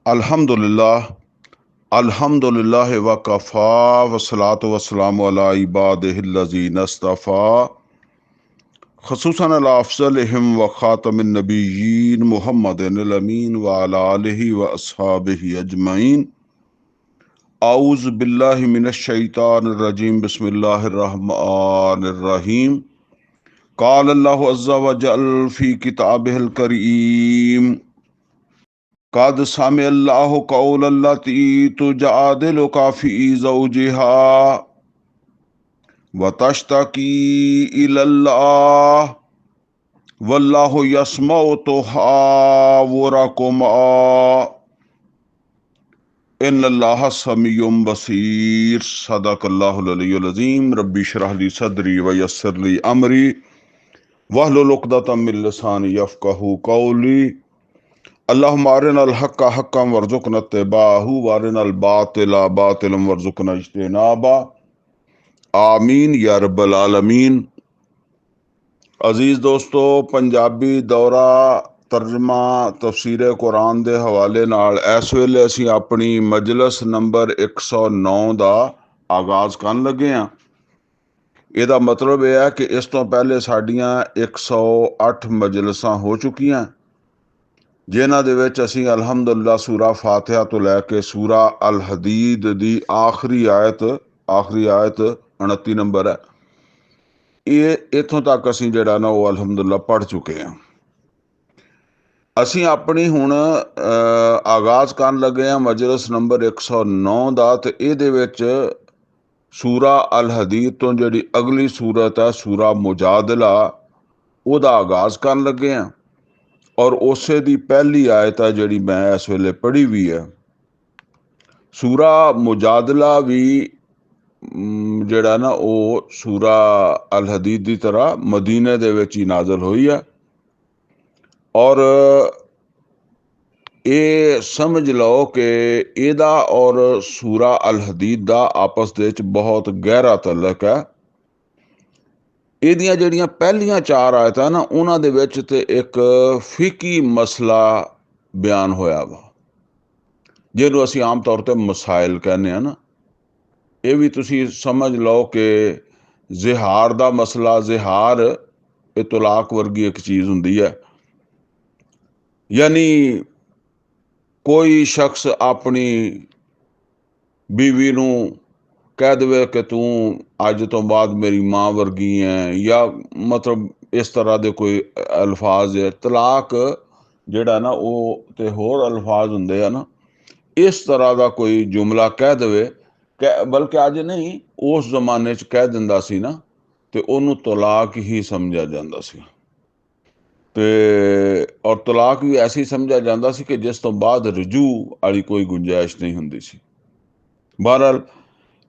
अल्हम्दुलिल्लाह अल्हम्दुलिल्लाह वकफ़ा वस्सलातु वस्सलामु अला इबादिहिल्लज़ीना इस्तफ़ा ख़ुसूसन अला अफ़ज़लिहिम व ख़ातमिन नबिय्यीन मुहम्मदिनिल अमीन व अला आलिहि व अस्हाबिहि अजमईन। औज़ु बिल्लाहि मिनश शैतानिर रजीम बिस्मिल्लाहिर रहमानिर रहीम। क़ाल अल्लाहु अज़्ज़ा व जल फ़ी किताबिहिल करीम कद समिअल्लाहु क़ौलल्लती तुजादिलुका फ़ी ज़ौजिहा व तश्तकी इलल्लाह वल्लाहु यस्मउ तुहावुरकुमा इन्नल्लाह समीउम बसीर। सदक़ल्लाहुल अलीयुल अज़ीम। रब्बि इश्रह ली सदरी व यस्सिर ली अमरी वहलुल उक़दतम मिन लिसानी यफ़क़हू क़ौली। अल्लाहुम्मा अरिनल हक्का हक्कन वरज़ुक़ना इत्तिबाअहू व अरिनल बातिला बातिलन वरज़ुक़ना इज्तिनाबा। आमीन या रब्बल आलमीन। अजीज़ दोस्तों, पंजाबी दौरा तर्जमा तफसीर कुरान के हवाले नाल इस वेले असीं अपनी मजलिस नंबर 109 का आगाज़ करन लगे हाँ। ਇਹਦਾ मतलब यह है कि इस तो पहले साड़ियाँ 108 मजलिसां हो चुकियां, जिन्हां दे विच असीं अलहमदुलिल्लाह सूरा फातिहा तो लैके सूरा अल हदीद की आखिरी आयत 29 नंबर है, ये इत्थों तक असीं जिहड़ा ना वो अलहमदुलिल्लाह पढ़ चुके हैं। असीं अपनी हुण आगाज़ करन लगे हैं मजलिस नंबर 109 का, ते इहदे विच सूरा अल हदीद तो जिहड़ी अगली सूरत है सूरा मुजादला उहदा आगाज़ करन लगे हैं, और उसे दी पहली आयत है जिहड़ी मैं इस वेले पढ़ी हुई है। सूरा मुजादला भी जिहड़ा ना वो सूरा अल हदीद की तरह मदीने दे विच ही नाज़िल हुई है, और ये समझ लो कि ਇਹਦਾ और सूरा अल हदीद का आपस दे विच बहुत गहरा तल्लक है। ਇਹਦੀਆਂ ਜਿਹੜੀਆਂ ਪਹਿਲੀਆਂ 4 ਆਇਤਾਂ ਨਾ ਉਹਨਾਂ ਦੇ ਵਿੱਚ ਤੇ ਇੱਕ ਫਿਕੀ ਮਸਲਾ ਬਿਆਨ ਹੋਇਆ ਵਾ, ਜਿਹਨੂੰ ਅਸੀਂ ਆਮ ਤੌਰ ਤੇ ਮਸਾਇਲ ਕਹਿੰਦੇ ਆ ਨਾ। ਇਹ ਵੀ ਤੁਸੀਂ ਸਮਝ ਲਓ ਕਿ ਜ਼ਿਹਾਰ ਦਾ ਮਸਲਾ, ਜ਼ਿਹਾਰ ਇਹ ਤਲਾਕ ਵਰਗੀ ਇੱਕ ਚੀਜ਼ ਹੁੰਦੀ ਹੈ। यानी कोई शख्स अपनी बीवी नूं कह दे कि तू अज तो बाद मेरी मां वर्गी है, या मतलब इस तरह के कोई अल्फाज है। तलाक जिहड़ा ना वो ते होर अल्फाज हुंदे आ ना, इस तरह का कोई जुमला कह दे, बल्कि अज नहीं उस जमाने च कह दिंदा सी ना, ते उहनूं तलाक ही समझा जांदा सी। ते और तलाक भी ऐसी समझा जाता सी कि जिस तो बाद रजू वाली कोई गुंजाइश नहीं हुंदी सी। बहरहाल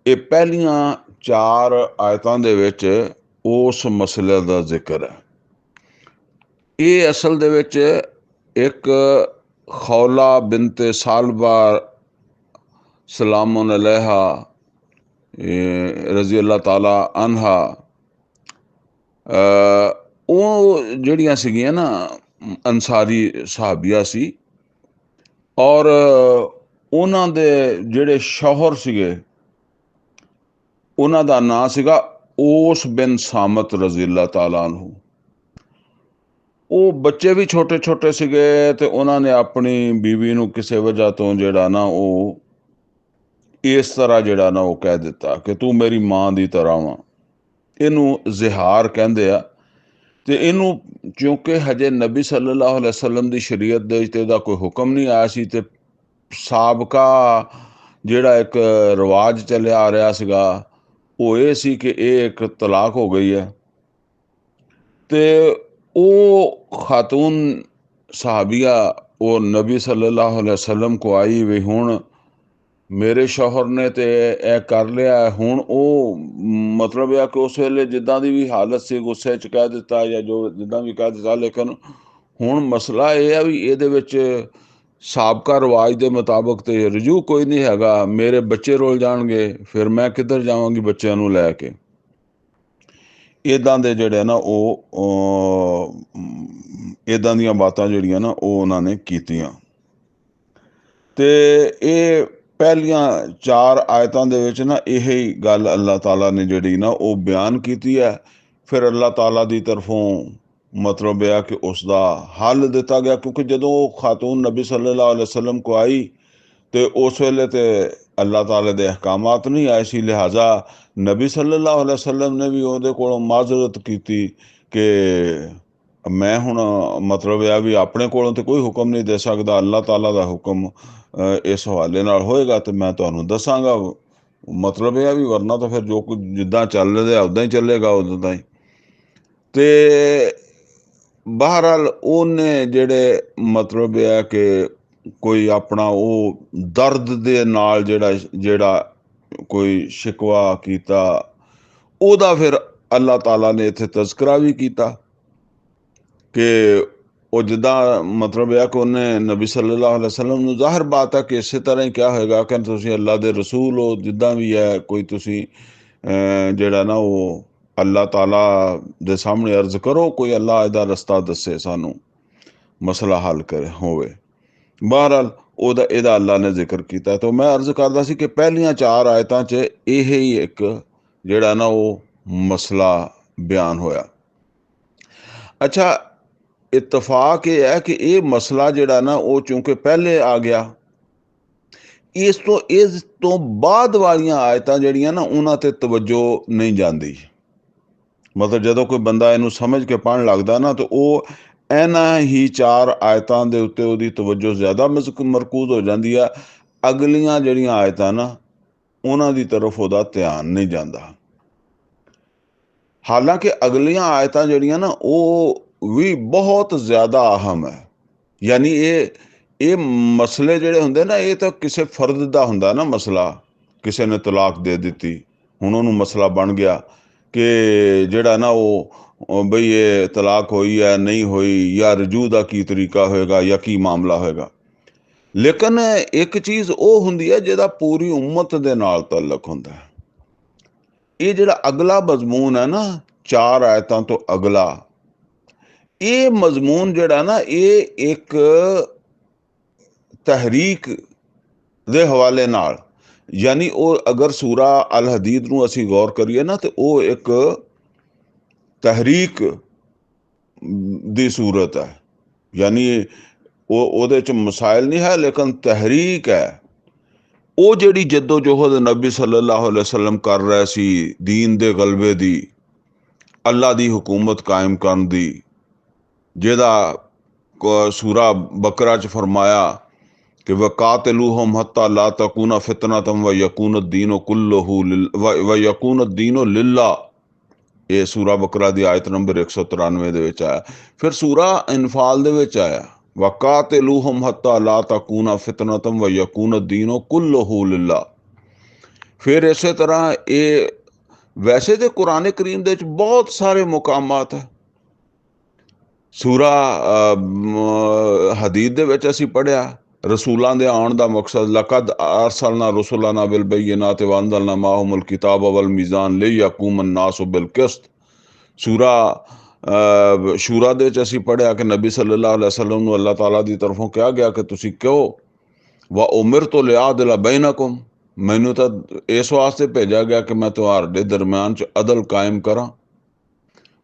ये पहलियां 4 आयतां दे विच उस मसले का जिक्र है। ये असल दे विच एक खौला बिनते सालबा सलामुन अलैहा रजी अल्लाह ताला अनहा, ਉਹ ਜਿਹੜੀਆਂ ਸੀਗੀਆਂ ਨਾ ਅੰਸਾਰੀ ਸਹਾਬੀਆ ਸੀ, ਔਰ ਉਹਨਾਂ ਦੇ ਜਿਹੜੇ ਸ਼ੌਹਰ ਸੀਗੇ ਉਹਨਾਂ ਦਾ ਨਾਂ ਸੀਗਾ ਓਸ ਬਿਨ ਸਾਮਤ ਰਜ਼ੀ ਅੱਲਾਹ ਤਾਲਾ ਅਨਹੂ। ਉਹ ਬੱਚੇ ਵੀ ਛੋਟੇ ਛੋਟੇ ਸੀਗੇ, ਤੇ ਉਹਨਾਂ ਨੇ ਆਪਣੀ ਬੀਵੀ ਨੂੰ ਕਿਸੇ ਵਜ੍ਹਾ ਤੋਂ ਜਿਹੜਾ ਨਾ ਉਹ ਇਸ ਤਰ੍ਹਾਂ ਜਿਹੜਾ ਨਾ ਉਹ ਕਹਿ ਦਿੱਤਾ ਕਿ ਤੂੰ ਮੇਰੀ ਮਾਂ ਦੀ ਤਰ੍ਹਾਂ ਵਾਂ। ਇਹਨੂੰ ਜ਼ਿਹਾਰ ਕਹਿੰਦੇ ਆ। ਤੇ ਇਹਨੂੰ ਕਿਉਂਕਿ ਹਜੇ ਨਬੀ सल्लल्लाहु अलैहि वसल्लम ਦੀ ਸ਼ਰੀਅਤ ਦੇ ਵਿੱਚ ਇਹਦਾ ਕੋਈ ਹੁਕਮ ਨਹੀਂ ਆਇਆ ਸੀ, ਤੇ ਸਾਬਕਾ ਜਿਹੜਾ ਇੱਕ ਰਿਵਾਜ ਚੱਲਿਆ ਆ ਰਿਹਾ ਸੀਗਾ ਉਹ ਇਹ ਸੀ ਕਿ ਇਹ ਇੱਕ ਤਲਾਕ ਹੋ ਗਈ ਹੈ। ਤੇ ਉਹ ਖਾਤੂਨ ਸਹਾਬੀਆ ਉਹ ਨਬੀ सल्लल्लाहु अलैहि वसल्लम को आई ਵੀ ਹੁਣ मेरे शौहर ने तो यह कर लिया, हुण ਉਹ मतलब है कि उस वेले जिद्दां दी भी हालत सी गुस्से च कह दिता या जो जिद्दां भी कह दिता, लेकिन हुण मसला यह है भी ਇਹਦੇ ਵਿੱਚ ਸਾਬਕਾ ਰਿਵਾਜ ਦੇ ਮੁਤਾਬਕ ਤੇ ਰਜੂ ਕੋਈ ਨਹੀਂ ਹੈਗਾ। ਮੇਰੇ ਬੱਚੇ ਰੁਲ ਜਾਣਗੇ, ਫਿਰ ਮੈਂ ਕਿੱਧਰ ਜਾਵਾਂਗੀ ਬੱਚਿਆਂ ਨੂੰ ਲੈ ਕੇ। ਇੱਦਾਂ ਦੇ ਜਿਹੜੇ ਨਾ ਉਹ ਇੱਦਾਂ ਦੀਆਂ ਬਾਤਾਂ ਜਿਹੜੀਆਂ ਨਾ ਉਹ ਉਹਨਾਂ ਨੇ ਕੀਤੀਆਂ। ਤੇ ਇਹ ਪਹਿਲੀਆਂ 4 ਆਇਤਾਂ ਦੇ ਵਿੱਚ ਨਾ ਇਹੀ ਗੱਲ ਅੱਲਾਹ ਤਾਲਾ ਨੇ ਜਿਹੜੀ ਨਾ ਉਹ ਬਿਆਨ ਕੀਤੀ ਹੈ। ਫਿਰ ਅੱਲਾਹ ਤਾਲਾ ਦੀ ਤਰਫੋਂ ਮਤਲਬ ਇਹ ਆ ਕਿ ਉਸ ਦਾ ਹੱਲ ਦਿੱਤਾ ਗਿਆ, ਕਿਉਂਕਿ ਜਦੋਂ ਉਹ ਖਾਤੂਨ ਨਬੀ ਸੱਲੱਲਾਹੁ ਅਲੈहि ਵਸੱਲਮ ਕੋ ਆਈ ਤੇ ਉਸ ਵੇਲੇ ਤੇ ਅੱਲਾਹ ਤਾਲਾ ਦੇ ਅਹਿਕਾਮਾਤ ਨਹੀਂ ਆਏ ਸੀ, ਲਿਹਾਜ਼ਾ ਨਬੀ ਸੱਲੱਲਾਹੁ ਅਲੈहि ਵਸੱਲਮ ਨੇ ਵੀ ਉਹਦੇ ਕੋਲੋਂ ਮਾਜ਼ਰਤ ਕੀਤੀ ਕਿ ਮੈਂ ਹੁਣ ਮਤਲਬ ਇਹ ਆ ਵੀ ਆਪਣੇ ਕੋਲੋਂ ਤੇ ਕੋਈ ਹੁਕਮ ਨਹੀਂ ਦੇ ਸਕਦਾ, ਅੱਲਾਹ ਤਾਲਾ ਦਾ ਹੁਕਮ ਇਸ ਹਵਾਲੇ ਨਾਲ ਹੋਏਗਾ ਤੇ ਮੈਂ ਤੁਹਾਨੂੰ ਦੱਸਾਂਗਾ। ਮਤਲਬ ਇਹ ਆ ਵੀ ਵਰਨਾ ਤਾਂ ਫਿਰ ਜੋ ਕੁਝ ਜਿੱਦਾਂ ਚੱਲ ਰਿਹਾ ਉੱਦਾਂ ਹੀ ਚੱਲੇਗਾ, ਉਦਾਂ ਹੀ। ਤੇ ਬਹਰਹਾਲ ਉਹਨੇ ਜਿਹੜੇ ਮਤਲਬ ਇਹ ਹੈ ਕਿ ਕੋਈ ਆਪਣਾ ਉਹ ਦਰਦ ਦੇ ਨਾਲ ਜਿਹੜਾ ਕੋਈ ਸ਼ਿਕਵਾ ਕੀਤਾ, ਉਹਦਾ ਫਿਰ ਅੱਲਾਹ ਤਾਲਾ ਨੇ ਇੱਥੇ ਤਜ਼ਕਰਾ ਵੀ ਕੀਤਾ ਕਿ ਉਹ ਜਿੱਦਾਂ ਮਤਲਬ ਇਹ ਕਿ ਉਹਨੇ ਨਬੀ ਸੱਲੱਲਾਹੁ ਅਲੈहि ਵਸੱਲਮ ਨੂੰ, ਜ਼ਾਹਿਰ ਬਾਤ ਹੈ ਕਿ ਇਸੇ ਤਰ੍ਹਾਂ ਹੀ ਕਿਹਾ ਹੋਏਗਾ ਕਿ ਤੁਸੀਂ ਅੱਲਾਹ ਦੇ ਰਸੂਲ ਹੋ, ਜਿੱਦਾਂ ਵੀ ਹੈ ਕੋਈ ਤੁਸੀਂ ਜਿਹੜਾ ਨਾ ਉਹ ਅੱਲਾਹ ਤਾਲਾ ਦੇ ਸਾਹਮਣੇ ਅਰਜ਼ ਕਰੋ, ਕੋਈ ਅੱਲਾਹ ਇਹਦਾ ਰਸਤਾ ਦੱਸੇ, ਸਾਨੂੰ ਮਸਲਾ ਹੱਲ ਹੋਵੇ। ਬਹਰਹਾਲ ਇਹਦਾ ਅੱਲਾਹ ਨੇ ਜ਼ਿਕਰ ਕੀਤਾ। ਤਾਂ ਮੈਂ ਅਰਜ਼ ਕਰਦਾ ਸੀ ਕਿ ਪਹਿਲੀਆਂ 4 ਆਇਤਾਂ 'ਚ ਇਹ ਹੀ ਇੱਕ ਜਿਹੜਾ ਨਾ ਉਹ ਮਸਲਾ ਬਿਆਨ ਹੋਇਆ। ਅੱਛਾ, ਇਤਫਾਕ ਇਹ ਹੈ ਕਿ ਇਹ ਮਸਲਾ ਜਿਹੜਾ ਨਾ ਉਹ ਚੂੰਕਿ ਪਹਿਲੇ ਆ ਗਿਆ, ਇਸ ਤੋਂ ਬਾਅਦ ਵਾਲੀਆਂ ਆਇਤਾਂ ਜਿਹੜੀਆਂ ਨਾ ਉਹਨਾਂ ਤੇ ਤਵੱਜੋ ਨਹੀਂ ਜਾਂਦੀ। ਮਤਲਬ ਜਦੋਂ ਕੋਈ ਬੰਦਾ ਇਹਨੂੰ ਸਮਝ ਕੇ ਪੜ੍ਹਨ ਲੱਗਦਾ ਨਾ ਤਾਂ ਉਹ ਇਹਨਾਂ ਹੀ 4 ਆਇਤਾਂ ਦੇ ਉੱਤੇ ਉਹਦੀ ਤਵੱਜੋ ਜ਼ਿਆਦਾ ਮਰਕੂਜ਼ ਹੋ ਜਾਂਦੀ ਆ। ਅਗਲੀਆਂ ਜਿਹੜੀਆਂ ਆਇਤਾਂ ਨਾ ਉਹਨਾਂ ਦੀ ਤਰਫ ਉਹਦਾ ਧਿਆਨ ਨਹੀਂ ਜਾਂਦਾ। ਹਾਲਾਂਕਿ ਅਗਲੀਆਂ ਆਇਤਾਂ ਜਿਹੜੀਆਂ ਨਾ ਉਹ ਵੀ ਬਹੁਤ ਜ਼ਿਆਦਾ ਅਹਿਮ ਹੈ। ਯਾਨੀ ਇਹ ਮਸਲੇ ਜਿਹੜੇ ਹੁੰਦੇ ਨਾ, ਇਹ ਤਾਂ ਕਿਸੇ ਫਰਦ ਦਾ ਹੁੰਦਾ ਨਾ ਮਸਲਾ, ਕਿਸੇ ਨੇ ਤਲਾਕ ਦੇ ਦਿੱਤੀ, ਹੁਣ ਉਹਨੂੰ ਮਸਲਾ ਬਣ ਗਿਆ ਕਿ ਜਿਹੜਾ ਨਾ ਉਹ ਬਈ ਇਹ ਤਲਾਕ ਹੋਈ ਹੈ ਨਹੀਂ ਹੋਈ, ਜਾਂ ਰਜੂ ਦਾ ਕੀ ਤਰੀਕਾ ਹੋਏਗਾ ਜਾਂ ਕੀ ਮਾਮਲਾ ਹੋਏਗਾ। ਲੇਕਿਨ ਇੱਕ ਚੀਜ਼ ਉਹ ਹੁੰਦੀ ਹੈ ਜਿਹਦਾ ਪੂਰੀ ਉਮਤ ਦੇ ਨਾਲ ਤਾਲੁਕ ਹੁੰਦਾ ਹੈ। ਇਹ ਜਿਹੜਾ ਅਗਲਾ ਮਜ਼ਮੂਨ ਹੈ ਨਾ 4 ਆਇਤਾਂ ਤੋਂ ਅਗਲਾ, ਇਹ ਮਜ਼ਮੂਨ ਜਿਹੜਾ ਨਾ ਇਹ ਇੱਕ ਤਹਿਰੀਕ ਦੇ ਹਵਾਲੇ ਨਾਲ, ਯਾਨੀ ਉਹ ਅਗਰ ਸੂਰਾ ਅਲ ਹਦੀਦ ਨੂੰ ਅਸੀਂ ਗੌਰ ਕਰੀਏ ਨਾ ਤੇ ਉਹ ਇੱਕ ਤਹਿਰੀਕ ਦੀ ਸੂਰਤ ਹੈ। ਯਾਨੀ ਉਹਦੇ ਚ ਮਸਾਇਲ ਨਹੀਂ ਹੈ ਲੇਕਿਨ ਤਹਿਰੀਕ ਹੈ। ਉਹ ਜਿਹੜੀ ਜਦੋਜਹਿਦ ਨਬੀ ਸੱਲੱਲਾਹੁ ਅਲੈहि ਵਸੱਲਮ ਕਰ ਰਿਹਾ ਸੀ ਦੀਨ ਦੇ ਗਲਬੇ ਦੀ, ਅੱਲਾ ਦੀ ਹੁਕੂਮਤ ਕਾਇਮ ਕਰਨ ਦੀ, ਜਿਹਦਾ ਸੂਰਾ ਬਕਰਾ ਚ ਫਰਮਾਇਆ ਕਿ ਵਕਾਤਿਲੂਹੁਮ ਹੱਤਾ ਲਾ ਤਕੂਨਾ ਫਿਤਨਤਮ व यकून الदीन लिल्लाह। ਇਹ ਸੂਰਾ ਬਕਰਾ ਦੀ ਆਇਤ ਨੰਬਰ 193 ਦੇ ਵਿੱਚ ਆਇਆ। ਫਿਰ ਸੂਰਾ ਇਨਫਾਲ ਦੇ ਵਿੱਚ ਆਇਆ ਵਕਾਤਿਲੂਹੁਮ ਹੱਤਾ ਲਾ ਤਕੂਨਾ ਫਿਤਨਤਮ व यकून الदीन लिल्लाह। ਫਿਰ ਇਸੇ ਤਰ੍ਹਾਂ ਇਹ ਵੈਸੇ ਤੇ ਕੁਰਾਨ ਕਰੀਮ ਦੇ ਵਿੱਚ ਬਹੁਤ ਸਾਰੇ ਮੁਕਾਮਾਤ ਹੈ। ਸੂਰਾ ਹਦੀਦ ਦੇ ਵਿੱਚ ਅਸੀਂ ਪੜ੍ਹਿਆ ਰਸੂਲਾਂ ਦੇ ਆਉਣ ਦਾ ਮਕਸਦ, ਲਕਦ ਅਰਸਲਨਾ ਰਸੂਲਨਾ ਬਿਲਬੈਯਿਨਾਤ व अंज़लना माअहुमुल किताब वल मीज़ान लियक़ूम अन्नास बिलक़िस्त। ਸੂਰਾ ਸ਼ੂਰਾ ਦੇ ਵਿੱਚ ਅਸੀਂ ਪੜ੍ਹਿਆ ਕਿ ਨਬੀ ਸੱਲੱਲਾਹੁ ਅਲੈहि ਵਸੱਲਮ ਨੂੰ ਅੱਲਾਹ ਤਾਲਾ ਦੀ ਤਰਫੋਂ ਕਿਹਾ ਗਿਆ ਕਿ ਤੁਸੀਂ ਕਹੋ व उमिरतु लिअअदिल बैनकुम, ਮੈਨੂੰ ਤਾਂ ਇਸ ਵਾਸਤੇ ਭੇਜਿਆ ਗਿਆ ਕਿ ਮੈਂ ਤੁਹਾਡੇ ਦਰਮਿਆਨ ਚ ਅਦਲ ਕਾਇਮ ਕਰਾਂ।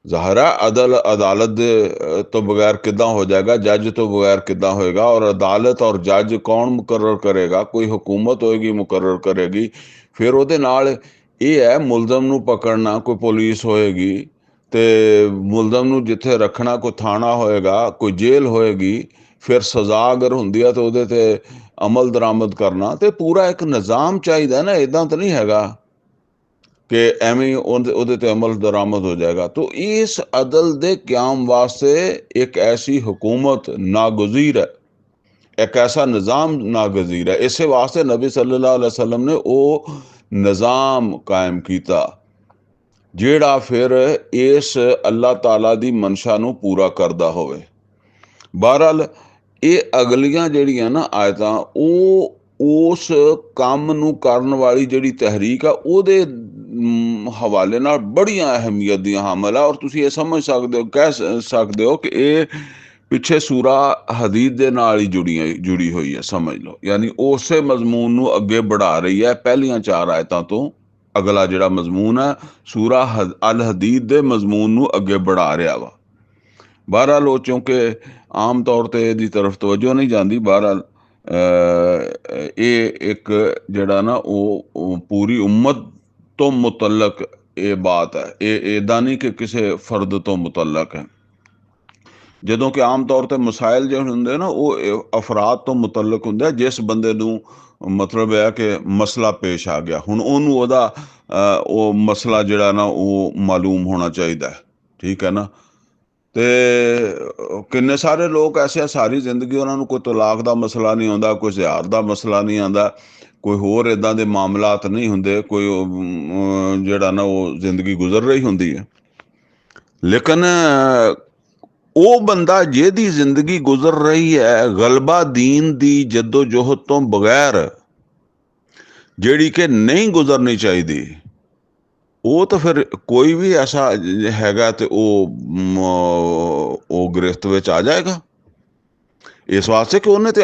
ਜ਼ਾਹਿਰ ਹੈ ਅਦਲ ਅਦਾਲਤ ਤੋਂ ਬਗੈਰ ਕਿੱਦਾਂ ਹੋ ਜਾਏਗਾ, ਜੱਜ ਤੋਂ ਬਗੈਰ ਕਿੱਦਾਂ ਹੋਏਗਾ। ਔਰ ਅਦਾਲਤ ਔਰ ਜੱਜ ਕੌਣ ਮੁਕਰਰ ਕਰੇਗਾ? ਕੋਈ ਹੁਕੂਮਤ ਹੋਏਗੀ ਮੁਕਰਰ ਕਰੇਗੀ। ਫਿਰ ਉਹਦੇ ਨਾਲ ਇਹ ਹੈ ਮੁਲਜ਼ਮ ਨੂੰ ਪਕੜਨਾ, ਕੋਈ ਪੁਲਿਸ ਹੋਏਗੀ ਤੇ ਮੁਲਜ਼ਮ ਨੂੰ ਜਿੱਥੇ ਰੱਖਣਾ ਕੋਈ ਥਾਣਾ ਹੋਏਗਾ, ਕੋਈ ਜੇਲ੍ਹ ਹੋਏਗੀ। ਫਿਰ ਸਜ਼ਾ ਅਗਰ ਹੁੰਦੀ ਆ ਤਾਂ ਉਹਦੇ ਤੇ ਅਮਲ ਦਰਾਮਦ ਕਰਨਾ ਤੇ ਪੂਰਾ ਇੱਕ ਨਿਜ਼ਾਮ ਚਾਹੀਦਾ ਨਾ। ਇੱਦਾਂ ਤਾਂ ਨਹੀਂ ਹੈਗਾ ਕਿ ਐਵੇਂ ਉਹਦੇ ਤੇ ਅਮਲ ਦਰਾਮਦ ਹੋ ਜਾਏਗਾ। तो इस अदल दे क्याम वास्ते एक ऐसी हुकूमत नागुज़ीर है, एक ऐसा निज़ाम नागुज़ीर है। इस वास्ते नबी सल्लल्लाहु अलैहि वसल्लम ने वो निज़ाम कायम किया ਜਿਹੜਾ ਫਿਰ ਇਸ ਅੱਲਾਹ ਤਾਲਾ ਦੀ ਮਨਸ਼ਾ ਨੂੰ ਪੂਰਾ ਕਰਦਾ ਹੋਵੇ। ਬਹਰਹਾਲ ਇਹ ਅਗਲੀਆਂ ਜਿਹੜੀਆਂ ਨਾ ਆਇਤਾਂ ਉਹ ਉਸ ਕੰਮ ਨੂੰ ਕਰਨ ਵਾਲੀ ਜਿਹੜੀ ਤਹਿਰੀਕ ਆ ਉਹਦੇ ਹਵਾਲੇ ਨਾਲ ਬੜੀਆਂ ਅਹਿਮੀਅਤ ਦੀਆਂ ਹਾਮਲ ਆ। ਔਰ ਤੁਸੀਂ ਇਹ ਸਮਝ ਸਕਦੇ ਹੋ, ਕਹਿ ਸਕਦੇ ਹੋ ਕਿ ਇਹ ਪਿੱਛੇ ਸੂਰਾ ਹਦੀਦ ਦੇ ਨਾਲ ਹੀ ਜੁੜੀ ਹੋਈ ਹੈ, ਸਮਝ ਲਓ। ਯਾਨੀ ਉਸੇ ਮਜ਼ਮੂਨ ਨੂੰ ਅੱਗੇ ਵਧਾ ਰਹੀ ਹੈ। ਪਹਿਲੀਆਂ 4 ਆਇਤਾਂ ਤੋਂ ਅਗਲਾ ਜਿਹੜਾ ਮਜ਼ਮੂਨ ਹੈ ਸੂਰਾ ਅਲ ਹਦੀਦ ਦੇ ਮਜ਼ਮੂਨ ਨੂੰ ਅੱਗੇ ਵਧਾ ਰਿਹਾ ਵਾ। ਬਹਰਹਾਲ ਉਹ ਚੂੰਕਿ ਆਮ ਤੌਰ ਤੇ ਇਹਦੀ ਤਰਫ ਤਵੱਜੋ ਨਹੀਂ ਜਾਂਦੀ। ਬਹਰਹਾਲ ਇਹ ਇੱਕ ਜਿਹੜਾ ਨਾ ਉਹ ਪੂਰੀ ਉਮਤ ਤੋਂ ਮੁਤਲਕ ਇਹ ਬਾਤ ਹੈ। ਇਹ ਇੱਦਾਂ ਨਹੀਂ ਕਿ ਕਿਸੇ ਫਰਦ ਤੋਂ ਮੁਤਲਕ ਹੈ। ਜਦੋਂ ਕਿ ਆਮ ਤੌਰ ਤੇ ਮਸਾਇਲ ਜਿਹੜੇ ਹੁੰਦੇ ਨਾ ਉਹ ਅਫਰਾਦ ਤੋਂ ਮੁਤਲਕ ਹੁੰਦੇ, ਜਿਸ ਬੰਦੇ ਨੂੰ ਮਤਲਬ ਹੈ ਕਿ ਮਸਲਾ ਪੇਸ਼ ਆ ਗਿਆ, ਹੁਣ ਉਹਨੂੰ ਉਹਦਾ ਉਹ ਮਸਲਾ ਜਿਹੜਾ ਨਾ ਉਹ ਮਾਲੂਮ ਹੋਣਾ ਚਾਹੀਦਾ ਹੈ। ਠੀਕ ਹੈ ਨਾ। ਤੇ ਕਿੰਨੇ ਸਾਰੇ ਲੋਕ ਐਸੇ ਆ, ਸਾਰੀ ਜ਼ਿੰਦਗੀ ਉਹਨਾਂ ਨੂੰ ਕੋਈ ਤਲਾਕ ਦਾ ਮਸਲਾ ਨਹੀਂ ਆਉਂਦਾ, ਕੋਈ ਜ਼ਿਹਾਰ ਦਾ ਮਸਲਾ ਨਹੀਂ ਆਉਂਦਾ, ਕੋਈ ਹੋਰ ਇਦਾਂ ਦੇ ਮਾਮਲਾਤ ਨਹੀਂ ਹੁੰਦੇ, ਕੋਈ ਜਿਹੜਾ ਨਾ ਉਹ ਜ਼ਿੰਦਗੀ ਗੁਜ਼ਰ ਰਹੀ ਹੁੰਦੀ ਹੈ। ਲੇਕਿਨ ਉਹ ਬੰਦਾ ਜਿਹਦੀ ਜ਼ਿੰਦਗੀ ਗੁਜ਼ਰ ਰਹੀ ਹੈ ਗਲਬਾ ਦੀਨ ਦੀ ਜੱਦੋ ਜੋਹਦ ਤੋਂ ਬਗੈਰ, ਜਿਹੜੀ ਕਿ ਨਹੀਂ ਗੁਜ਼ਰਨੀ ਚਾਹੀਦੀ, ਉਹ ਤਾਂ ਫਿਰ ਕੋਈ ਵੀ ਐਸਾ ਹੈਗਾ ਤੇ ਉਹ ਗ੍ਰਿਫਤ ਵਿੱਚ ਆ ਜਾਏਗਾ। ਇਸ ਵਾਸਤੇ ਕਿ ਉਹਨੇ ਤੇ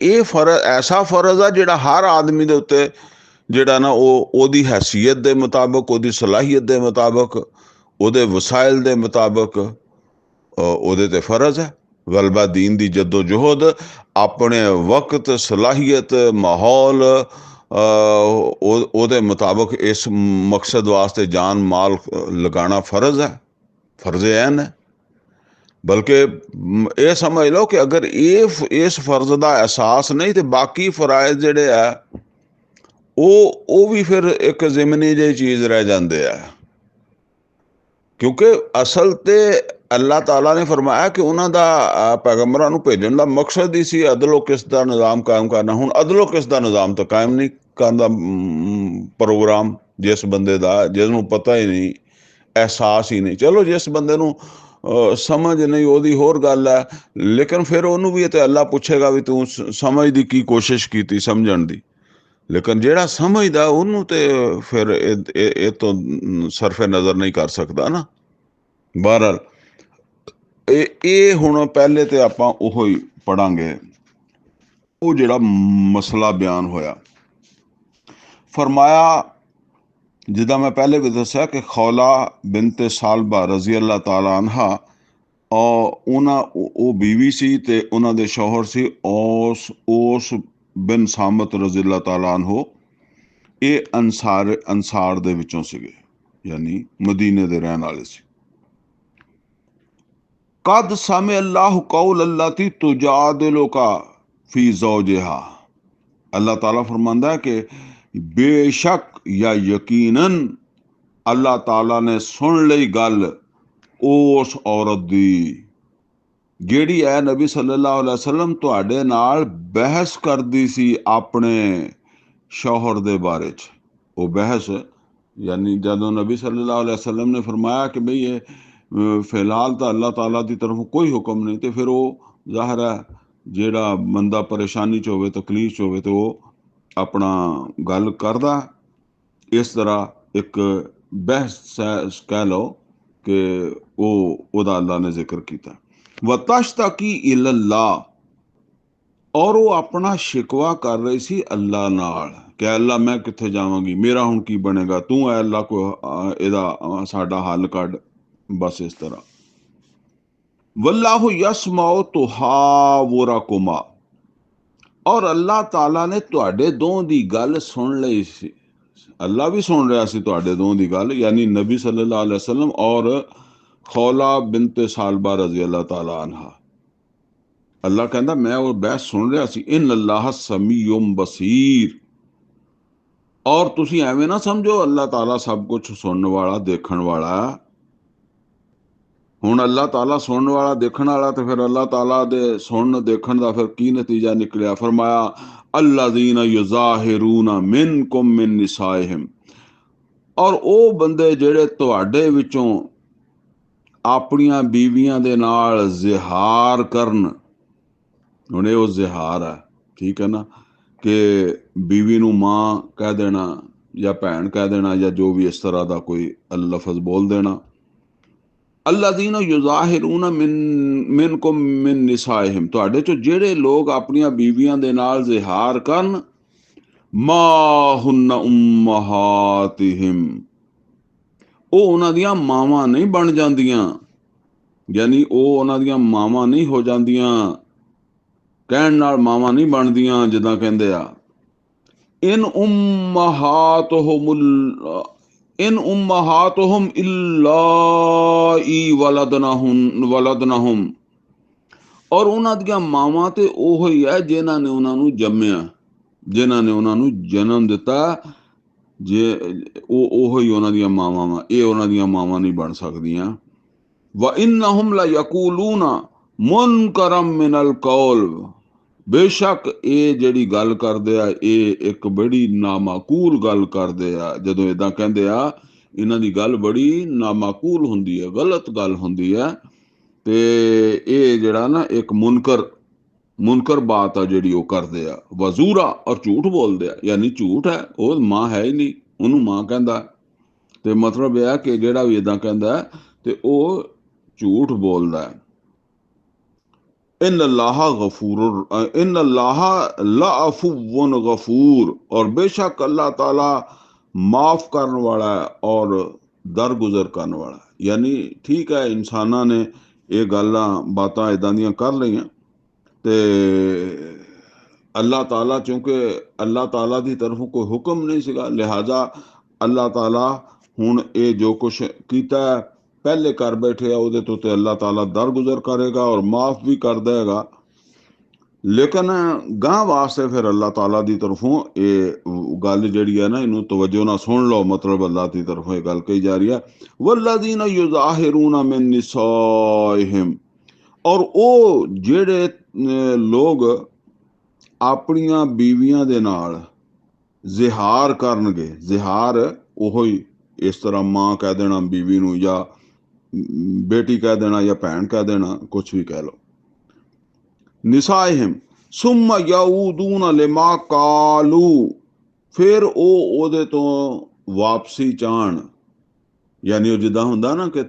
ਇਹ ਫਰਜ਼, ਐਸਾ ਫਰਜ਼ ਆ ਜਿਹੜਾ ਹਰ ਆਦਮੀ ਦੇ ਉੱਤੇ ਜਿਹੜਾ ਨਾ ਉਹ ਉਹਦੀ ਹੈਸੀਅਤ ਦੇ ਮੁਤਾਬਕ, ਉਹਦੀ ਸਲਾਹੀਅਤ ਦੇ ਮੁਤਾਬਕ, ਉਹਦੇ ਵਸਾਇਲ ਦੇ ਮੁਤਾਬਕ ਉਹਦੇ ਤੇ ਫਰਜ਼ ਹੈ। ਗਲਬਾ ਦੀਨ ਦੀ ਜੱਦੋ ਜੋਹਦ ਆਪਣੇ ਵਕਤ, ਸਲਾਹੀਅਤ, ਮਾਹੌਲ ਉਹਦੇ ਮੁਤਾਬਕ ਇਸ ਮਕਸਦ ਵਾਸਤੇ ਜਾਨ ਮਾਲ ਲਗਾਉਣਾ ਫਰਜ਼ ਹੈ, ਫਰਜ਼ ਐਨ ਹੈ। ਬਲਕਿ ਇਹ ਸਮਝ ਲਓ ਕਿ ਅਗਰ ਇਸ ਫਰਜ਼ ਦਾ ਅਹਿਸਾਸ ਨਹੀਂ ਤੇ ਬਾਕੀ ਫਰਾਇਜ਼ ਜਿਹੜੇ ਆ ਉਹ ਵੀ ਫਿਰ ਇੱਕ ਜ਼ਿਮਨੀ ਜਿਹੀ ਚੀਜ਼ ਰਹਿ ਜਾਂਦੇ ਆ। ਕਿਉਂਕਿ ਅਸਲ ਤੇ ਅੱਲਾਹ ਤਾਲਾ ਨੇ ਫਰਮਾਇਆ ਕਿ ਉਹਨਾਂ ਦਾ ਪੈਗੰਬਰਾਂ ਨੂੰ ਭੇਜਣ ਦਾ ਮਕਸਦ ਹੀ ਸੀ ਅਦਲ ਕਿਸ ਦਾ ਨਿਜ਼ਾਮ ਕਾਇਮ ਕਰਨਾ। ਹੁਣ ਅਦਲ ਕਿਸ ਦਾ ਨਿਜ਼ਾਮ ਤਾਂ ਕਾਇਮ ਨਹੀਂ ਕਰਨ ਦਾ ਪ੍ਰੋਗਰਾਮ ਜਿਸ ਬੰਦੇ ਦਾ, ਜਿਸ ਨੂੰ ਪਤਾ ਹੀ ਨਹੀਂ, ਅਹਿਸਾਸ ਹੀ ਨਹੀਂ, ਚਲੋ ਜਿਸ ਬੰਦੇ ਨੂੰ ਸਮਝ ਨਹੀਂ ਉਹਦੀ ਹੋਰ ਗੱਲ ਹੈ, ਲੇਕਿਨ ਫਿਰ ਉਹਨੂੰ ਵੀ ਤੇ ਅੱਲਾਹ ਪੁੱਛੇਗਾ ਵੀ ਤੂੰ ਸਮਝ ਦੀ ਕੀ ਕੋਸ਼ਿਸ਼ ਕੀਤੀ, ਸਮਝਣ ਦੀ। ਲੇਕਿਨ ਜਿਹੜਾ ਸਮਝਦਾ ਉਹਨੂੰ ਤੇ ਫਿਰ ਇਹ ਤੋਂ ਸਰਫੇ ਨਜ਼ਰ ਨਹੀਂ ਕਰ ਸਕਦਾ ਨਾ। ਬਹਰਹਾਲ ਇਹ ਹੁਣ ਪਹਿਲੇ ਤੇ ਆਪਾਂ ਉਹੋ ਹੀ ਪੜਾਂਗੇ, ਉਹ ਜਿਹੜਾ ਮਸਲਾ ਬਿਆਨ ਹੋਇਆ। ਫਰਮਾਇਆ, ਜਿੱਦਾਂ ਮੈਂ ਪਹਿਲੇ ਵੀ ਦੱਸਿਆ ਕਿ ਖੌਲਾ ਬਿਨਤ ਸਾਲਬਾ ਰਜ਼ੀ ਅੱਲਾਹ ਤਾਲਾ ਅਨਹਾ ਉਹ ਬੀਵੀ ਸੀ ਤੇ ਉਹਨਾਂ ਦੇ ਸ਼ੌਹਰ ਸੀ ਔਸ ਬਿਨ ਸਾਮਤ ਰਜ਼ੀ ਅੱਲਾਹ ਤਾਲਾ ਅਨਹੂ। ਇਹ ਅੰਸਾਰ ਦੇ ਵਿੱਚੋਂ ਸੀਗੇ, ਯਾਨੀ ਮਦੀਨੇ ਦੇ ਰਹਿਣ ਵਾਲੇ ਸੀ। ਕਦ ਸਮੇ ਅੱਲਾਹ ਕੌਲ ਅੱਲਾਤੀ ਤੁਜਾਦਿਲੁਕਾ ਫੀ ਜ਼ੌਜਿਹਾ। ਅੱਲਾਹ ਤਾਲਾ ਫਰਮਾਂਦਾ ਕਿ ਬੇਸ਼ੱਕ ਜਾਂ ਯਕੀਨਨ ਅੱਲਾਹ ਤਾਲਾ ਨੇ ਸੁਣ ਲਈ ਗੱਲ ਉਸ ਔਰਤ ਦੀ ਜਿਹੜੀ ਹੈ ਨਬੀ ਸੱਲੱਲਾਹੁ ਅਲੈਹਿ ਵਸੱਲਮ ਤੁਹਾਡੇ ਨਾਲ ਬਹਿਸ ਕਰਦੀ ਸੀ ਆਪਣੇ ਸ਼ੌਹਰ ਦੇ ਬਾਰੇ 'ਚ। ਉਹ ਬਹਿਸ ਯਾਨੀ ਜਦੋਂ ਨਬੀ ਸੱਲੱਲਾਹੁ ਅਲੈਹਿ ਵਸੱਲਮ ਨੇ ਫਰਮਾਇਆ ਕਿ ਬਈ ਇਹ ਫਿਲਹਾਲ ਤਾਂ ਅੱਲਾਹ ਤਾਲਾ ਦੀ ਤਰਫੋਂ ਕੋਈ ਹੁਕਮ ਨਹੀਂ, ਤੇ ਫਿਰ ਉਹ ਜ਼ਾਹਰ ਹੈ ਜਿਹੜਾ ਬੰਦਾ ਪਰੇਸ਼ਾਨੀ 'ਚ ਹੋਵੇ, ਤਕਲੀਫ 'ਚ ਹੋਵੇ, ਤੇ ਉਹ ਆਪਣਾ ਗੱਲ ਕਰਦਾ। ਇਸ ਤਰ੍ਹਾਂ ਇੱਕ ਬਹਿਸ ਕਹਿ ਲਓ ਕਿ ਉਹਦਾ ਅੱਲਾ ਨੇ ਜ਼ਿਕਰ ਕੀਤਾ। ਵਤਸ਼ਤਕੀ ਇਲੱਲਾਹ, ਔਰ ਉਹ ਆਪਣਾ ਸ਼ਿਕਵਾ ਕਰ ਰਹੀ ਸੀ ਅੱਲਾ ਨਾਲ ਕਿ ਅੱਲਾ ਮੈਂ ਕਿੱਥੇ ਜਾਵਾਂਗੀ, ਮੇਰਾ ਹੁਣ ਕੀ ਬਣੇਗਾ, ਤੂੰ ਐ ਅੱਲਾ ਕੋ ਇਹਦਾ ਸਾਡਾ ਹੱਲ ਕੱਢ। ਬਸ ਇਸ ਤਰ੍ਹਾਂ। ਵੱਲਾਹੁ ਯਸਮਾਉ ਤੁਹਾਵੁਰਕੁਮਾ, ਔਰ ਅੱਲਾਹ ਤਾਲਾ ਨੇ ਤੁਹਾਡੇ ਦੋਹਾਂ ਦੀ ਗੱਲ ਸੁਣ ਲਈ ਸੀ। ਅੱਲਾ ਵੀ ਸੁਣ ਰਿਹਾ ਸੀ ਤੁਹਾਡੇ ਦੋਹਾਂ ਦੀ ਗੱਲ, ਯਾਨੀ ਨਬੀ ਸੱਲੱਲਾਹੁ ਅਲੈਹਿ ਵਸੱਲਮ ਔਰ ਖੌਲਾ ਬਿਨਤ ਸਾਲਬਾ ਰਜ਼ੀ ਅੱਲਾਹ ਤਾਲਾ ਅਨਹਾ। ਅੱਲਾ ਕਹਿੰਦਾ ਮੈਂ ਉਹ ਬਹਿਸ ਸੁਣ ਰਿਹਾ ਸੀ। ਇਨ ਅੱਲਾਹ ਸਮੀਉਮ ਬਸੀਰ, ਔਰ ਤੁਸੀਂ ਐਵੇਂ ਨਾ ਸਮਝੋ ਅੱਲਾਹ ਤਾਲਾ ਸਭ ਕੁਝ ਸੁਣਨ ਵਾਲਾ, ਦੇਖਣ ਵਾਲਾ। ਹੁਣ ਅੱਲਾਹ ਤਾਲਾ ਸੁਣਨ ਵਾਲਾ, ਦੇਖਣ ਵਾਲਾ, ਤੇ ਫਿਰ ਅੱਲਾਹ ਤਾਲਾ ਦੇ ਸੁਣਨ ਦੇਖਣ ਦਾ ਫਿਰ ਕੀ ਨਤੀਜਾ ਨਿਕਲਿਆ। ਫਰਮਾਇਆ ਅੱਲਾਜ਼ੀਨਾ ਯੁਜ਼ਾਹਿਰੂਨਾ ਮਿਨਕੁਮ ਮਿਨ ਨਿਸਾਇਹਿਮ, ਔਰ ਉਹ ਬੰਦੇ ਜਿਹੜੇ ਤੁਹਾਡੇ ਵਿੱਚੋਂ ਆਪਣੀਆਂ ਬੀਵੀਆਂ ਦੇ ਨਾਲ ਜ਼ਿਹਾਰ ਕਰਨ। ਹੁਣ ਇਹ ਉਹ ਜ਼ਿਹਾਰ ਹੈ, ਠੀਕ ਹੈ ਨਾ, ਕਿ ਬੀਵੀ ਨੂੰ ਮਾਂ ਕਹਿ ਦੇਣਾ ਜਾਂ ਭੈਣ ਕਹਿ ਦੇਣਾ ਜਾਂ ਜੋ ਵੀ ਇਸ ਤਰ੍ਹਾਂ ਦਾ ਕੋਈ ਲਫ਼ਜ਼ ਬੋਲ ਦੇਣਾ। अल्लाज़ीना युज़ाहिरून मिनकुम मिन निसाइहिम, ਤੁਹਾਡੇ ਚੋਂ ਜਿਹੜੇ ਲੋਕ ਆਪਣੀਆਂ ਬੀਵੀਆਂ ਦੇ ਨਾਲ ਜ਼ਿਹਾਰ ਕਰਨ, ਮਾ ਹੁन्न ਉਮਹਾਤਿਹਿਮ, ਉਹ ਉਹਨਾਂ ਦੀਆਂ ਮਾਵਾਂ ਨਹੀਂ ਬਣ ਜਾਂਦੀਆਂ, ਯਾਨੀ ਉਹ ਉਹਨਾਂ ਦੀਆਂ ਮਾਵਾਂ ਨਹੀਂ ਹੋ ਜਾਂਦੀਆਂ, ਕਹਿਣ ਨਾਲ ਮਾਵਾਂ ਨਹੀਂ ਬਣਦੀਆਂ ਜਿੱਦਾਂ ਕਹਿੰਦੇ ਆ। ਇਨ ਉਮਹਾਤੁਹੁਮ ਇਲਾਈ ਵਲਦਨਹੁਮ, ਔਰ ਉਹਨਾਂ ਦੀਆਂ ਮਾਵਾਂ ਤੇ ਉਹ ਹੀ ਹੈ ਜਿਨ੍ਹਾਂ ਨੇ ਉਹਨਾਂ ਨੂੰ ਜੰਮਿਆ, ਜਿਨ੍ਹਾਂ ਨੇ ਉਹਨਾਂ ਨੂੰ ਜਨਮ ਦਿੱਤਾ, ਜੇ ਉਹ ਹੀ ਉਹਨਾਂ ਦੀਆਂ ਮਾਵਾਂ ਵਾ, ਇਹ ਉਹਨਾਂ ਦੀਆਂ ਮਾਵਾਂ ਨਹੀਂ ਬਣ ਸਕਦੀਆਂ। व इन्नहुम लयकूलूना मुनकरम मिनल कौल, बेशक ਇਹ ਜਿਹੜੀ ਗੱਲ ਕਰਦੇ ਆ ਇਹ ਇੱਕ ਬੜੀ ਨਾਮਾਕੂਲ ਗੱਲ ਕਰਦੇ ਆ। ਜਦੋਂ ਇਦਾਂ ਕਹਿੰਦੇ ਆ ਇਹਨਾਂ ਦੀ ਗੱਲ ਬੜੀ ਨਾਮਾਕੂਲ ਹੁੰਦੀ ਹੈ, ਗਲਤ ਗੱਲ ਹੁੰਦੀ ਹੈ, ਤੇ ਇਹ ਜਿਹੜਾ ਨਾ ਇੱਕ ਮੁਨਕਰ ਬਾਤ ਆ ਜਿਹੜੀ ਉਹ ਕਰਦੇ ਆ। ਵਜ਼ੂਰਾ, ਔਰ ਝੂਠ ਬੋਲਦੇ ਆ, ਯਾਨੀ ਝੂਠ ਹੈ, ਉਹ ਮਾਂ ਹੈ ਹੀ ਨਹੀਂ, ਉਹਨੂੰ ਮਾਂ ਕਹਿੰਦਾ। ਤੇ ਮਤਲਬ ਇਹ ਆ ਕਿ ਜਿਹੜਾ ਵੀ ਇਦਾਂ ਕਹਿੰਦਾ ਤੇ ਉਹ ਝੂਠ ਬੋਲਦਾ ਹੈ। इन्नल्लाह लअफ़ुव्वुन गफूर, और बेशक अल्लाह ताला माफ करने वाला है और दरगुजर करने वाला है। यानी ठीक है, इंसाना ने ये गल्लां बातां इदां दियां कर लईयां ते अल्लाह ताला, चूंकि अल्लाह ताला की तरफों कोई हुक्म नहीं सीगा, लिहाजा अल्लाह ताला हुण ये जो कुछ कीता है पहले कर बैठे ਉਹਦੇ ਤੋਂ ਤੇ अल्लाह ताला दरगुजर करेगा और माफ भी कर देगा। लेकिन गांह वास्ते फिर अल्लाह ताला की तरफों ये गल जिहड़ी है ना, इनू तवज्जो ना सुन लो, मतलब अल्लाह की तरफों ये गल कही जा रही है। वल्लज़ीना युज़ाहिरून मिन निसाइहिम, और वो जेड़े लोग अपनियां बीवियां दे नाल जिहार करनगे, जिहार ओहो ही इस तरह मां कह देना बीवी नू, या बेटी कह देना, या भैन कह देना, कुछ भी कह लो। निसाइहिम सुम्मा यऊदून लिमा कालू, फिर ओहदे तो वापसी चाहन, यानी जिद्दां हुंदा ना कि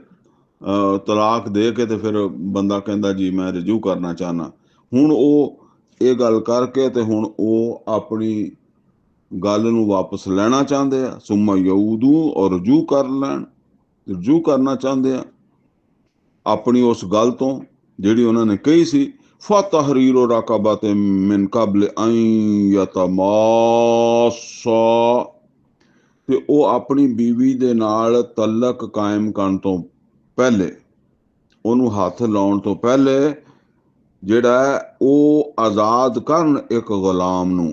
तलाक दे के ते फिर बंदा कहंदा जी मैं रजू करना चाहना, हुण ਉਹ ਇਹ ਗੱਲ ਕਰਕੇ ਤੇ ਹੁਣ ਉਹ ਆਪਣੀ ਗੱਲ ਨੂੰ ਵਾਪਸ ਲੈਣਾ ਚਾਹੁੰਦੇ ਆ। ਸੁਮਾ ਯਊਦੂ, ਔਰ ਰਜੂ ਕਰ ਲੈਣ, ਰਜੂ ਕਰਨਾ ਚਾਹੁੰਦੇ ਆ ਆਪਣੀ ਉਸ ਗੱਲ ਤੋਂ ਜਿਹੜੀ ਉਹਨਾਂ ਨੇ ਕਹੀ ਸੀ। ਫਤਹਰੀਰੁ ਰਕਬਤ ਮਿਨ ਕਬਲ ਅਨ ਯਤਮਾਸਾ, ਤੇ ਉਹ ਆਪਣੀ ਬੀਵੀ ਦੇ ਨਾਲ ਤਲਕ ਕਾਇਮ ਕਰਨ ਤੋਂ ਪਹਿਲੇ, ਉਹਨੂੰ ਹੱਥ ਲਾਉਣ ਤੋਂ ਪਹਿਲੇ ਜਿਹੜਾ ਉਹ ਆਜ਼ਾਦ ਕਰਨ ਇੱਕ ਗੁਲਾਮ ਨੂੰ।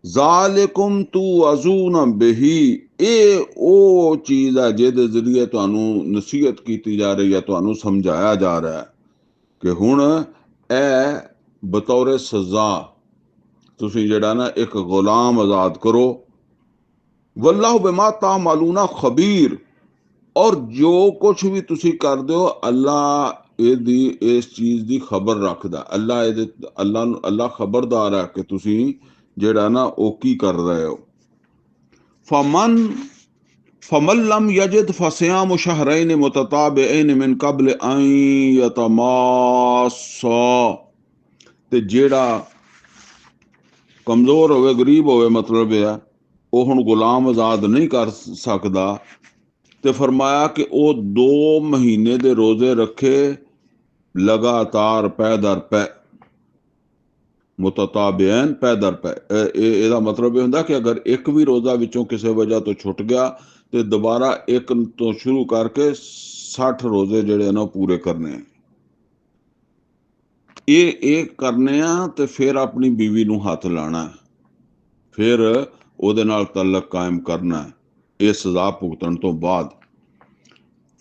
ਜ਼ਾਲਿਕੁਮ ਤੁਅਜ਼ੂਨ ਬਿਹੀ, ਇਹ ਉਹ ਚੀਜ਼ ਹੈ ਜਿਹਦੇ ਜ਼ਰੀਏ ਤੁਹਾਨੂੰ ਨਸੀਹਤ ਕੀਤੀ ਜਾ ਰਹੀ ਹੈ, ਤੁਹਾਨੂੰ ਸਮਝਾਇਆ ਜਾ ਰਿਹਾ ਹੈ ਕਿ ਹੁਣ ਇਹ ਬਤੌਰ ਸਜ਼ਾ ਤੁਸੀਂ ਜਿਹੜਾ ਨਾ ਇੱਕ ਗੁਲਾਮ ਆਜ਼ਾਦ ਕਰੋ। ਵੱਲਾਹੁ ਬਿਮਾ ਤਾਮਲੂਨਾ ਖਬੀਰ, ਔਰ ਜੋ ਕੁਛ ਵੀ ਤੁਸੀਂ ਕਰਦੇ ਹੋ ਅੱਲਾ ਇਹਦੀ ਇਸ ਚੀਜ਼ ਦੀ ਖਬਰ ਰੱਖਦਾ। ਅੱਲਾ ਖਬਰਦਾਰ ਹੈ ਕਿ ਤੁਸੀਂ ਜਿਹੜਾ ਨਾ ਉਹ ਕੀ ਕਰ ਰਹੇ ਹੋ। फमन लम यजिद फसियाम शहरैन मुतताबिऐन मिन कबल अन यतमास्सा, ਤੇ ਜਿਹੜਾ ਕਮਜ਼ੋਰ ਹੋਵੇ, ਗਰੀਬ ਹੋਵੇ, ਮਤਲਬ ਇਹ ਆ ਉਹ ਹੁਣ ਗੁਲਾਮ ਆਜ਼ਾਦ ਨਹੀਂ ਕਰ ਸਕਦਾ, ਤੇ ਫਰਮਾਇਆ ਕਿ ਉਹ 2 ਮਹੀਨੇ ਦੇ ਰੋਜ਼ੇ ਰੱਖੇ ਲਗਾਤਾਰ ਪੈ ਦਰ ਪੈ, ਮੁਤਤਾਬਿਆਨ ਪੈ ਦਰ ਪੈ। ਇਹਦਾ ਮਤਲਬ ਇਹ ਹੁੰਦਾ ਕਿ ਅਗਰ ਇੱਕ ਵੀ ਰੋਜ਼ਾ ਵਿੱਚੋਂ ਕਿਸੇ ਵਜ੍ਹਾ ਤੋਂ ਛੁੱਟ ਗਿਆ ਤੇ ਦੁਬਾਰਾ ਇੱਕ ਤੋਂ ਸ਼ੁਰੂ ਕਰਕੇ 60 ਰੋਜ਼ੇ ਜਿਹੜੇ ਨਾ ਪੂਰੇ ਕਰਨੇ ਆ। ਇਹ ਕਰਨੇ ਆ ਤੇ ਫਿਰ ਆਪਣੀ ਬੀਵੀ ਨੂੰ ਹੱਥ ਲਾਣਾ, ਫਿਰ ਉਹਦੇ ਨਾਲ ਤਲਕ ਕਾਇਮ ਕਰਨਾ ਇਹ ਸਜ਼ਾ ਭੁਗਤਣ ਤੋਂ ਬਾਅਦ।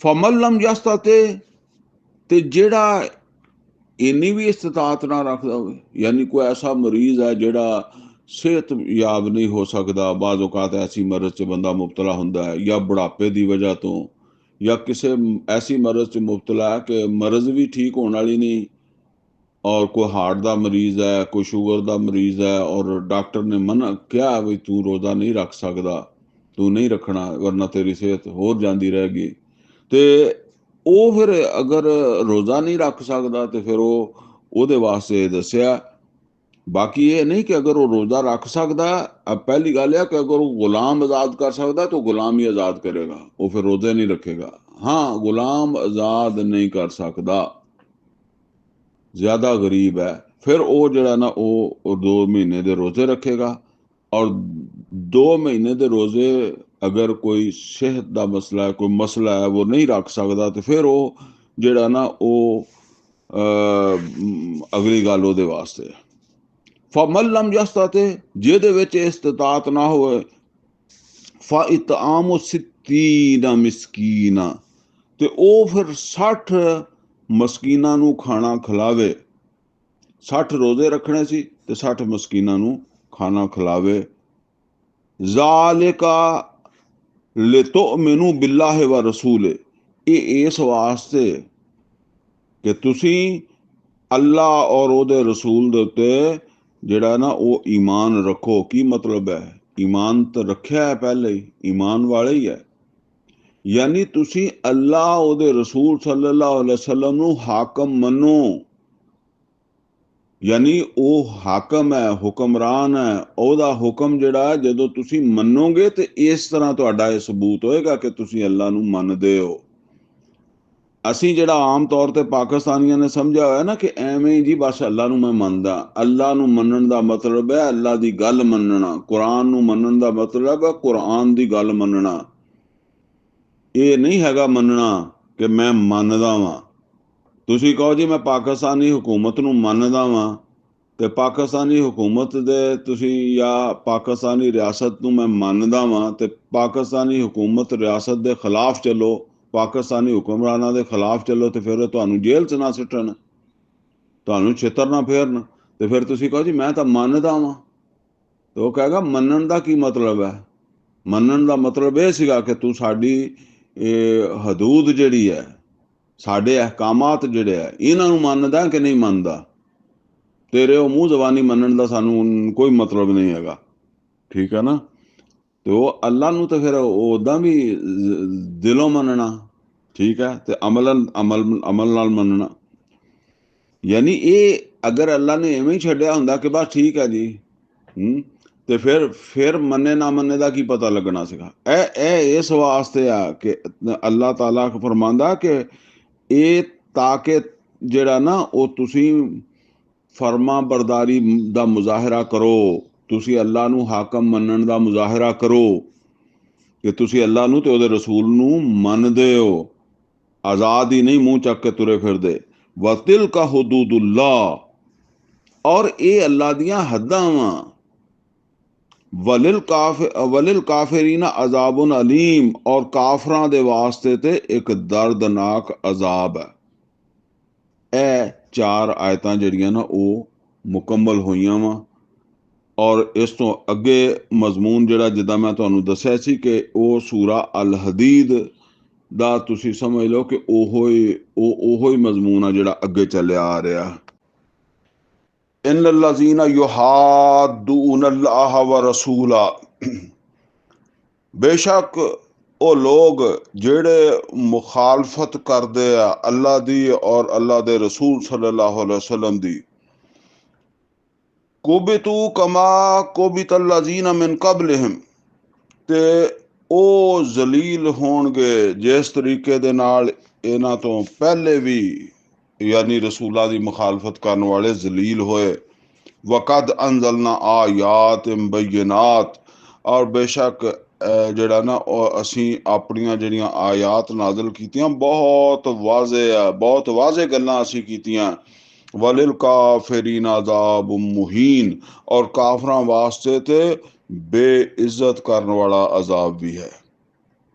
ਫਮਨ ਲਮ ਯਸਤਤੇ, ਤੇ ਜਿਹੜਾ ਇੰਨੀ ਵੀ ਇਸਤਤਾਤ ਨਾ ਰੱਖਦਾ ਹੋਵੇ, ਯਾਨੀ ਕੋਈ ਐਸਾ ਮਰੀਜ਼ ਹੈ ਜਿਹੜਾ ਸਿਹਤਯਾਬ ਨਹੀਂ ਹੋ ਸਕਦਾ, ਬਾਜ਼ ਔਕਾਤ ਐਸੀ ਮਰਜ਼ 'ਚ ਬੰਦਾ ਮੁਬਤਲਾ ਹੁੰਦਾ ਹੈ, ਜਾਂ ਬੁਢਾਪੇ ਦੀ ਵਜ੍ਹਾ ਤੋਂ, ਜਾਂ ਕਿਸੇ ਐਸੀ ਮਰਜ਼ 'ਚ ਮੁਬਤਲਾ ਹੈ ਕਿ ਮਰਜ਼ ਵੀ ਠੀਕ ਹੋਣ ਵਾਲੀ ਨਹੀਂ, ਔਰ ਕੋਈ ਹਾਰਟ ਦਾ ਮਰੀਜ਼ ਹੈ, ਕੋਈ ਸ਼ੂਗਰ ਦਾ ਮਰੀਜ਼ ਹੈ, ਔਰ ਡਾਕਟਰ ਨੇ ਮਨਾ ਕਿਹਾ ਵੀ ਤੂੰ ਰੋਜ਼ਾ ਨਹੀਂ ਰੱਖ ਸਕਦਾ, ਤੂੰ ਨਹੀਂ ਰੱਖਣਾ ਵਰਨਾ ਤੇਰੀ ਸਿਹਤ ਹੋਰ ਜਾਂਦੀ ਰਹੇਗੀ। ਤੇ ਉਹ ਫਿਰ ਅਗਰ ਰੋਜ਼ਾ ਨਹੀਂ ਰੱਖ ਸਕਦਾ ਤੇ ਫਿਰ ਉਹਦੇ ਵਾਸਤੇ ਦੱਸਿਆ। ਬਾਕੀ ਇਹ ਨਹੀਂ ਕਿ ਅਗਰ ਉਹ ਰੋਜ਼ਾ ਰੱਖ ਸਕਦਾ, ਪਹਿਲੀ ਗੱਲ ਇਹ ਕਿ ਅਗਰ ਉਹ ਗੁਲਾਮ ਆਜ਼ਾਦ ਕਰ ਸਕਦਾ ਤਾਂ ਗੁਲਾਮ ਹੀ ਆਜ਼ਾਦ ਕਰੇਗਾ, ਉਹ ਫਿਰ ਰੋਜ਼ੇ ਨਹੀਂ ਰੱਖੇਗਾ। ਹਾਂ, ਗੁਲਾਮ ਆਜ਼ਾਦ ਨਹੀਂ ਕਰ ਸਕਦਾ, ਜ਼ਿਆਦਾ ਗਰੀਬ ਹੈ, ਫਿਰ ਉਹ ਜਿਹੜਾ ਨਾ ਉਹ 2 ਮਹੀਨੇ ਦੇ ਰੋਜ਼ੇ ਰੱਖੇਗਾ। ਔਰ 2 ਮਹੀਨੇ ਦੇ ਰੋਜ਼ੇ ਅਗਰ ਕੋਈ ਸਿਹਤ ਦਾ ਮਸਲਾ ਹੈ, ਕੋਈ ਮਸਲਾ ਹੈ, ਉਹ ਨਹੀਂ ਰੱਖ ਸਕਦਾ ਤੇ ਫਿਰ ਉਹ ਜਿਹੜਾ ਨਾ ਉਹ ਅਗਲੀ ਗੱਲ ਉਹਦੇ ਵਾਸਤੇ ਫਮਨ ਲਮ ਯਸਤਤੇ, ਜਿਹਦੇ ਵਿੱਚ ਇਸਤਤਾਤ ਨਾ ਹੋਵੇ, ਫ ਇਤਆਮ ਸਿੱਤੀਨਾ ਮਿਸਕੀਨਾ, ਤੇ ਉਹ ਫਿਰ 60 ਮਸਕੀਨਾਂ ਨੂੰ ਖਾਣਾ ਖਿਲਾਵੇ। 60 ਰੋਜ਼ੇ ਰੱਖਣੇ ਸੀ ਤੇ 60 ਮਸਕੀਨਾਂ ਨੂੰ ਖਾਣਾ ਖਿਲਾਵੇ। ਜ਼ਾਲਿਕਾ ਲਿਤੁਅਮਿਨੂ ਬਿல்லாਹਿ व ਰਸੂਲੇ, ਇਹ ਇਸ ਵਾਸਤੇ ਕਿ ਤੁਸੀਂ ਅੱਲਾਹ ਔਰ ਉਹਦੇ ਰਸੂਲ ਦੇ ਉੱਤੇ ਜਿਹੜਾ ਨਾ ਉਹ ਈਮਾਨ ਰੱਖੋ। ਕੀ ਮਤਲਬ ਹੈ? ਈਮਾਨ ਤਾਂ ਰੱਖਿਆ ਹੈ ਪਹਿਲੇ ਹੀ, ਈਮਾਨ ਵਾਲੇ ਹੀ ਹੈ। ਯਾਨੀ ਤੁਸੀਂ ਅੱਲਾਹ ਉਹਦੇ ਰਸੂਲ ਸੱਲੱਲਾਹੁ ਅਲੈहि ਵਸੱਲਮ ਨੂੰ ਹਾਕਮ ਮੰਨੋ, ਯਾਨੀ ਉਹ ਹਾਕਮ ਹੈ, ਹੁਕਮਰਾਨ ਹੈ। ਉਹਦਾ ਹੁਕਮ ਜਿਹੜਾ ਜਦੋਂ ਤੁਸੀਂ ਮੰਨੋਗੇ ਤੇ ਇਸ ਤਰ੍ਹਾਂ ਤੁਹਾਡਾ ਇਹ ਸਬੂਤ ਹੋਏਗਾ ਕਿ ਤੁਸੀਂ ਅੱਲਾਹ ਨੂੰ ਮੰਨਦੇ ਹੋ। ਅਸੀਂ ਜਿਹੜਾ ਆਮ ਤੌਰ ਤੇ ਪਾਕਿਸਤਾਨੀਆਂ ਨੇ ਸਮਝਿਆ ਹੋਇਆ ਨਾ ਕਿ ਐਵੇਂ ਹੀ ਜੀ ਬਸ ਅੱਲਾਹ ਨੂੰ ਮੈਂ ਮੰਨਦਾ। ਅੱਲਾਹ ਨੂੰ ਮੰਨਣ ਦਾ ਮਤਲਬ ਹੈ ਅੱਲਾਹ ਦੀ ਗੱਲ ਮੰਨਣਾ। ਕੁਰਾਨ ਨੂੰ ਮੰਨਣ ਦਾ ਮਤਲਬ ਹੈ ਕੁਰਾਨ ਦੀ ਗੱਲ ਮੰਨਣਾ। ਇਹ ਨਹੀਂ ਹੈਗਾ ਮੰਨਣਾ ਕਿ ਮੈਂ ਮੰਨਦਾ ਵਾਂ। ਤੁਸੀਂ ਕਹੋ ਜੀ ਮੈਂ ਪਾਕਿਸਤਾਨੀ ਹਕੂਮਤ ਨੂੰ ਮੰਨਦਾ ਵਾਂ, ਤੇ ਪਾਕਿਸਤਾਨੀ ਹਕੂਮਤ ਦੇ ਤੁਸੀਂ ਜਾਂ ਪਾਕਿਸਤਾਨੀ ਰਿਆਸਤ ਨੂੰ ਮੈਂ ਮੰਨਦਾ ਵਾਂ, ਤੇ ਪਾਕਿਸਤਾਨੀ ਹਕੂਮਤ ਰਿਆਸਤ ਦੇ ਖਿਲਾਫ ਚੱਲੋ, ਪਾਕਿਸਤਾਨੀ ਹੁਕਮਰਾਨਾਂ ਦੇ ਖਿਲਾਫ ਚੱਲੋ, ਤੇ ਫਿਰ ਤੁਹਾਨੂੰ ਜੇਲ੍ਹ 'ਚ ਨਾ ਸਿੱਟਣ, ਤੁਹਾਨੂੰ ਛਿੱਤਰ ਨਾ ਫੇਰਨ, ਤੇ ਫਿਰ ਤੁਸੀਂ ਕਹੋ ਜੀ ਮੈਂ ਤਾਂ ਮੰਨਦਾ ਵਾਂ। ਤੇ ਉਹ ਕਹੇਗਾ ਮੰਨਣ ਦਾ ਕੀ ਮਤਲਬ ਹੈ? ਮੰਨਣ ਦਾ ਮਤਲਬ ਇਹ ਸੀਗਾ ਕਿ ਤੂੰ ਸਾਡੀ ਹਦੂਦ ਜਿਹੜੀ ਹੈ, ਸਾਡੇ ਅਹਿਕਾਮਾਤ ਜਿਹੜੇ ਆ, ਇਹਨਾਂ ਨੂੰ ਮੰਨਦਾ ਕਿ ਨਹੀਂ ਮੰਨਦਾ। ਤੇਰੇ ਉਹ ਮੂੰਹ ਜ਼ਬਾਨੀ ਮੰਨਣ ਦਾ ਸਾਨੂੰ ਕੋਈ ਮਤਲਬ ਨਹੀਂ ਹੈਗਾ, ਠੀਕ ਹੈ ਨਾ। ਤੇ ਉਹ ਅੱਲਾਹ ਨੂੰ ਤਾਂ ਫਿਰ ਉਦਾਂ ਵੀ ਦਿਲੋਂ ਮੰਨਣਾ, ਠੀਕ ਹੈ, ਤੇ ਅਮਲ ਨਾਲ ਮੰਨਣਾ। ਯਾਨੀ ਇਹ ਅਗਰ ਅੱਲਾਹ ਨੇ ਐਵੇਂ ਹੀ ਛੱਡਿਆ ਹੁੰਦਾ ਕਿ ਬਸ ਠੀਕ ਹੈ ਜੀ, ਤੇ ਫਿਰ ਮੰਨੇ ਨਾ ਮੰਨੇ ਦਾ ਕੀ ਪਤਾ ਲੱਗਣਾ ਸੀਗਾ। ਇਹ ਇਸ ਵਾਸਤੇ ਆ ਕਿ ਅੱਲਾਹ ਤਾਲਾ ਫਰਮਾਂਦਾ ਕਿ ਇਹ ਤਾਂ ਕਿ ਜਿਹੜਾ ਨਾ ਉਹ ਤੁਸੀਂ ਫਰਮਾ ਬਰਦਾਰੀ ਦਾ ਮੁਜ਼ਾਹਰਾ ਕਰੋ, ਤੁਸੀਂ ਅੱਲਾਹ ਨੂੰ ਹਾਕਮ ਮੰਨਣ ਦਾ ਮੁਜ਼ਾਹਰਾ ਕਰੋ ਕਿ ਤੁਸੀਂ ਅੱਲਾਹ ਨੂੰ ਤੇ ਉਹਦੇ ਰਸੂਲ ਨੂੰ ਮੰਨਦੇ ਹੋ, ਆਜ਼ਾਦ ਹੀ ਨਹੀਂ ਮੂੰਹ ਚੱਕ ਕੇ ਤੁਰੇ ਫਿਰਦੇ। ਵਤਿਲਕਾ ਹੁਦੂਦੁल्लाह, ਔਰ ਇਹ ਅੱਲਾਹ ਦੀਆਂ ਹੱਦਾਂ ਵਾਂ। ਵਲਿਲ ਕਾਫਿਰੀਨਾ ਅਜ਼ਾਬੁਨ ਅਲੀਮ, ਔਰ ਕਾਫਰਾਂ ਦੇ ਵਾਸਤੇ ਤੇ ਇੱਕ ਦਰਦਨਾਕ ਅਜ਼ਾਬ ਹੈ। ਇਹ 4 ਆਇਤਾਂ ਜਿਹੜੀਆਂ ਨਾ ਉਹ ਮੁਕੰਮਲ ਹੋਈਆਂ ਵਾ। ਔਰ ਇਸ ਤੋਂ ਅੱਗੇ ਮਜ਼ਮੂਨ ਜਿਹੜਾ ਜਿੱਦਾਂ ਮੈਂ ਤੁਹਾਨੂੰ ਦੱਸਿਆ ਸੀ ਕਿ ਉਹ ਸੂਰਾ ਅਲ ਹਦੀਦ ਦਾ ਤੁਸੀਂ ਸਮਝ ਲਓ ਕਿ ਉਹੋ ਹੀ ਮਜ਼ਮੂਨ ਆ ਜਿਹੜਾ ਅੱਗੇ ਚੱਲਿਆ ਆ ਰਿਹਾ। ਇਨ allazina ਯੁਹਾਦੂਨ ਅੱਲਾਹ व ਰਸੂਲਾ, ਬੇਸ਼ੱਕ ਉਹ ਲੋਗ ਜਿਹੜੇ ਮੁਖਾਲਫਤ ਕਰਦੇ ਆ ਅੱਲਾਹ ਦੀ ਔਰ ਅੱਲਾਹ ਦੇ ਰਸੂਲ ਸੱਲੱਲਾਹੁ ਅਲੈहि ਵਸੱਲਮ ਦੀ। ਕੁਬਿਤੂ ਕਮਾ ਕੁਬਿਤ allazina ਮਿਨ ਕਬਲਿਹਿਮ, ਤੇ ਉਹ ਜ਼ਲੀਲ ਹੋਣਗੇ ਜਿਸ ਤਰੀਕੇ ਦੇ ਨਾਲ ਇਹਨਾਂ ਤੋਂ ਪਹਿਲੇ ਵੀ ਯਾਨੀ ਰਸੂਲਾਂ ਦੀ ਮੁਖਾਲਫਤ ਕਰਨ ਵਾਲੇ ਜ਼ਲੀਲ ਹੋਏ। ਵਕਦ ਅੰਜ਼ਲਨਾ ਆਯਾਤ ਬਯਿਨਾਤ, ਔਰ ਬੇਸ਼ੱਕ ਜਿਹੜਾ ਨਾ ਉਹ ਅਸੀਂ ਆਪਣੀਆਂ ਜਿਹੜੀਆਂ ਆਯਾਤ ਨਾਜ਼ਲ ਕੀਤੀਆਂ ਬਹੁਤ ਵਾਜ਼ੇ ਆ, ਬਹੁਤ ਵਾਜ਼ੇ ਗੱਲਾਂ ਅਸੀਂ ਕੀਤੀਆਂ। ਵਲਿਲ ਕਾਫਿਰੀਨ ਅਜ਼ਾਬ ਮੁਹੀਨ, ਔਰ ਕਾਫਰਾਂ ਵਾਸਤੇ ਤੇ ਬੇਇੱਜ਼ਤ ਕਰਨ ਵਾਲਾ ਅਜ਼ਾਬ ਵੀ ਹੈ।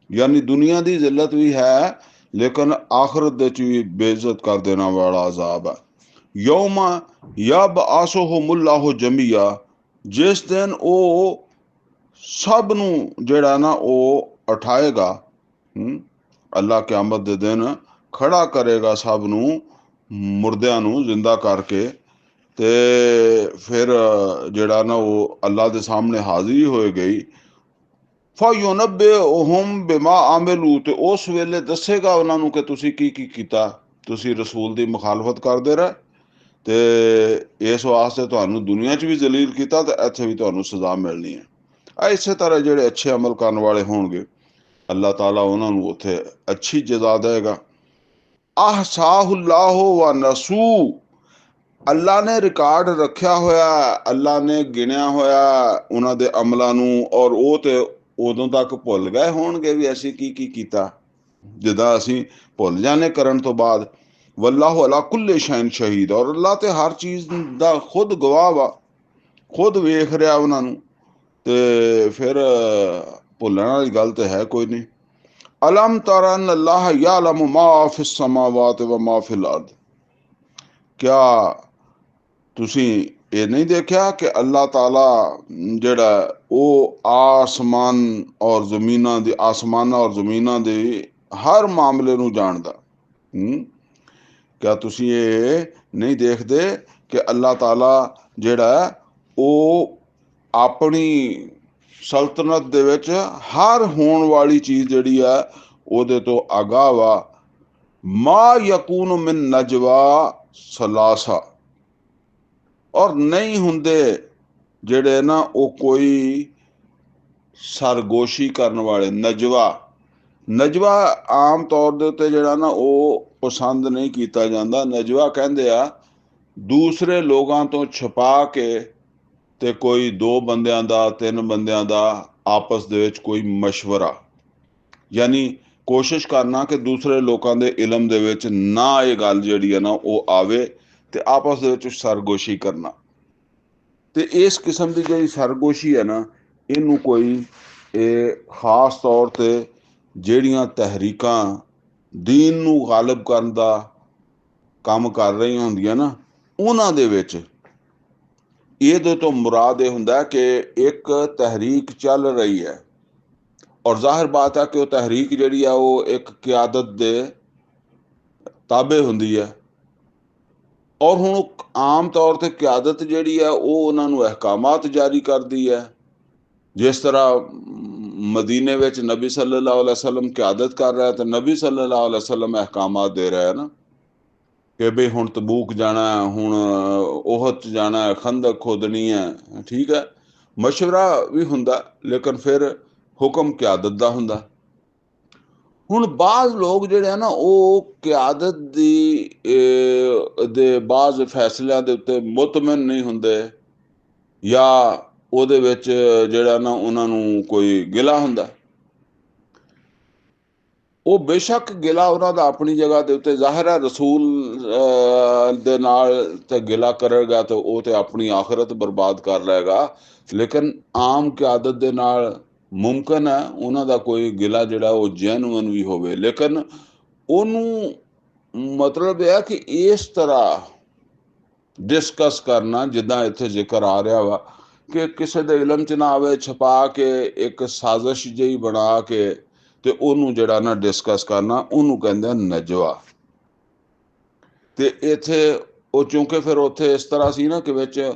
ਯਾਨੀ ਦੁਨੀਆ ਦੀ ਜ਼ਿਲਤ ਵੀ ਹੈ ਲੇਕਿਨ ਆਖਰਤ ਦੇ ਚ ਵੀ ਬੇਇੱਜ਼ਤ ਕਰ ਦੇਣਾ ਵਾਲਾ ਅਜ਼ਾਬ ਹੈ। ਯੌਮਾ ਯਬਅਸੁਹੁਮੁੱਲਾਹੁ ਜਮੀਆ, ਜਿਸ ਦਿਨ ਉਹ ਸਭ ਨੂੰ ਜਿਹੜਾ ਨਾ ਉਹ ਉਠਾਏਗਾ, ਅੱਲਾਹ ਕਿਆਮਤ ਦੇ ਦਿਨ ਖੜਾ ਕਰੇਗਾ ਸਭ ਨੂੰ, ਮੁਰਦਿਆਂ ਨੂੰ ਜ਼ਿੰਦਾ ਕਰਕੇ, ਤੇ ਫਿਰ ਜਿਹੜਾ ਨਾ ਉਹ ਅੱਲਾਹ ਦੇ ਸਾਹਮਣੇ ਹਾਜ਼ਰੀ ਹੋਏ ਗਈ। ਫਯੁਨੱਬਿਉਹੁਮ ਬਿਮਾ ਆਮਿਲੂ, ਤੇ ਉਸ ਵੇਲੇ ਦੱਸੇਗਾ ਉਹਨਾਂ ਨੂੰ ਕਿ ਤੁਸੀਂ ਕੀ ਕੀ ਕੀਤਾ। ਤੁਸੀਂ ਰਸੂਲ ਦੀ ਮੁਖਾਲਫਤ ਕਰਦੇ ਰਹੇ ਤੇ ਇਸ ਵਾਸਤੇ ਤੁਹਾਨੂੰ ਦੁਨੀਆ 'ਚ ਵੀ ਜ਼ਲੀਲ ਕੀਤਾ ਤੇ ਇੱਥੇ ਵੀ ਤੁਹਾਨੂੰ ਸਜ਼ਾ ਮਿਲਣੀ ਹੈ। ਇਸੇ ਤਰ੍ਹਾਂ ਜਿਹੜੇ ਅੱਛੇ ਅਮਲ ਕਰਨ ਵਾਲੇ ਹੋਣਗੇ ਅੱਲਾਹ ਤਾਲਾ ਉਹਨਾਂ ਨੂੰ ਉੱਥੇ ਅੱਛੀ ਜਜ਼ਾ ਦੇਗਾ। ਅਹਸਾਹੁੱਲਾਹ ਵ ਨਸੂ, ਅੱਲਾ ਨੇ ਰਿਕਾਰਡ ਰੱਖਿਆ ਹੋਇਆ, ਅੱਲਾ ਨੇ ਗਿਣਿਆ ਹੋਇਆ ਉਹਨਾਂ ਦੇ ਅਮਲਾਂ ਨੂੰ, ਔਰ ਉਹ ਤੇ ਉਦੋਂ ਤੱਕ ਭੁੱਲ ਗਏ ਹੋਣਗੇ ਵੀ ਅਸੀਂ ਕੀ ਕੀ ਕੀਤਾ, ਜਿੱਦਾਂ ਅਸੀਂ ਭੁੱਲ ਜਾਣੇ ਕਰਨ ਤੋਂ ਬਾਅਦ। ਵੱਲਾਹੁ ਅਲਾ ਕੁੱਲੇ ਸ਼ੈਨ ਸ਼ਹੀਦ, ਔਰ ਅੱਲਾ ਤੇ ਹਰ ਚੀਜ਼ ਦਾ ਖੁਦ ਗਵਾਹ ਵਾ, ਖੁਦ ਵੇਖ ਰਿਹਾ ਉਹਨਾਂ ਨੂੰ, ਤੇ ਫਿਰ ਭੁੱਲਣ ਵਾਲੀ ਗੱਲ ਤੇ ਹੈ ਕੋਈ ਨਹੀਂ। ਅਲਮ ਤਰਾ ਅੰਨ ਅੱਲਾਹ ਯਅਲਮੁ ਮਾ ਫਿ ਸਮਮਾਵਾਤ ਵ ਮਾ ਫਿਲ ਅਰਦ, ਕਿਆ ਤੁਸੀਂ ਇਹ ਨਹੀਂ ਦੇਖਿਆ ਕਿ ਅੱਲਾਹ ਤਾਲਾ ਜਿਹੜਾ ਉਹ ਆਸਮਾਨ ਔਰ ਜ਼ਮੀਨਾਂ ਦੇ, ਆਸਮਾਨਾਂ ਔਰ ਜ਼ਮੀਨਾਂ ਦੇ ਹਰ ਮਾਮਲੇ ਨੂੰ ਜਾਣਦਾ। ਕਿਆ ਤੁਸੀਂ ਇਹ ਨਹੀਂ ਦੇਖਦੇ ਕਿ ਅੱਲਾਹ ਤਾਲਾ ਜਿਹੜਾ ਉਹ ਆਪਣੀ ਸਲਤਨਤ ਦੇ ਵਿੱਚ ਹਰ ਹੋਣ ਵਾਲੀ ਚੀਜ਼ ਜਿਹੜੀ ਆ ਉਹਦੇ ਤੋਂ ਆਗਾਹ ਵਾ। ਮਾ ਯਕੂਨ ਮਿਨ ਨਜਵਾ ਸਲਾਸਾ, ਔਰ ਨਹੀਂ ਹੁੰਦੇ ਜਿਹੜੇ ਨਾ ਉਹ ਕੋਈ ਸਰਗੋਸ਼ੀ ਕਰਨ ਵਾਲੇ। ਨਜਵਾ ਆਮ ਤੌਰ ਦੇ ਉੱਤੇ ਜਿਹੜਾ ਨਾ ਉਹ ਪਸੰਦ ਨਹੀਂ ਕੀਤਾ ਜਾਂਦਾ। ਨਜਵਾ ਕਹਿੰਦੇ ਆ ਦੂਸਰੇ ਲੋਕਾਂ ਤੋਂ ਛੁਪਾ ਕੇ ਤੇ ਕੋਈ 2 ਬੰਦਿਆਂ ਦਾ 3 ਬੰਦਿਆਂ ਦਾ ਆਪਸ ਦੇ ਵਿੱਚ ਕੋਈ ਮਸ਼ਵਰਾ, ਯਾਨੀ ਕੋਸ਼ਿਸ਼ ਕਰਨਾ ਕਿ ਦੂਸਰੇ ਲੋਕਾਂ ਦੇ ਇਲਮ ਦੇ ਵਿੱਚ ਨਾ ਇਹ ਗੱਲ ਜਿਹੜੀ ਹੈ ਨਾ ਉਹ ਆਵੇ, ਤੇ ਆਪਸ ਦੇ ਵਿੱਚ ਸਰਗੋਸ਼ੀ ਕਰਨਾ। ਤੇ ਇਸ ਕਿਸਮ ਦੀ ਜਿਹੜੀ ਸਰਗੋਸ਼ੀ ਹੈ ਨਾ, ਇਹਨੂੰ ਕੋਈ ਇਹ ਖਾਸ ਤੌਰ ਤੇ ਜਿਹੜੀਆਂ ਤਹਿਰੀਕਾਂ ਦੀਨ ਨੂੰ ਗਾਲਿਬ ਕਰਨ ਦਾ ਕੰਮ ਕਰ ਰਹੀਆਂ ਹੁੰਦੀਆਂ ਨਾ, ਉਹਨਾਂ ਦੇ ਵਿੱਚ ਇਹਦੇ ਤੋਂ ਮੁਰਾਦ ਇਹ ਹੁੰਦਾ ਕਿ ਇੱਕ ਤਹਿਰੀਕ ਚੱਲ ਰਹੀ ਹੈ, ਔਰ ਜ਼ਾਹਿਰ ਬਾਤ ਹੈ ਕਿ ਉਹ ਤਹਿਰੀਕ ਜਿਹੜੀ ਆ ਉਹ ਇੱਕ ਕਿਆਦਤ ਦੇ ਤਾਬੇ ਹੁੰਦੀ ਹੈ। ਔਰ ਹੁਣ ਆਮ ਤੌਰ ਤੇ ਕਿਆਦਤ ਜਿਹੜੀ ਹੈ ਉਹ ਉਹਨਾਂ ਨੂੰ ਅਹਿਕਾਮਾਤ ਜਾਰੀ ਕਰਦੀ ਹੈ। ਜਿਸ ਤਰ੍ਹਾਂ ਮਦੀਨੇ ਵਿੱਚ ਨਬੀ ਸੱਲੱਲਾਹੁ ਅਲੈहि ਵਸੱਲਮ ਕਿਆਦਤ ਕਰ ਰਿਹਾ ਤੇ ਨਬੀ ਸੱਲੱਲਾਹੁ ਅਲੈहि ਵਸੱਲਮ ਅਹਿਕਾਮਾਤ ਦੇ ਰਿਹਾ ਹੈ ਨਾ, ਕਿ ਬਈ ਹੁਣ ਤਬੂਕ ਜਾਣਾ ਹੈ, ਹੁਣ ਉਹਦ 'ਚ ਜਾਣਾ ਹੈ, ਖੰਦਕ ਖੋਦਣੀ ਹੈ, ਠੀਕ ਹੈ, ਮਸ਼ਵਰਾ ਵੀ ਹੁੰਦਾ, ਲੇਕਿਨ ਫਿਰ ਹੁਕਮ ਕਿਆਦਤ ਦਾ ਹੁੰਦਾ। ਹੁਣ ਬਾਜ਼ ਲੋਕ ਜਿਹੜੇ ਆ ਨਾ ਉਹ ਕਿਆਦਤ ਦੀ ਦੇ ਬਾਜ਼ ਫੈਸਲਿਆਂ ਦੇ ਉੱਤੇ ਮੁਤਮਿਨ ਨਹੀਂ ਹੁੰਦੇ, ਜਾਂ ਉਹਦੇ ਵਿੱਚ ਜਿਹੜਾ ਨਾ ਉਹਨਾਂ ਨੂੰ ਕੋਈ ਗਿਲਾ ਹੁੰਦਾ। ਉਹ ਬੇਸ਼ੱਕ ਗਿਲਾ ਉਹਨਾਂ ਦਾ ਆਪਣੀ ਜਗ੍ਹਾ ਦੇ ਉੱਤੇ ਜ਼ਾਹਿਰ ਹੈ, ਰਸੂਲ ਦੇ ਨਾਲ ਤੇ ਗਿਲਾ ਕਰੇਗਾ ਤੇ ਉਹ ਤੇ ਆਪਣੀ ਆਖਰਤ ਬਰਬਾਦ ਕਰ ਲਏਗਾ, ਲੇਕਿਨ ਆਮ ਕਿਆਦਤ ਦੇ ਨਾਲ ਮੁਮਕਿਨ ਹੈ ਉਹਨਾਂ ਦਾ ਕੋਈ ਗਿਲਾ ਜਿਹੜਾ ਉਹ ਜੈਨੂਅਨ ਵੀ ਹੋਵੇ। ਲੇਕਿਨ ਉਹਨੂੰ ਮਤਲਬ ਇਹ ਹੈ ਕਿ ਇਸ ਤਰ੍ਹਾਂ ਡਿਸਕਸ ਕਰਨਾ, ਜਿੱਦਾਂ ਇੱਥੇ ਜ਼ਿਕਰ ਆ ਰਿਹਾ ਵਾ ਕਿ ਕਿਸੇ ਦੇ ਇਲਮ 'ਚ ਨਾ ਆਵੇ, ਛਪਾ ਕੇ ਇੱਕ ਸਾਜ਼ਿਸ਼ ਜਿਹੀ ਬਣਾ ਕੇ ਤੇ ਉਹਨੂੰ ਜਿਹੜਾ ਨਾ ਡਿਸਕਸ ਕਰਨਾ, ਉਹਨੂੰ ਕਹਿੰਦੇ ਆ ਨਜਵਾ। ਤੇ ਇੱਥੇ ਉਹ ਚੂੰਕਿ ਫਿਰ ਉੱਥੇ ਇਸ ਤਰ੍ਹਾਂ ਸੀ ਨਾ ਕਿ ਵਿੱਚ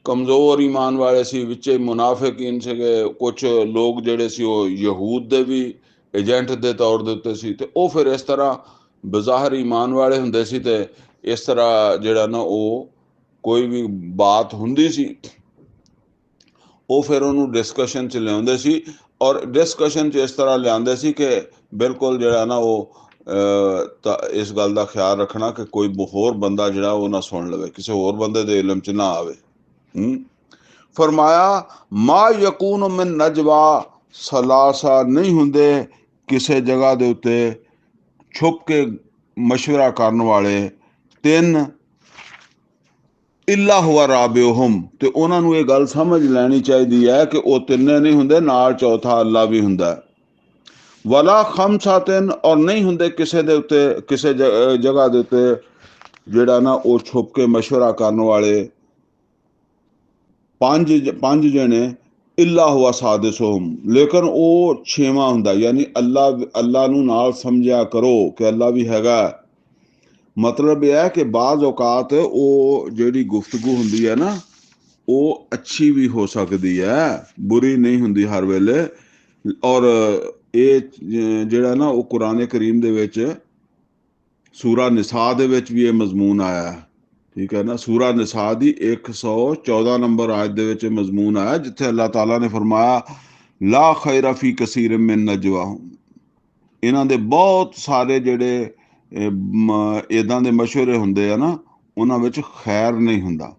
ਕਮਜ਼ੋਰ ਈਮਾਨ ਵਾਲੇ ਸੀ, ਵਿੱਚੇ ਮੁਨਾਫਿਕੀਨ ਸੀਗੇ, ਕੁਝ ਲੋਕ ਜਿਹੜੇ ਸੀ ਉਹ ਯਹੂਦ ਦੇ ਵੀ ਏਜੰਟ ਦੇ ਤੌਰ ਦੇ ਉੱਤੇ ਸੀ, ਤੇ ਉਹ ਫਿਰ ਇਸ ਤਰ੍ਹਾਂ ਬਜ਼ਾਹਰ ਈਮਾਨ ਵਾਲੇ ਹੁੰਦੇ ਸੀ, ਤੇ ਇਸ ਤਰ੍ਹਾਂ ਜਿਹੜਾ ਨਾ ਉਹ ਕੋਈ ਵੀ ਬਾਤ ਹੁੰਦੀ ਸੀ ਉਹ ਫਿਰ ਉਹਨੂੰ ਡਿਸਕਸ਼ਨ 'ਚ ਲਿਆਉਂਦੇ ਸੀ, ਔਰ ਡਿਸਕਸ਼ਨ 'ਚ ਇਸ ਤਰ੍ਹਾਂ ਲਿਆਉਂਦੇ ਸੀ ਕਿ ਬਿਲਕੁਲ ਜਿਹੜਾ ਨਾ ਉਹ ਤਾਂ ਇਸ ਗੱਲ ਦਾ ਖਿਆਲ ਰੱਖਣਾ ਕਿ ਕੋਈ ਹੋਰ ਬੰਦਾ ਜਿਹੜਾ ਉਹ ਨਾ ਸੁਣ ਲਵੇ, ਕਿਸੇ ਹੋਰ ਬੰਦੇ ਦੇ ਇਲਮ 'ਚ ਨਾ ਆਵੇ। ਫਰਮਾਇਆ ਮਾ ਯਕੂਨ ਮਿਨ ਨਜਵਾ ਸਲਾਸਾ, ਨਹੀਂ ਹੁੰਦੇ ਕਿਸੇ ਜਗ੍ਹਾ ਦੇ ਉੱਤੇ ਛੁਪ ਕੇ ਮਸ਼ਵਰਾ ਕਰਨ ਵਾਲੇ 3, ਇਲਾ ਹੁਆ ਰਾਬਿਉਹੁਮ, ਤੇ ਉਹਨਾਂ ਨੂੰ ਇਹ ਗੱਲ ਸਮਝ ਲੈਣੀ ਚਾਹੀਦੀ ਹੈ ਕਿ ਉਹ 3 ਨਹੀਂ ਹੁੰਦੇ, ਨਾਲ ਚੌਥਾ ਅੱਲਾ ਵੀ ਹੁੰਦਾ। ਵਲਾ ਖਮਸਾਤਿਨ, ਔਰ ਨਹੀਂ ਹੁੰਦੇ ਕਿਸੇ ਦੇ ਉੱਤੇ, ਕਿਸੇ ਜਗ੍ਹਾ ਦੇ ਉੱਤੇ ਜਿਹੜਾ ਨਾ ਉਹ ਛੁਪ ਕੇ ਮਸ਼ਵਰਾ ਕਰਨ ਵਾਲੇ 5 ਜਣੇ, ਇਲਾ ਹੁਆ ਸਾਦਿਸੁਹੁਮ, ਲੇਕਿਨ ਉਹ 6ਵਾਂ ਹੁੰਦਾ, ਯਾਨੀ ਅੱਲਾ ਨੂੰ ਨਾਲ ਸਮਝਿਆ ਕਰੋ ਕਿ ਅੱਲਾ ਵੀ ਹੈਗਾ। ਮਤਲਬ ਇਹ ਹੈ ਕਿ ਬਾਜ਼ ਔਕਾਤ ਉਹ ਜਿਹੜੀ ਗੁਫ਼ਤਗੂ ਹੁੰਦੀ ਹੈ ਨਾ ਉਹ ਅੱਛੀ ਵੀ ਹੋ ਸਕਦੀ ਹੈ, ਬੁਰੀ ਨਹੀਂ ਹੁੰਦੀ ਹਰ ਵੇਲੇ, ਔਰ ਇਹ ਜਿਹੜਾ ਨਾ ਉਹ ਕੁਰਾਨ ਕਰੀਮ ਦੇ ਵਿੱਚ ਸੂਰਾ ਨਿਸਾ ਦੇ ਵਿੱਚ ਵੀ ਇਹ ਮਜ਼ਮੂਨ ਆਇਆ ਹੈ। ਠੀਕ ਹੈ ਨਾ, ਸੂਰਾ ਨਿਸਾ ਦੀ 114 ਨੰਬਰ ਆਇਤ ਦੇ ਵਿੱਚ ਮਜ਼ਮੂਨ ਆਇਆ, ਜਿੱਥੇ ਅੱਲਾਹ ਤਾਲਾ ਨੇ ਫਰਮਾਇਆ ਲਾ ਖੈਰਾ ਫੀ ਕਸੀਰ ਮਿਨ ਨਜਵਾਹੁਮ, ਇਹਨਾਂ ਦੇ ਬਹੁਤ ਸਾਰੇ ਜਿਹੜੇ ਇਦਾਂ ਦੇ ਮਸ਼ਵਰੇ ਹੁੰਦੇ ਆ ਨਾ, ਉਹਨਾਂ ਵਿੱਚ ਖੈਰ ਨਹੀਂ ਹੁੰਦਾ।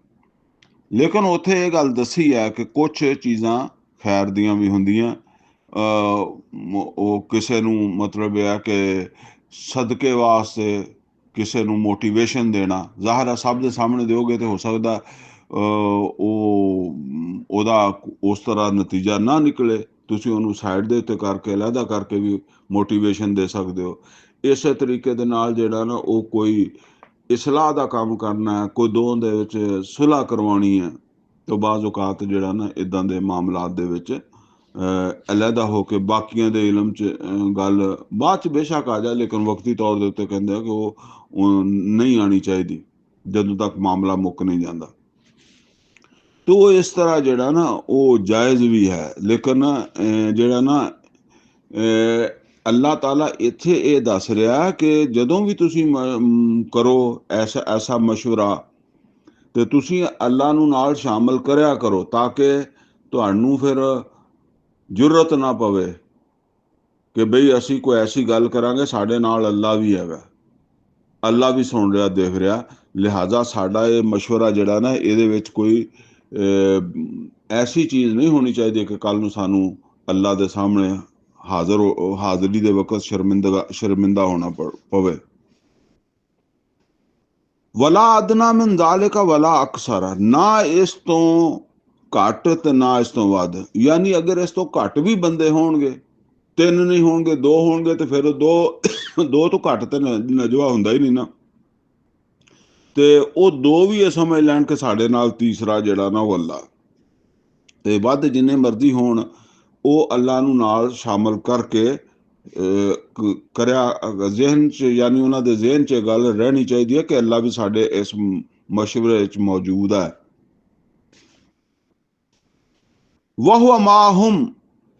ਲੇਕਿਨ ਉੱਥੇ ਇਹ ਗੱਲ ਦੱਸੀ ਹੈ ਕਿ ਕੁਝ ਚੀਜ਼ਾਂ ਖੈਰ ਦੀਆਂ ਵੀ ਹੁੰਦੀਆਂ। ਉਹ ਕਿਸੇ ਨੂੰ ਮਤਲਬ ਇਹ ਹੈ ਕਿ ਸਦਕੇ ਵਾਸਤੇ ਕਿਸੇ ਨੂੰ ਮੋਟੀਵੇਸ਼ਨ ਦੇਣਾ, ਜ਼ਾਹਰ ਹੈ ਸਭ ਦੇ ਸਾਹਮਣੇ ਦਿਓਗੇ ਤੇ ਹੋ ਸਕਦਾ ਉਹਦਾ ਉਸ ਤਰ੍ਹਾਂ ਨਤੀਜਾ ਨਾ ਨਿਕਲੇ, ਤੁਸੀਂ ਉਹਨੂੰ ਸਾਈਡ ਦੇ ਉੱਤੇ ਕਰਕੇ ਅਲੱਗਾ ਕਰਕੇ ਵੀ ਮੋਟੀਵੇਸ਼ਨ ਦੇ ਸਕਦੇ ਹੋ। ਇਸੇ ਤਰੀਕੇ ਦੇ ਨਾਲ ਜਿਹੜਾ ਨਾ ਉਹ ਕੋਈ ਇਸਲਾਹ ਦਾ ਕੰਮ ਕਰਨਾ ਹੈ, ਕੋਈ ਦੋਵਾਂ ਦੇ ਵਿੱਚ ਸੁਲ੍ਹਾ ਕਰਵਾਉਣੀ ਹੈ, ਤਾਂ ਬਾਜ਼ ਔਕਾਤ ਜਿਹੜਾ ਨਾ ਇਦਾਂ ਦੇ ਮਾਮਲਾਤ ਦੇ ਵਿੱਚ ਅਲੱਗਾ ਹੋ ਕੇ ਬਾਕੀਆਂ ਦੇ ਇਲਮ 'ਚ ਗੱਲ ਬਾਅਦ 'ਚ ਬੇਸ਼ੱਕ ਆ ਜਾਏ, ਲੇਕਿਨ ਵਕਤੀ ਤੌਰ ਦੇ ਉੱਤੇ ਕਹਿੰਦੇ ਆ ਕਿ ਉਹ ਨਹੀਂ ਆਉਣੀ ਚਾਹੀਦੀ ਜਦੋਂ ਤੱਕ ਮਾਮਲਾ ਮੁੱਕ ਨਹੀਂ ਜਾਂਦਾ। ਤੋ ਉਹ ਇਸ ਤਰ੍ਹਾਂ ਜਿਹੜਾ ਨਾ ਉਹ ਜਾਇਜ਼ ਵੀ ਹੈ। ਲੇਕਿਨ ਜਿਹੜਾ ਨਾ ਅੱਲਾਹ ਤਾਲਾ ਇੱਥੇ ਇਹ ਦੱਸ ਰਿਹਾ ਕਿ ਜਦੋਂ ਵੀ ਤੁਸੀਂ ਕਰੋ ਐਸਾ ਮਸ਼ਵਰਾ, ਤੇ ਤੁਸੀਂ ਅੱਲਾਹ ਨੂੰ ਨਾਲ ਸ਼ਾਮਲ ਕਰਿਆ ਕਰੋ, ਤਾਂ ਕਿ ਤੁਹਾਨੂੰ ਫਿਰ ਜ਼ਰੂਰਤ ਨਾ ਪਵੇ ਕਿ ਬਈ ਅਸੀਂ ਕੋਈ ਐਸੀ ਗੱਲ ਕਰਾਂਗੇ, ਸਾਡੇ ਨਾਲ ਅੱਲਾਹ ਵੀ ਹੈਗਾ, ਅੱਲਾਹ ਵੀ ਸੁਣ ਰਿਹਾ ਦੇਖ ਰਿਹਾ। ਲਿਹਾਜ਼ਾ ਸਾਡਾ ਇਹ ਮਸ਼ਵਰਾ ਜਿਹੜਾ ਨਾ ਇਹਦੇ ਵਿੱਚ ਕੋਈ ਐਸੀ ਚੀਜ਼ ਨਹੀਂ ਹੋਣੀ ਚਾਹੀਦੀ ਕਿ ਕੱਲ ਨੂੰ ਸਾਨੂੰ ਅੱਲਾਹ ਦੇ ਸਾਹਮਣੇ ਹਾਜ਼ਰੀ ਦੇ ਵਕਤ ਸ਼ਰਮਿੰਦਾ ਹੋਣਾ ਪਵੇ। ਵਲਾ ਅਦਨਾ ਮਿਨ ਜ਼ਾਲਿਕਾ ਵਲਾ ਅਕਸਰ, ਨਾ ਇਸ ਤੋਂ ਘੱਟ ਤੇ ਨਾ ਇਸ ਤੋਂ ਵੱਧ। ਯਾਨੀ ਅਗਰ ਇਸ ਤੋਂ ਘੱਟ ਵੀ ਬੰਦੇ ਹੋਣਗੇ, 3 ਨਹੀਂ ਹੋਣਗੇ, 2 ਹੋਣਗੇ, ਤੇ ਫਿਰ ਦੋ ਤੋਂ ਘੱਟ ਤੇ ਨਜਵਾ ਹੁੰਦਾ ਹੀ ਨਹੀਂ ਨਾ, ਤੇ ਉਹ 2 ਵੀ ਇਹ ਸਮਝ ਲੈਣ ਕਿ ਸਾਡੇ ਨਾਲ ਤੀਸਰਾ ਜਿਹੜਾ ਨਾ ਉਹ ਅੱਲਾ, ਤੇ ਵੱਧ ਜਿੰਨੇ ਮਰਜ਼ੀ ਹੋਣ ਉਹ ਅੱਲਾਹ ਨੂੰ ਨਾਲ ਸ਼ਾਮਲ ਕਰਕੇ ਕਰਿਆ ਜ਼ਿਹਨ 'ਚ, ਯਾਨੀ ਉਹਨਾਂ ਦੇ ਜ਼ਿਹਨ 'ਚ ਗੱਲ ਰਹਿਣੀ ਚਾਹੀਦੀ ਹੈ ਕਿ ਅੱਲਾਹ ਵੀ ਸਾਡੇ ਇਸ ਮਸ਼ਵਰੇ 'ਚ ਮੌਜੂਦ ਹੈ। ਵਾਹੁਆ ਮਾਹੁਮ,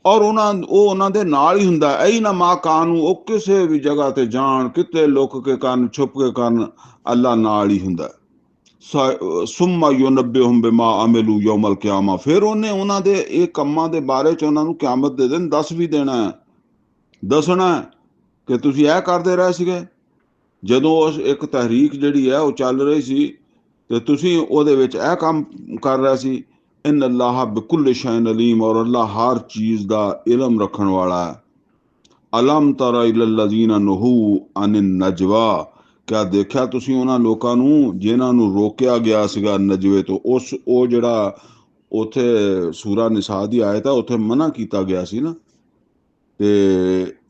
ਔਰ ਉਹ ਉਹਨਾਂ ਦੇ ਨਾਲ ਹੀ ਹੁੰਦਾ। ਐ ਨਾ ਮਾ ਕਾਨੂੰ, ਉਹ ਕਿਸੇ ਵੀ ਜਗ੍ਹਾ ਤੇ ਜਾਣ, ਕਿਤੇ ਲੁੱਕ ਕੇ ਕਰਨ, ਛੁਪ ਕੇ ਕਰਨ, ਅੱਲਾਹ ਨਾਲ ਹੀ ਹੁੰਦਾ। ਸੁੰਮਾ ਯੁਨੱਬਿਹੁਮ ਬਿਮਾ ਅਮਿਲੂ ਯੌਮਲ ਕਿਆਮਾ, ਫਿਰ ਉਹਨੇ ਉਹਨਾਂ ਦੇ ਇਹ ਕੰਮਾਂ ਦੇ ਬਾਰੇ 'ਚ ਉਹਨਾਂ ਨੂੰ ਕਿਆਮਤ ਦੇ ਦਿਨ ਦੱਸ ਵੀ ਦੇਣਾ ਹੈ, ਦੱਸਣਾ ਕਿ ਤੁਸੀਂ ਇਹ ਕਰਦੇ ਰਹੇ ਸੀਗੇ ਜਦੋਂ ਉਸ ਇੱਕ ਤਹਿਰੀਕ ਜਿਹੜੀ ਹੈ ਉਹ ਚੱਲ ਰਹੀ ਸੀ, ਤੇ ਤੁਸੀਂ ਉਹਦੇ ਵਿੱਚ ਇਹ ਕੰਮ ਕਰ ਰਿਹਾ ਸੀ। ਇਨ ਅੱਲਾਹ ਬਿकुल्ल शैइन अलीम, और अल्लाह हर चीज ਦਾ ਇਲਮ ਰੱਖਣ ਵਾਲਾ ਹੈ। ਅਲਮ ਤਰਾ ਇਲੱਲਜ਼ੀਨਾ ਨਹੂ ਅਨ ਨਜਵਾ, ਕਿਆ ਦੇਖਿਆ ਤੁਸੀਂ ਉਹਨਾਂ ਲੋਕਾਂ ਨੂੰ ਜਿਨ੍ਹਾਂ ਨੂੰ ਰੋਕਿਆ ਗਿਆ ਸੀਗਾ ਨਜਵੇ ਤੋਂ। ਉਹ ਜਿਹੜਾ ਉੱਥੇ ਸੂਰਾ ਨਿਸਾ ਦੀ ਆਇਤ ਹੈ, ਉੱਥੇ ਮਨਾ ਕੀਤਾ ਗਿਆ ਸੀ ਨਾ, ਤੇ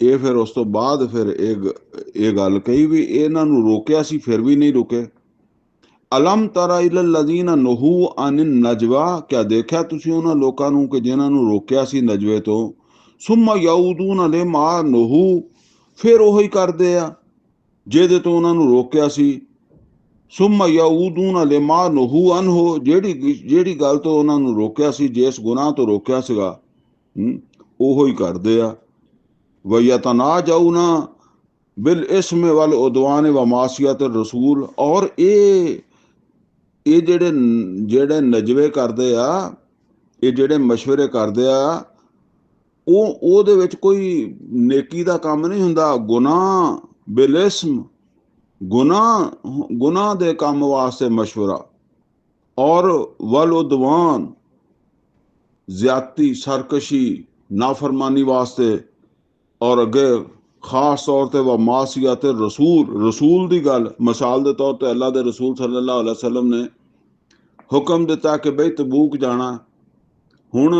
ਇਹ ਫਿਰ ਉਸ ਤੋਂ ਬਾਅਦ ਫਿਰ ਇਹ ਗੱਲ ਕਹੀ ਵੀ ਇਹਨਾਂ ਨੂੰ ਰੋਕਿਆ ਸੀ, ਫਿਰ ਵੀ ਨਹੀਂ ਰੁਕੇ। ਅਲਮ ਤਰਾ ਇਲੱਲਜ਼ੀਨਾ ਨਹੂ ਅਨ ਨਜਵਾ, ਕਿਆ ਦੇਖਿਆ ਤੁਸੀਂ ਉਹਨਾਂ ਲੋਕਾਂ ਨੂੰ ਕਿ ਜਿਨ੍ਹਾਂ ਨੂੰ ਰੋਕਿਆ ਸੀ ਨਜਵੇ ਤੋਂ। ਸੁੰਮਾ ਯਊਦੂਨ ਲਿਮਾ ਨਹੂ, ਫਿਰ ਉਹੀ ਕਰਦੇ ਆ ਜਿਹਦੇ ਤੋਂ ਉਹਨਾਂ ਨੂੰ ਰੋਕਿਆ ਸੀ। ਸੁੰਮਾ ਯਊਦੂਨ ਲਿਮਾ ਨਹੂ ਅਨਹੂ, ਜਿਹੜੀ ਗੱਲ ਤੋਂ ਉਹਨਾਂ ਨੂੰ ਰੋਕਿਆ ਸੀ, ਜਿਸ ਗੁਨਾਹ ਤੋਂ ਰੋਕਿਆ ਸੀਗਾ, ਉਹੋ ਹੀ ਕਰਦੇ ਆ। ਵਯਤਨਾਜਊਨਾ ਬਿਲ ਇਸਮ ਵਲ ਉਦਵਾਨ व ਮਾਸੀਅਤ ਰਸੂਲ, ਔਰ ਇਹ ਜਿਹੜੇ ਨਜਵੇ ਕਰਦੇ ਆ, ਇਹ ਜਿਹੜੇ ਮਸ਼ਵਰੇ ਕਰਦੇ ਆ, ਉਹਦੇ ਵਿੱਚ ਕੋਈ ਨੇਕੀ ਦਾ ਕੰਮ ਨਹੀਂ ਹੁੰਦਾ। ਗੁਨਾਹ ਬਿਲਿਸਮ, ਗੁਨਾਹ ਦੇ ਕੰਮ ਵਾਸਤੇ ਮਸ਼ਵਰਾ, ਔਰ ਵਲ ਉਦਵਾਨ ਜ਼ਿਆਦਤੀ, ਸਰਕਸ਼ੀ, ਨਾਫਰਮਾਨੀ ਵਾਸਤੇ, ਔਰ ਅੱਗੇ ਖਾਸ ਤੌਰ ਤੇ व ਮਾਸੀਅਤ ਰਸੂਲ ਦੀ ਗੱਲ। ਮਿਸਾਲ ਦੇ ਤੌਰ ਤੇ ਅੱਲਾਹ ਦੇ ਰਸੂਲ ਸੱਲੱਲਾਹੁ ਅਲੈहि ਵਸੱਲਮ ਨੇ ਹੁਕਮ ਦਿੱਤਾ ਕਿ ਬਈ ਤਬੂਕ ਜਾਣਾ। ਹੁਣ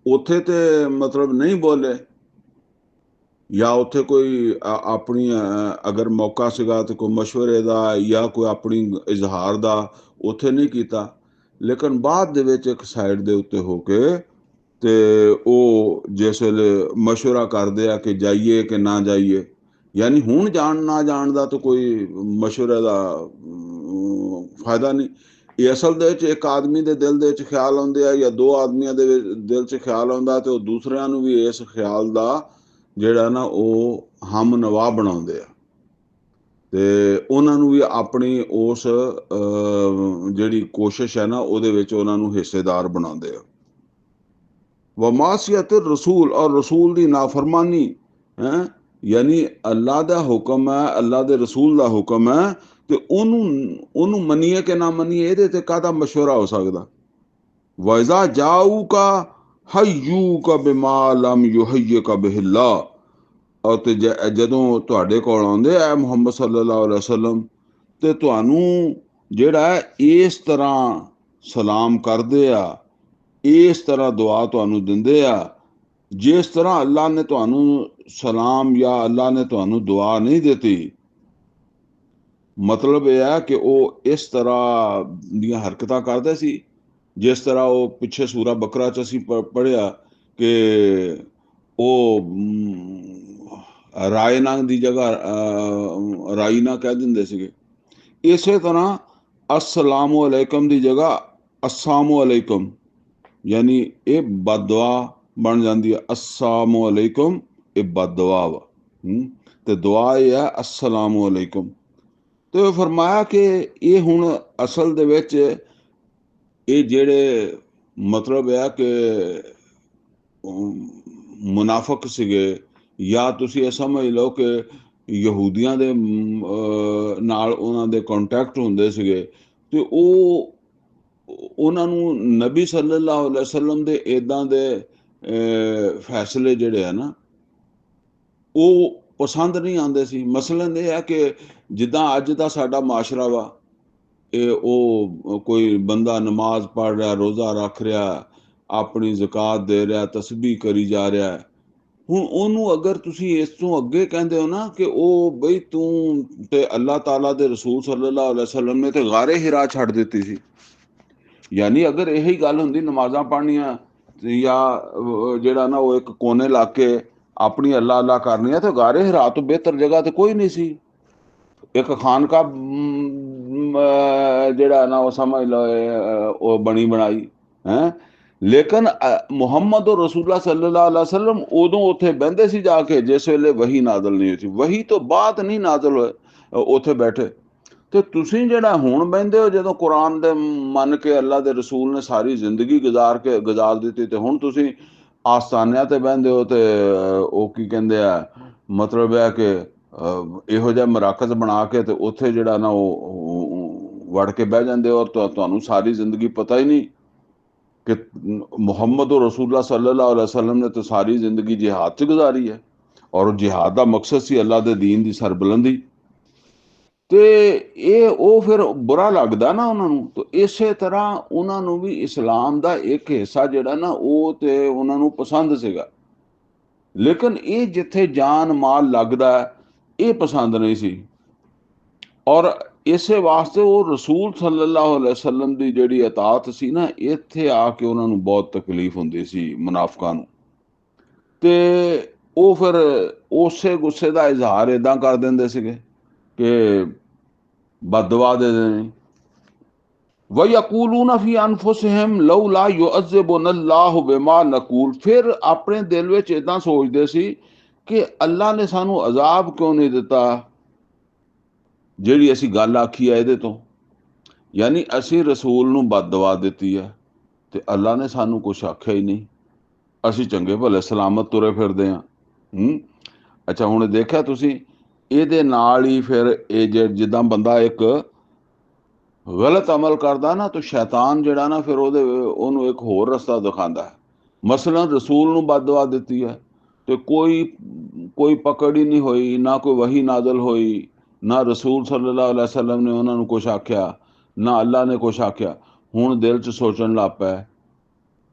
ਉੱਥੇ ਤੇ ਮਤਲਬ ਨਹੀਂ ਬੋਲੇ, ਜਾਂ ਉੱਥੇ ਕੋਈ ਆਪਣੀ ਅਗਰ ਮੌਕਾ ਸੀਗਾ ਤੇ ਕੋਈ ਮਸ਼ਵਰੇ ਦਾ ਜਾਂ ਕੋਈ ਆਪਣੀ ਇਜ਼ਹਾਰ ਦਾ ਉੱਥੇ ਨਹੀਂ ਕੀਤਾ, ਲੇਕਿਨ ਬਾਅਦ ਦੇ ਵਿੱਚ ਇੱਕ ਸਾਈਡ ਦੇ ਉੱਤੇ ਹੋ ਕੇ ਤੇ ਉਹ ਜਿਸ ਵੇਲੇ ਮਸ਼ਵਰਾ ਕਰਦੇ ਆ ਕਿ ਜਾਈਏ ਕਿ ਨਾ ਜਾਈਏ, ਯਾਨੀ ਹੁਣ ਜਾਣ ਨਾ ਜਾਣ ਦਾ ਤਾਂ ਕੋਈ ਮਸ਼ਵਰੇ ਦਾ ਫਾਇਦਾ ਨਹੀਂ। ਇਹ ਅਸਲ ਦੇ ਵਿੱਚ ਇੱਕ ਆਦਮੀ ਦੇ ਦਿਲ ਦੇ ਵਿੱਚ ਖਿਆਲ ਆਉਂਦੇ ਆ ਜਾਂ ਦੋ ਆਦਮੀਆਂ ਦੇ ਦਿਲ 'ਚ ਖਿਆਲ ਆਉਂਦਾ ਤੇ ਉਹ ਦੂਸਰਿਆਂ ਨੂੰ ਵੀ ਇਸ ਖਿਆਲ ਦਾ ਜਿਹੜਾ ਨਾ ਉਹ ਹਮ ਨਵਾ ਬਣਾਉਂਦੇ ਆ ਤੇ ਉਹਨਾਂ ਨੂੰ ਵੀ ਆਪਣੀ ਉਸ ਜਿਹੜੀ ਕੋਸ਼ਿਸ਼ ਹੈ ਨਾ ਉਹਦੇ ਵਿੱਚ ਉਹਨਾਂ ਨੂੰ ਹਿੱਸੇਦਾਰ ਬਣਾਉਂਦੇ ਆ। ਵਮਾਸੀਅਤ ਰਸੂਲ, ਔਰ ਰਸੂਲ ਦੀ ਨਾਫਰਮਾਨੀ ਹੈ, ਯਾਨੀ ਅੱਲਾ ਦਾ ਹੁਕਮ ਹੈ, ਅੱਲਾ ਦੇ ਰਸੂਲ ਦਾ ਹੁਕਮ ਹੈ ਤੇ ਉਹਨੂੰ ਮੰਨੀਏ ਕਿ ਨਾ ਮੰਨੀਏ, ਇਹਦੇ ਤੇ ਕਾਹਦਾ ਮਸ਼ਵਰਾ ਹੋ ਸਕਦਾ। ਵਜ਼ਾ ਜਾਊ ਕਾ ਹਯੂ ਕਾ ਬਿਮਾ ਲਮ ਯੁਹਯ ਕਾ ਬਿਹਿਲਾ, ਔਰ ਤੇ ਜਦੋਂ ਤੁਹਾਡੇ ਕੋਲ ਆਉਂਦੇ ਆ ਮੁਹੰਮਦ ਸੱਲੱਲਾਹੁ ਅਲੈਹਿ ਵਸੱਲਮ ਤੇ ਤੁਹਾਨੂੰ ਜਿਹੜਾ ਇਸ ਤਰ੍ਹਾਂ ਸਲਾਮ ਕਰਦੇ ਆ, ਇਸ ਤਰ੍ਹਾਂ ਦੁਆ ਤੁਹਾਨੂੰ ਦਿੰਦੇ ਆ ਜਿਸ ਤਰ੍ਹਾਂ ਅੱਲਾ ਨੇ ਤੁਹਾਨੂੰ ਸਲਾਮ ਜਾਂ ਅੱਲਾ ਨੇ ਤੁਹਾਨੂੰ ਦੁਆ ਨਹੀਂ ਦਿੱਤੀ। ਮਤਲਬ ਇਹ ਹੈ ਕਿ ਉਹ ਇਸ ਤਰ੍ਹਾਂ ਦੀਆਂ ਹਰਕਤਾਂ ਕਰਦੇ ਸੀ ਜਿਸ ਤਰ੍ਹਾਂ ਉਹ ਪਿੱਛੇ ਸੂਰਾ ਬਕਰਾ 'ਚ ਅਸੀਂ ਪੜ੍ਹਿਆ ਕਿ ਉਹ ਰਾਇਨਾ ਦੀ ਜਗ੍ਹਾ ਰਾਈਨਾ ਕਹਿ ਦਿੰਦੇ ਸੀਗੇ। ਇਸੇ ਤਰ੍ਹਾਂ ਅਸਲਾਮੁ ਅਲੈਕਮ ਦੀ ਜਗ੍ਹਾ ਅਸਾਮੁ ਅਲੈਕਮ, ਯਾਨੀ ਇਹ ਬਦਦੁਆ ਬਣ ਜਾਂਦੀ ਹੈ। ਅਸਾਮੁ ਅਲੈਕਮ ਇਹ ਬਦਦੁਆ ਵਾ ਤੇ ਦੁਆ ਇਹ ਹੈ ਅਸਲਾਮੁ ਅਲੈਕਮ। ਤੇ ਫਰਮਾਇਆ ਕਿ ਇਹ ਹੁਣ ਅਸਲ ਦੇ ਵਿੱਚ ਇਹ ਜਿਹੜੇ ਮਤਲਬ ਹੈ ਕਿ ਮੁਨਾਫਕ ਸੀਗੇ, ਜਾਂ ਤੁਸੀਂ ਇਹ ਸਮਝ ਲਓ ਕਿ ਯਹੂਦੀਆਂ ਦੇ ਨਾਲ ਉਹਨਾਂ ਦੇ ਕੰਟੈਕਟ ਹੁੰਦੇ ਸੀਗੇ ਤੇ ਉਹ ਉਹਨਾਂ ਨੂੰ ਨਬੀ ਸੱਲੱਲਾਹੁ ਅਲੈਹਿ ਵਸੱਲਮ ਦੇ ਇੱਦਾਂ ਦੇ ਫੈਸਲੇ ਜਿਹੜੇ ਆ ਨਾ ਉਹ ਪਸੰਦ ਨਹੀਂ ਆਉਂਦੇ ਸੀ। ਮਸਲਨ ਇਹ ਹੈ ਕਿ ਜਿੱਦਾਂ ਅੱਜ ਦਾ ਸਾਡਾ ਮਾਸ਼ਰਾ ਵਾ, ਇਹ ਉਹ ਕੋਈ ਬੰਦਾ ਨਮਾਜ਼ ਪੜ੍ਹ ਰਿਹਾ, ਰੋਜ਼ਾ ਰੱਖ ਰਿਹਾ, ਆਪਣੀ ਜ਼ਕਾਤ ਦੇ ਰਿਹਾ, ਤਸਬੀਹ ਕਰੀ ਜਾ ਰਿਹਾ, ਹੁਣ ਉਹਨੂੰ ਅਗਰ ਤੁਸੀਂ ਇਸ ਤੋਂ ਅੱਗੇ ਕਹਿੰਦੇ ਹੋ ਨਾ ਕਿ ਉਹ ਬਈ ਤੂੰ ਤੇ ਅੱਲਾਹ ਤਾਲਾ ਦੇ ਰਸੂਲ ਸੱਲੱਲਾਹੁ ਅਲੈਹਿ ਵਸੱਲਮ ਨੇ ਤੇ ਗਾਰੇ ਹਿਰਾ ਛੱਡ ਦਿੱਤੀ ਸੀ, ਯਾਨੀ ਅਗਰ ਇਹੀ ਗੱਲ ਹੁੰਦੀ ਨਮਾਜ਼ਾਂ ਪੜ੍ਹਨੀਆਂ ਜਾਂ ਜਿਹੜਾ ਨਾ ਉਹ ਇੱਕ ਕੋਨੇ ਲਾ ਕੇ ਆਪਣੀ ਅੱਲਾ ਅੱਲਾ ਕਰਨੀ ਹੈ ਤੇ ਗਾਰੇ ਹਿਰਾ ਤੋਂ ਬਿਹਤਰ ਜਗ੍ਹਾ ਤੇ ਕੋਈ ਨਹੀਂ ਸੀ। ਇੱਕ ਖਾਨਕਾ ਜਿਹੜਾ ਨਾ ਉਹ ਸਮਝ ਲਓ ਉਹ ਬਣੀ ਬਣਾਈ ਹੈ, ਲੇਕਿਨ ਮੁਹੰਮਦ ਰਸੂਲullah ਸੱਲੱਲਾਹੁ ਅਲੈਹਿ ਵਸੱਲਮ ਉਦੋਂ ਉੱਥੇ ਬਹਿੰਦੇ ਸੀ ਜਾ ਕੇ ਜਿਸ ਵੇਲੇ ਵਹੀ ਨਾਜ਼ਲ ਨਹੀਂ ਹੋਈ ਸੀ। ਵਹੀ ਤੋਂ ਬਾਅਦ ਨਹੀਂ ਨਾਜ਼ਲ ਹੋਏ, ਉੱਥੇ ਬੈਠੇ। ਤੇ ਤੁਸੀਂ ਜਿਹੜਾ ਹੁਣ ਬਹਿੰਦੇ ਹੋ ਜਦੋਂ ਕੁਰਾਨ ਦੇ ਮੰਨ ਕੇ ਅੱਲਾ ਦੇ ਰਸੂਲ ਨੇ ਸਾਰੀ ਜ਼ਿੰਦਗੀ ਗੁਜ਼ਾਰ ਦਿੱਤੀ ਤੇ ਹੁਣ ਤੁਸੀਂ ਆਸਤਾਨਿਆਂ ਤੇ ਬਹਿੰਦੇ ਹੋ ਤੇ ਉਹ ਕੀ ਕਹਿੰਦੇ ਆ, ਮਤਲਬ ਹੈ ਕਿ ਇਹੋ ਜਿਹਾ ਮਰਾਕਜ਼ ਬਣਾ ਕੇ ਤੇ ਉੱਥੇ ਜਿਹੜਾ ਨਾ ਉਹ ਵੜ ਕੇ ਬਹਿ ਜਾਂਦੇ ਹੋ। ਔਰ ਤੁਹਾਨੂੰ ਸਾਰੀ ਜ਼ਿੰਦਗੀ ਪਤਾ ਹੀ ਨਹੀਂ ਕਿ ਮੁਹੰਮਦ ਰਸੂਲullah ਸੱਲੱਲਾਹੁ ਅਲੈਹਿ ਵਸੱਲਮ ਨੇ ਤਾਂ ਸਾਰੀ ਜ਼ਿੰਦਗੀ ਜਿਹਾਦ 'ਚ ਗੁਜ਼ਾਰੀ ਹੈ ਔਰ ਜਿਹਾਦ ਦਾ ਮਕਸਦ ਸੀ ਅੱਲਾ ਦੇ ਦੀਨ ਦੀ ਸਰਬੁਲੰਦੀ। ਤੇ ਇਹ ਉਹ ਫਿਰ ਬੁਰਾ ਲੱਗਦਾ ਨਾ ਉਹਨਾਂ ਨੂੰ। ਤਾਂ ਇਸੇ ਤਰ੍ਹਾਂ ਉਹਨਾਂ ਨੂੰ ਵੀ ਇਸਲਾਮ ਦਾ ਇੱਕ ਹਿੱਸਾ ਜਿਹੜਾ ਨਾ ਉਹ ਤੇ ਉਹਨਾਂ ਨੂੰ ਪਸੰਦ ਸੀਗਾ, ਲੇਕਿਨ ਇਹ ਜਿੱਥੇ ਜਾਨ ਮਾਲ ਲੱਗਦਾ ਇਹ ਪਸੰਦ ਨਹੀਂ ਸੀ। ਔਰ ਇਸੇ ਵਾਸਤੇ ਉਹ ਰਸੂਲ ਸੱਲੱਲਾਹੁ ਅਲੈਹਿ ਵਸੱਲਮ ਦੀ ਜਿਹੜੀ ਇਤਾਅਤ ਸੀ ਨਾ, ਇੱਥੇ ਆ ਕੇ ਉਹਨਾਂ ਨੂੰ ਬਹੁਤ ਤਕਲੀਫ ਹੁੰਦੀ ਸੀ ਮੁਨਾਫਕਾਂ ਨੂੰ। ਤੇ ਉਹ ਫਿਰ ਉਸੇ ਗੁੱਸੇ ਦਾ ਇਜ਼ਹਾਰ ਇਦਾਂ ਕਰ ਦਿੰਦੇ ਸੀਗੇ ਕਿ ਬਦਦੁਆ ਦੇ ਦੇਣੀ। ਵਯਕੂਲੂਨ ਫੀ ਅਨਫੁਸਿਹਿਮ ਲੌਲਾ ਯੁਅਜ਼ਿਬੁਨਾ ਅੱਲਾਹੁ ਬਿਮਾ ਨਕੂਲ, ਫਿਰ ਆਪਣੇ ਦਿਲ ਵਿੱਚ ਇਦਾਂ ਸੋਚਦੇ ਸੀ ਕਿ ਅੱਲਾ ਨੇ ਸਾਨੂੰ ਅਜ਼ਾਬ ਕਿਉਂ ਨਹੀਂ ਦਿੱਤਾ ਜਿਹੜੀ ਅਸੀਂ ਗੱਲ ਆਖੀ ਹੈ ਇਹਦੇ ਤੋਂ। ਯਾਨੀ ਅਸੀਂ ਰਸੂਲ ਨੂੰ ਬਦਦੁਆ ਦਿੱਤੀ ਹੈ ਤੇ ਅੱਲਾ ਨੇ ਸਾਨੂੰ ਕੁਛ ਆਖਿਆ ਹੀ ਨਹੀਂ, ਅਸੀਂ ਚੰਗੇ ਭਲੇ ਸਲਾਮਤ ਤੁਰੇ ਫਿਰਦੇ ਹਾਂ। ਅੱਛਾ, ਹੁਣ ਦੇਖਿਆ ਤੁਸੀਂ ਇਹਦੇ ਨਾਲ ਹੀ ਫਿਰ ਇਹ ਜਿੱਦਾਂ ਬੰਦਾ ਇੱਕ ਗਲਤ ਅਮਲ ਕਰਦਾ ਨਾ ਤਾਂ ਸ਼ੈਤਾਨ ਜਿਹੜਾ ਨਾ ਫਿਰ ਉਹਨੂੰ ਇੱਕ ਹੋਰ ਰਸਤਾ ਦਿਖਾਉਂਦਾ ਹੈ। ਮਸਲਨ ਰਸੂਲ ਨੂੰ ਬਦਦੁਆ ਦਿੱਤੀ ਹੈ ਤੇ ਕੋਈ ਪਕੜ ਹੀ ਨਹੀਂ ਹੋਈ, ਨਾ ਕੋਈ ਵਹੀ ਨਾਜ਼ਲ ਹੋਈ, ਨਾ ਰਸੂਲ ਸੱਲੱਲਾਹੁ ਅਲੈਹਿ ਵਸੱਲਮ ਨੇ ਉਹਨਾਂ ਨੂੰ ਕੁਛ ਆਖਿਆ, ਨਾ ਅੱਲਾ ਨੇ ਕੁਛ ਆਖਿਆ। ਹੁਣ ਦਿਲ 'ਚ ਸੋਚਣ ਲੱਗ ਪਿਆ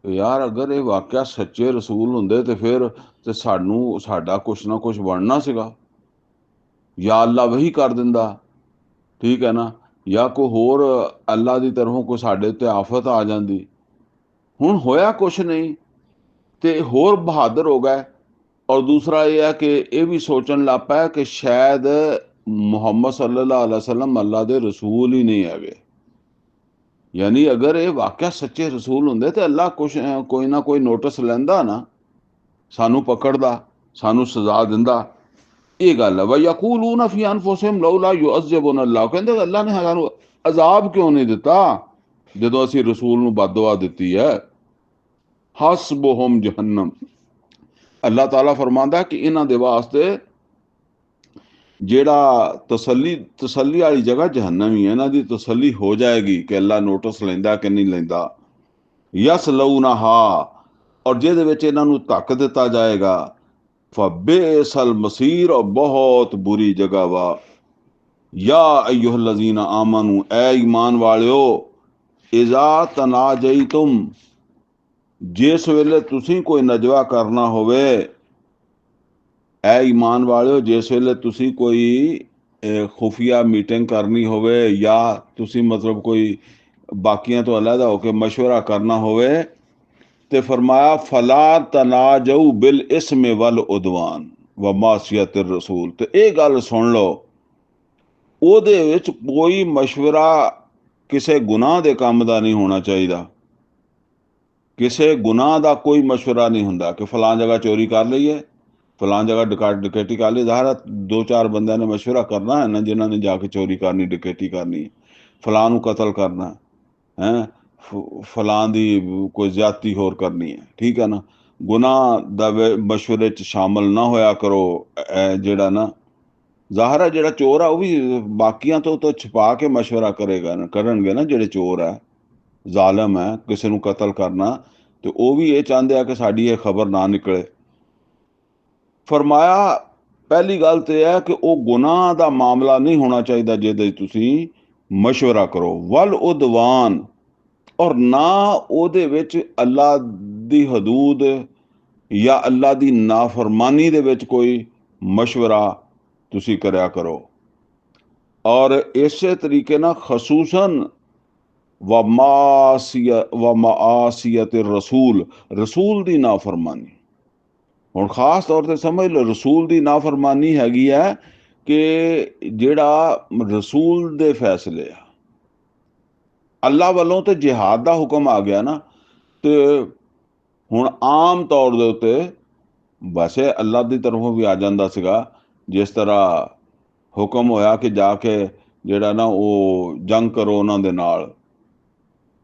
ਯਾਰ ਅਗਰ ਇਹ ਵਾਕਿਆ ਸੱਚੇ ਰਸੂਲ ਹੁੰਦੇ ਤੇ ਫਿਰ ਤੇ ਸਾਡਾ ਕੁਛ ਨਾ ਕੁਛ ਬਣਨਾ ਸੀਗਾ, ਜਾਂ ਅੱਲਾ ਵਹੀ ਕਰ ਦਿੰਦਾ, ਠੀਕ ਹੈ ਨਾ, ਜਾਂ ਕੋਈ ਹੋਰ ਅੱਲਾ ਦੀ ਤਰਫੋਂ ਕੋਈ ਸਾਡੇ ਉੱਤੇ ਆਫਤ ਆ ਜਾਂਦੀ। ਹੁਣ ਹੋਇਆ ਕੁਛ ਨਹੀਂ ਤੇ ਹੋਰ ਬਹਾਦਰ ਹੋ ਗਏ। ਔਰ ਦੂਸਰਾ ਇਹ ਹੈ ਕਿ ਇਹ ਵੀ ਸੋਚਣ ਲੱਗ ਪਿਆ ਕਿ ਸ਼ਾਇਦ ਮੁਹੰਮਦ ਸੱਲੱਲਾਹੁ ਅਲੈਹਿ ਵਸੱਲਮ ਅੱਲਾ ਦੇ ਰਸੂਲ ਹੀ ਨਹੀਂ ਹੈਗੇ, यानी अगर ये वाकया सच्चे रसूल होंदे तो अल्लाह कुछ कोई ना कोई नोटिस लैंदा ना, सानू पकड़दा, सानू सजा दिंदा। ये गल है। वयकूलून फी अनफुसिहिम लौला युअज़्ज़िबुना अल्लाह, कहंदे अल्लाह ने सानू अजाब क्यों नहीं दिता ਜਦੋਂ ਅਸੀਂ रसूल ਨੂੰ बददुआ ਦਿੱਤੀ है। हस्बुहुम जहन्नम, अल्लाह ताला फरमांदा कि इन्हां दे वास्ते ਜਿਹੜਾ ਤਸੱਲੀ ਵਾਲੀ ਜਗ੍ਹਾ ਜਹੰਨਮ ਹੀ ਹੈ, ਇਹਨਾਂ ਦੀ ਤਸੱਲੀ ਹੋ ਜਾਏਗੀ ਕਿ ਅੱਲਾ ਨੋਟਿਸ ਲੈਂਦਾ ਕਿ ਨਹੀਂ ਲੈਂਦਾ। ਯਸਲਊਨਹਾ, ਔਰ ਜਿਹਦੇ ਵਿੱਚ ਇਹਨਾਂ ਨੂੰ ਧੱਕ ਦਿੱਤਾ ਜਾਏਗਾ। ਫਬਿਅਸਲ ਮਸੀਰ, ਔਰ ਬਹੁਤ ਬੁਰੀ ਜਗ੍ਹਾ ਵਾ। ਯਾ ਅਯੁਹੱਲਜ਼ੀਨਾ ਆਮਨੂ, ਐ ਈਮਾਨ ਵਾਲਿਓ, ਇਜ਼ਾ ਤਨਾਜੈਤੁਮ, ਜਿਸ ਵੇਲੇ ਤੁਸੀਂ ਕੋਈ ਨਜਵਾ ਕਰਨਾ ਹੋਵੇ, ਐ ਈਮਾਨ ਵਾਲਿਓ, ਜਿਸ ਵੇਲੇ ਤੁਸੀਂ ਕੋਈ ਖੁਫੀਆ ਮੀਟਿੰਗ ਕਰਨੀ ਹੋਵੇ ਜਾਂ ਤੁਸੀਂ ਮਤਲਬ ਕੋਈ ਬਾਕੀਆਂ ਤੋਂ ਅਲੱਗਾ ਹੋ ਕੇ ਮਸ਼ਵਰਾ ਕਰਨਾ ਹੋਵੇ, ਤੇ ਫਰਮਾਇਆ ਫਲਾ ਤਨਾਜਊ ਬਿਲ ਇਸਮ ਵਲ ਉਦਵਾਨ ਵ ਮਾਸੀਅਤ ਰਸੂਲ। ਤੇ ਇਹ ਗੱਲ ਸੁਣ ਲਓ, ਉਹਦੇ ਵਿੱਚ ਕੋਈ ਮਸ਼ਵਰਾ ਕਿਸੇ ਗੁਨਾਹ ਦੇ ਕੰਮ ਦਾ ਨਹੀਂ ਹੋਣਾ ਚਾਹੀਦਾ। ਕਿਸੇ ਗੁਨਾਹ ਦਾ ਕੋਈ ਮਸ਼ਵਰਾ ਨਹੀਂ ਹੁੰਦਾ ਕਿ ਫਲਾਂ ਜਗ੍ਹਾ ਚੋਰੀ ਕਰ ਲਈਏ, फलां जगह डकैती कर ली। ज़ाहिर है 2-4 बंदे ने मशवरा करना है ना, जिन्होंने जाके चोरी करनी, डकैती करनी, फलां नूं कतल करना है, फलां दी कोई ज्यादती होर करनी है, ठीक है ना। गुनाह दा मशवरे च शामिल ना होया करो। जेड़ा ना ज़ाहिर है जेड़ा चोर है वह भी बाकियां तो छुपा के मशवरा करेगा ना, करनगे ना। जेड़े चोर है, जालिम है, किसी नूं कतल करना, तो वह भी ये चाहते हैं कि साडी ये खबर ना निकले। फरमाया पहली गल तो यह है कि वह गुनाह का मामला नहीं होना चाहिए जिहदे तुसीं मशवरा करो। वल उदवान, और ना उहदे विच अल्लाह दी हदूद या अल्लाह दी नाफरमानी दे विच कोई मशवरा तुसीं करया करो। और इसे तरीके ना खसूसन व मासियत रसूल, रसूल दी नाफरमानी। ਹੁਣ ਖਾਸ ਤੌਰ ਤੇ ਸਮਝ ਲਓ, ਰਸੂਲ ਦੀ ਨਾਫਰਮਾਨੀ ਹੈਗੀ ਹੈ ਕਿ ਜਿਹੜਾ ਰਸੂਲ ਦੇ ਫੈਸਲੇ ਆ, ਅੱਲਾ ਵੱਲੋਂ ਤੇ ਜਿਹਾਦ ਦਾ ਹੁਕਮ ਆ ਗਿਆ ਨਾ, ਤੇ ਹੁਣ ਆਮ ਤੌਰ ਦੇ ਉੱਤੇ ਵੈਸੇ ਅੱਲਾ ਦੀ ਤਰਫੋਂ ਵੀ ਆ ਜਾਂਦਾ ਸੀਗਾ। ਜਿਸ ਤਰ੍ਹਾਂ ਹੁਕਮ ਹੋਇਆ ਕਿ ਜਾ ਕੇ ਜਿਹੜਾ ਨਾ ਉਹ ਜੰਗ ਕਰੋ ਉਹਨਾਂ ਦੇ ਨਾਲ,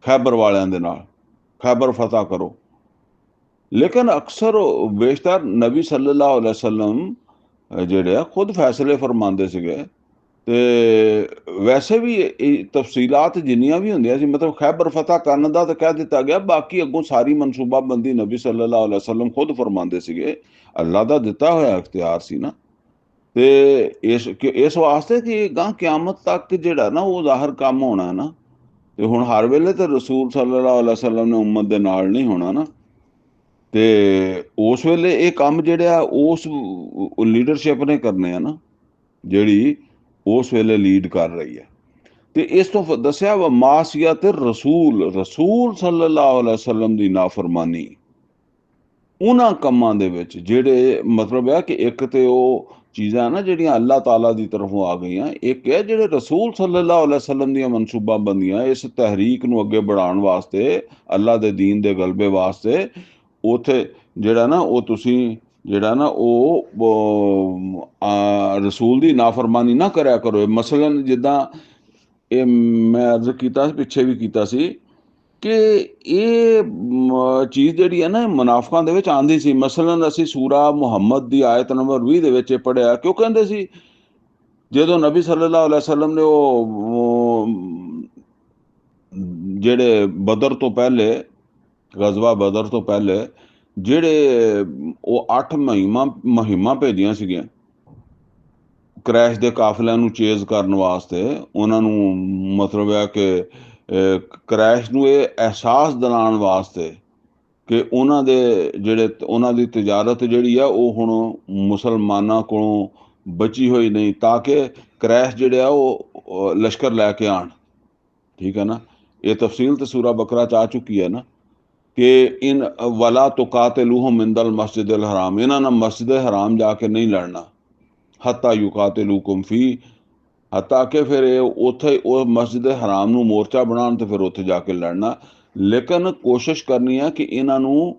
ਖੈਬਰ ਵਾਲਿਆਂ ਦੇ ਨਾਲ, ਖੈਬਰ ਫਤਹ ਕਰੋ। लेकिन अक्सर बेशतर नबी सल्लल्लाहु अलैहि वसल्लम ਜਿਹੜੇ ਆ ਖੁਦ ਫੈਸਲੇ ਫਰਮਾਉਂਦੇ ਸੀਗੇ। ਤੇ ਵੈਸੇ ਵੀ ਤਫਸੀਲਾਤ ਜਿੰਨੀਆਂ ਵੀ ਹੁੰਦੀਆਂ ਸੀ, ਮਤਲਬ ਖੈਬਰ ਫਤਹ ਕਰਨ ਦਾ ਤਾਂ ਕਹਿ ਦਿੱਤਾ ਗਿਆ, ਬਾਕੀ ਅੱਗੋਂ ਸਾਰੀ ਮਨਸੂਬਾਬੰਦੀ ਨਬੀ ਸੱਲੱਲਾਹੁ ਅਲੈहि ਵਸੱਲਮ ਖੁਦ ਫਰਮਾਉਂਦੇ ਸੀਗੇ। ਅੱਲਾ ਦਾ ਦਿੱਤਾ ਹੋਇਆ ਇਖਤਿਆਰ ਸੀ ਨਾ। ਤੇ ਇਸ ਵਾਸਤੇ ਕਿ ਗਾਂ ਕਿਆਮਤ ਤੱਕ ਜਿਹੜਾ ਨਾ ਉਹ ਜ਼ਾਹਰ ਕੰਮ ਹੋਣਾ ਨਾ, ਤੇ ਹੁਣ ਹਰ ਵੇਲੇ ਤੇ ਰਸੂਲ ਸੱਲੱਲਾਹੁ ਅਲੈहि ਵਸੱਲਮ ਨੇ ਉਮਤ ਦੇ ਨਾਲ ਨਹੀਂ ਹੋਣਾ ਨਾ। ਤੇ ਉਸ ਵੇਲੇ ਇਹ ਕੰਮ ਜਿਹੜਾ ਉਸ ਲੀਡਰਸ਼ਿਪ ਨੇ ਕਰਨੇ ਆ ਨਾ, ਜਿਹੜੀ ਉਸ ਵੇਲੇ ਲੀਡ ਕਰ ਰਹੀ ਹੈ। ਤੇ ਇਸ ਤੋਂ ਦੱਸਿਆ ਵਾ ਮਾਸੀਅਤ ਰਸੂਲ, ਰਸੂਲ ਸੱਲੱਲਾਹੁ ਅਲੈहि ਵਸੱਲਮ ਦੀ ਨਾਫਰਮਾਨੀ ਉਹਨਾਂ ਕੰਮਾਂ ਦੇ ਵਿੱਚ ਜਿਹੜੇ ਮਤਲਬ ਹੈ ਕਿ ਇੱਕ ਤੇ ਉਹ ਚੀਜ਼ਾਂ ਨਾ ਜਿਹੜੀਆਂ ਅੱਲਾਹ ਤਾਲਾ ਦੀ ਤਰਫੋਂ ਆ ਗਈਆਂ, ਇੱਕ ਹੈ ਜਿਹੜੇ ਰਸੂਲ ਸੱਲੱਲਾਹੁ ਅਲੈहि ਵਸੱਲਮ ਦੀਆਂ ਮਨਸੂਬਾਬੰਦੀਆਂ ਇਸ ਤਹਿਰੀਕ ਨੂੰ ਅੱਗੇ ਵਧਾਉਣ ਵਾਸਤੇ, ਅੱਲਾਹ ਦੇ ਦੀਨ ਦੇ ਗਲਬੇ ਵਾਸਤੇ, ਉੱਥੇ ਜਿਹੜਾ ਨਾ ਉਹ ਤੁਸੀਂ ਜਿਹੜਾ ਨਾ ਉਹ ਰਸੂਲ ਦੀ ਨਾਫਰਮਾਨੀ ਨਾ ਕਰਿਆ ਕਰੋ। ਮਸਲਨ ਜਿੱਦਾਂ ਇਹ ਮੈਂ ਅਰਜ਼ ਕੀਤਾ, ਪਿੱਛੇ ਵੀ ਕੀਤਾ ਸੀ ਕਿ ਇਹ ਚੀਜ਼ ਜਿਹੜੀ ਹੈ ਨਾ ਮੁਨਾਫਿਕਾਂ ਦੇ ਵਿੱਚ ਆਉਂਦੀ ਸੀ। ਮਸਲਨ ਅਸੀਂ ਸੂਰਾ ਮੁਹੰਮਦ ਦੀ ਆਇਤ ਨੰਬਰ 20 ਦੇ ਵਿੱਚ ਇਹ ਪੜ੍ਹਿਆ ਕਿ ਉਹ ਕਹਿੰਦੇ ਸੀ ਜਦੋਂ ਨਬੀ ਸੱਲੱਲਾਹੁ ਅਲੈहि ਵਸੱਲਮ ਨੇ ਉਹ ਜਿਹੜੇ ਬਦਰ ਤੋਂ ਪਹਿਲੇ, ਗਜ਼ਵਾ ਬਦਰ ਤੋਂ ਪਹਿਲੇ ਜਿਹੜੇ ਉਹ 8 ਮੁਹਿੰਮਾਂ ਭੇਜੀਆਂ ਸੀਗੀਆਂ ਕਰੈਸ਼ ਦੇ ਕਾਫਲਿਆਂ ਨੂੰ ਚੇਜ਼ ਕਰਨ ਵਾਸਤੇ, ਉਹਨਾਂ ਨੂੰ ਮਤਲਬ ਹੈ ਕਿ ਕਰੈਸ਼ ਨੂੰ ਇਹ ਅਹਿਸਾਸ ਦਿਲਾਉਣ ਵਾਸਤੇ ਕਿ ਉਹਨਾਂ ਦੇ ਜਿਹੜੇ ਉਹਨਾਂ ਦੀ ਤਜਾਰਤ ਜਿਹੜੀ ਆ ਉਹ ਹੁਣ ਮੁਸਲਮਾਨਾਂ ਕੋਲੋਂ ਬਚੀ ਹੋਈ ਨਹੀਂ, ਤਾਂ ਕਿ ਕਰੈਸ਼ ਜਿਹੜੇ ਆ ਉਹ ਲਸ਼ਕਰ ਲੈ ਕੇ ਆਉਣ। ਠੀਕ ਹੈ ਨਾ। ਇਹ ਤਫਸੀਲ ਤੇ ਸੂਰਾ ਬਕਰਾ 'ਚ ਆ ਚੁੱਕੀ ਹੈ ਨਾ ਕਿ ਇਨ ਵਲਾ ਤੁਕਾਤਿਲੂਹੁਮ ਇੰਦਲ ਮਸਜਿਦਿਲ ਹਰਾਮ, ਇਹਨਾਂ ਨਾਲ ਮਸਜਿਦ ਹਰਾਮ ਜਾ ਕੇ ਨਹੀਂ ਲੜਨਾ। ਹੱਤਾ ਯੁਕਾਤਿਲੂकुम ਫੀ, ਹਤਾ ਕਿ ਫਿਰ ਇਹ ਉੱਥੇ ਉਹ ਮਸਜਿਦ ਹਰਾਮ ਨੂੰ ਮੋਰਚਾ ਬਣਾਉਣ ਤੇ ਫਿਰ ਉੱਥੇ ਜਾ ਕੇ ਲੜਨਾ। ਲੇਕਿਨ ਕੋਸ਼ਿਸ਼ ਕਰਨੀ ਹੈ ਕਿ ਇਹਨਾਂ ਨੂੰ